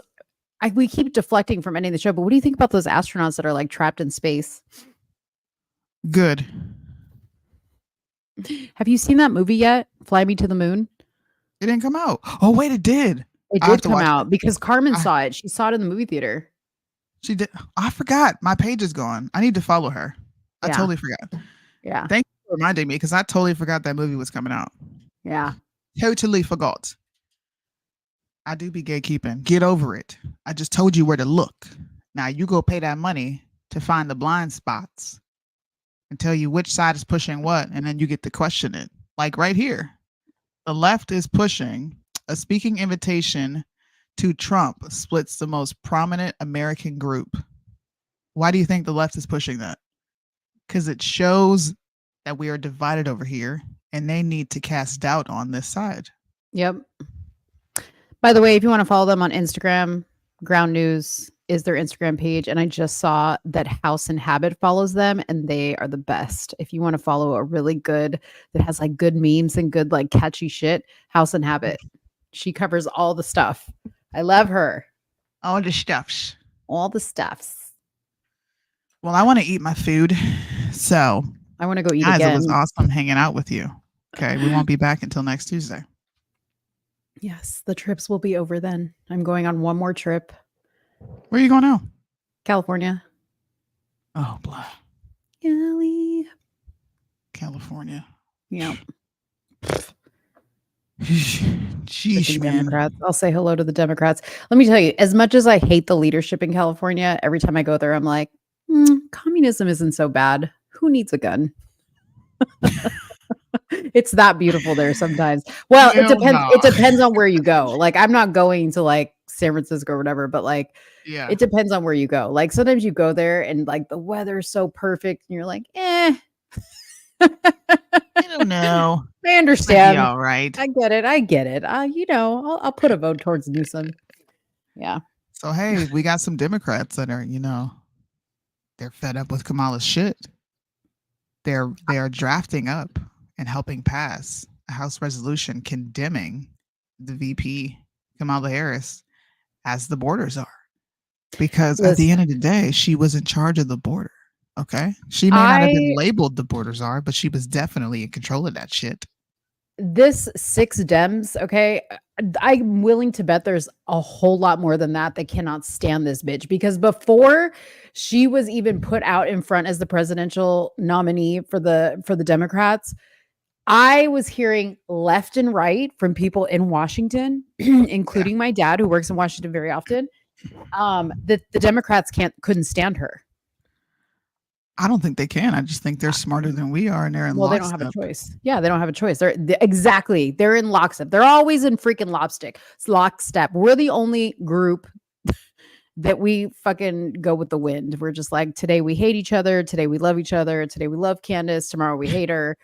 We keep deflecting from ending the show, but what do you think about those astronauts that are like trapped in space? Good. Have you seen that movie yet? Fly Me to the Moon? It didn't come out. Oh, wait, it did. It did come out because Carmen saw it. She saw it in the movie theater. She did. I forgot. My page is gone. I need to follow her. I totally forgot. Yeah. Thank you for reminding me, because I totally forgot that movie was coming out. Yeah. Totally forgot. I do be gatekeeping. Get over it. I just told you where to look. Now you go pay that money to find the blind spots and tell you which side is pushing what, and then you get to question it. Like right here. The left is pushing a speaking invitation to Trump splits the most prominent American group. Why do you think the left is pushing that? Because it shows that we are divided over here and they need to cast doubt on this side. Yep. By the way, if you want to follow them on Instagram, Ground News is their Instagram page. And I just saw that House and Habit follows them and they are the best. If you want to follow a really good, that has like good memes and good like catchy shit, House and Habit. She covers all the stuff. I love her. All the stuffs. All the stuffs. Well, I want to eat my food. So I want to go eat guys, again. It was awesome hanging out with you. Okay. We won't be back until next Tuesday. Yes, the trips will be over then. I'm going on one more trip. Where are you going now? California. Oh, blah. California. Yeah. Sheesh, man. Democrats. I'll say hello to the Democrats. Let me tell you, as much as I hate the leadership in California, every time I go there, I'm like, communism isn't so bad. Who needs a gun? It's that beautiful there sometimes. Well, it depends. It depends on where you go. Like, I'm not going to like San Francisco or whatever, but like, it depends on where you go. Like, sometimes you go there and like the weather's so perfect, and you're like, I don't know. I understand. All right. I get it. I'll put a vote towards Newsom. Yeah. So hey, we got some Democrats that are, they're fed up with Kamala's shit. They are drafting up and helping pass a House resolution condemning the VP Kamala Harris as the borders are, because at the end of the day, she was in charge of the border. Okay, she may not have been labeled the borders are, but she was definitely in control of that shit. This 6 Dems, okay, I'm willing to bet there's a whole lot more than that. They cannot stand this bitch, because before she was even put out in front as the presidential nominee for the Democrats, I was hearing left and right from people in Washington, including my dad, who works in Washington very often, that the Democrats couldn't stand her. I don't think they can. I just think they're smarter than we are, and they're in lockstep. They don't have a choice. Yeah, they don't have a choice. They're in lockstep. They're always in freaking lockstep. We're the only group that we fucking go with the wind. We're just like, today we hate each other. Today we love each other. Today we love Candace. Tomorrow we hate her.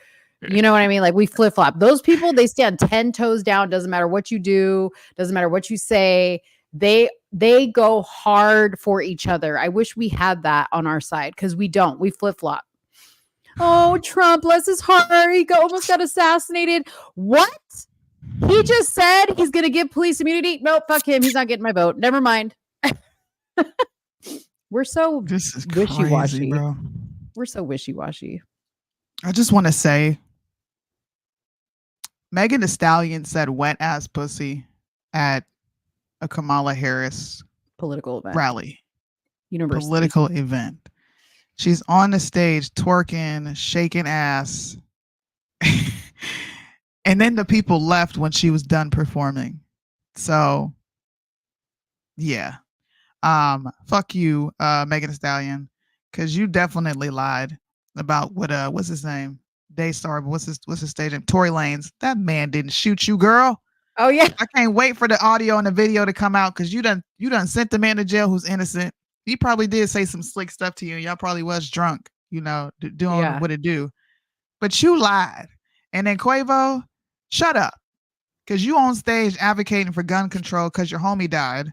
You know what I mean? Like, we flip flop. Those people, they stand 10 toes down. Doesn't matter what you do. Doesn't matter what you say. They go hard for each other. I wish we had that on our side, because we don't. We flip flop. Oh, Trump, bless his heart. He almost got assassinated. What? He just said he's going to give police immunity. Nope, fuck him. He's not getting my vote. Never mind. We're so wishy-washy, bro. We're so wishy-washy. I just want to say, Megan Thee Stallion said wet ass pussy at a Kamala Harris political event rally. University. Political event. She's on the stage twerking, shaking ass. And then the people left when she was done performing. So yeah. Fuck you, Megan Thee Stallion, because you definitely lied about what's his name? Daystar, but what's his stage name? Tory Lanez. That man didn't shoot you, girl. Oh yeah. I can't wait for the audio and the video to come out, because you done sent the man to jail who's innocent. He probably did say some slick stuff to you. Y'all probably was drunk, doing what it do. But you lied. And then Quavo, shut up. Because you on stage advocating for gun control because your homie died,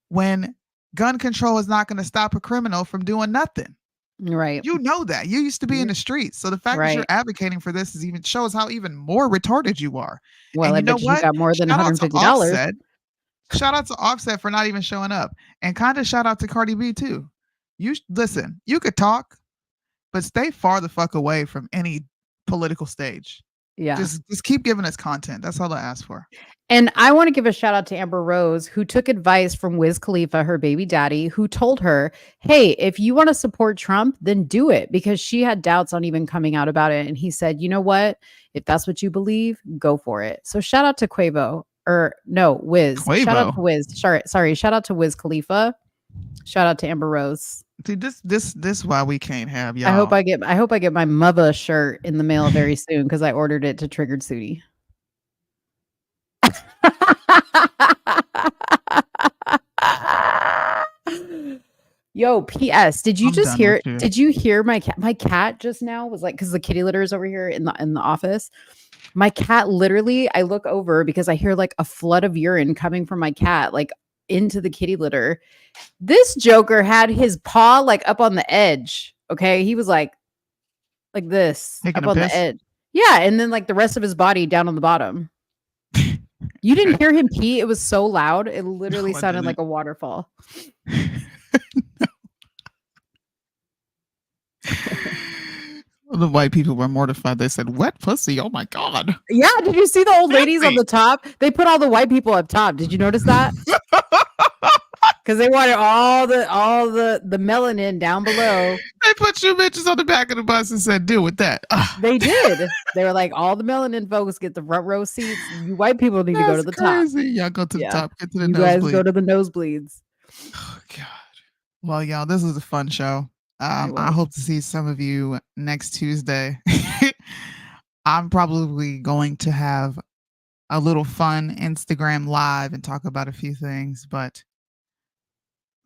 when gun control is not going to stop a criminal from doing nothing. Right. You know that. You used to be in the streets. So the fact that you're advocating for this is even shows how even more retarded you are. Well, and I bet you got more than $150. Shout out to Offset for not even showing up. And kind of shout out to Cardi B too. Listen, you could talk, but stay far the fuck away from any political stage. Yeah. Just keep giving us content. That's all I ask for. And I want to give a shout out to Amber Rose, who took advice from Wiz Khalifa, her baby daddy, who told her, hey, if you want to support Trump, then do it, because she had doubts on even coming out about it. And he said, you know what? If that's what you believe, go for it. So shout out to Wiz. Quavo. Shout out to Wiz. Sorry. Shout out to Wiz Khalifa. Shout out to Amber Rose. See, this is why we can't have y'all. I hope I get my mother shirt in the mail very soon, because I ordered it to Triggered Soonie. Yo, P.S. Did you hear my cat? My cat just now was like, because the kitty litter is over here in the office. My cat literally, I look over because I hear like a flood of urine coming from my cat, like into the kitty litter. This joker had his paw like up on the edge. Okay, he was like this, up on the edge. Yeah, and then like the rest of his body down on the bottom. You didn't hear him pee? It was so loud. It literally sounded like a waterfall. The white people were mortified. They said, wet pussy. Oh my God. Yeah. Did you see the old ladies on the top? They put all the white people up top. Did you notice that? Because they wanted all the melanin down below. They put you bitches on the back of the bus and said, "Deal with that." They did. They were like, all the melanin folks get the front row seats. You white people need to go to the crazy. top. Y'all go to the top. Get to the you nosebleed. guys go to the nosebleeds. Oh God. Well, y'all, this was a fun show. I hope to see some of you next Tuesday. I'm probably going to have a little fun Instagram live and talk about a few things, but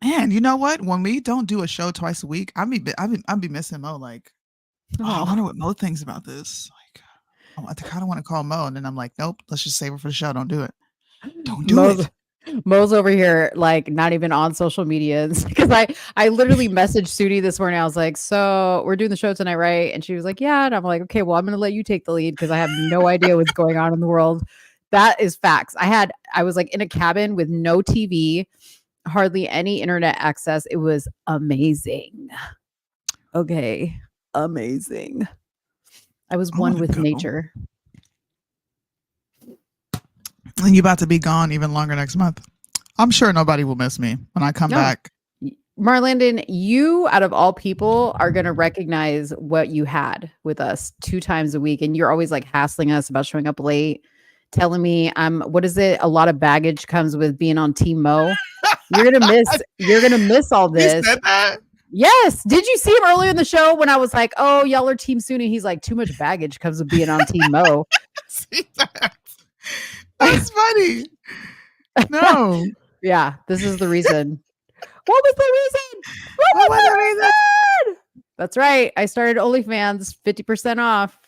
man, you know what? When we don't do a show twice a week, I'll be missing Mo. Like, I wonder what Mo thinks about this. Like, I kind of want to call Mo, and then I'm like, nope, let's just save it for the show. Don't do it. Don't do it. Mo's over here, like, not even on social media. Because I literally messaged Soonie this morning. I was like, so we're doing the show tonight, right? And she was like, yeah. And I'm like, okay, well, I'm going to let you take the lead because I have no idea what's going on in the world. That is facts. I was like in a cabin with no TV, hardly any internet access. It was amazing. Okay. Amazing. I was one with nature. And you're about to be gone even longer next month. I'm sure nobody will miss me when I come back. Marlandon, you out of all people are going to recognize what you had with us 2 times a week. And you're always like hassling us about showing up late, telling me what is it? A lot of baggage comes with being on Team Mo. You're going to miss all this. You said that? Yes. Did you see him earlier in the show when I was like, oh, y'all are Team Soonie? He's like, too much baggage comes with being on Team Mo. See that? That's funny. No. Yeah, this is the reason. What was the reason? What was the reason? That's right. I started OnlyFans 50% off.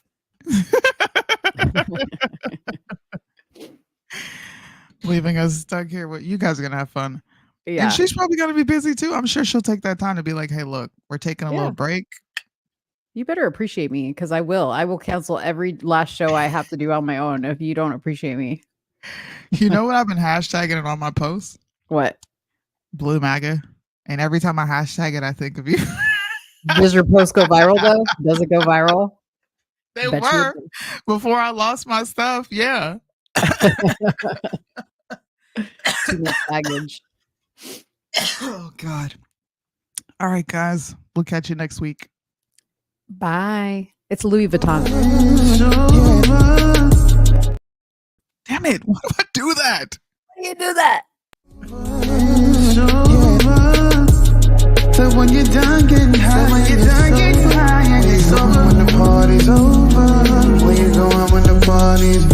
Leaving us stuck here. What you guys are gonna have fun. Yeah. And she's probably gonna be busy too. I'm sure she'll take that time to be like, hey, look, we're taking a little break. You better appreciate me because I will cancel every last show I have to do on my own if you don't appreciate me. You know what I've been hashtagging it on my posts? What? Blue MAGA. And every time I hashtag it, I think of you. Does your post go viral though? Does it go viral? They were before I lost my stuff. Yeah. Too much baggage. Oh God. All right, guys. We'll catch you next week. Bye. It's Louis Vuitton. Damn it. Why do I do that? Why do you do that? So when you're done getting high, when the party's over, where you going when the party's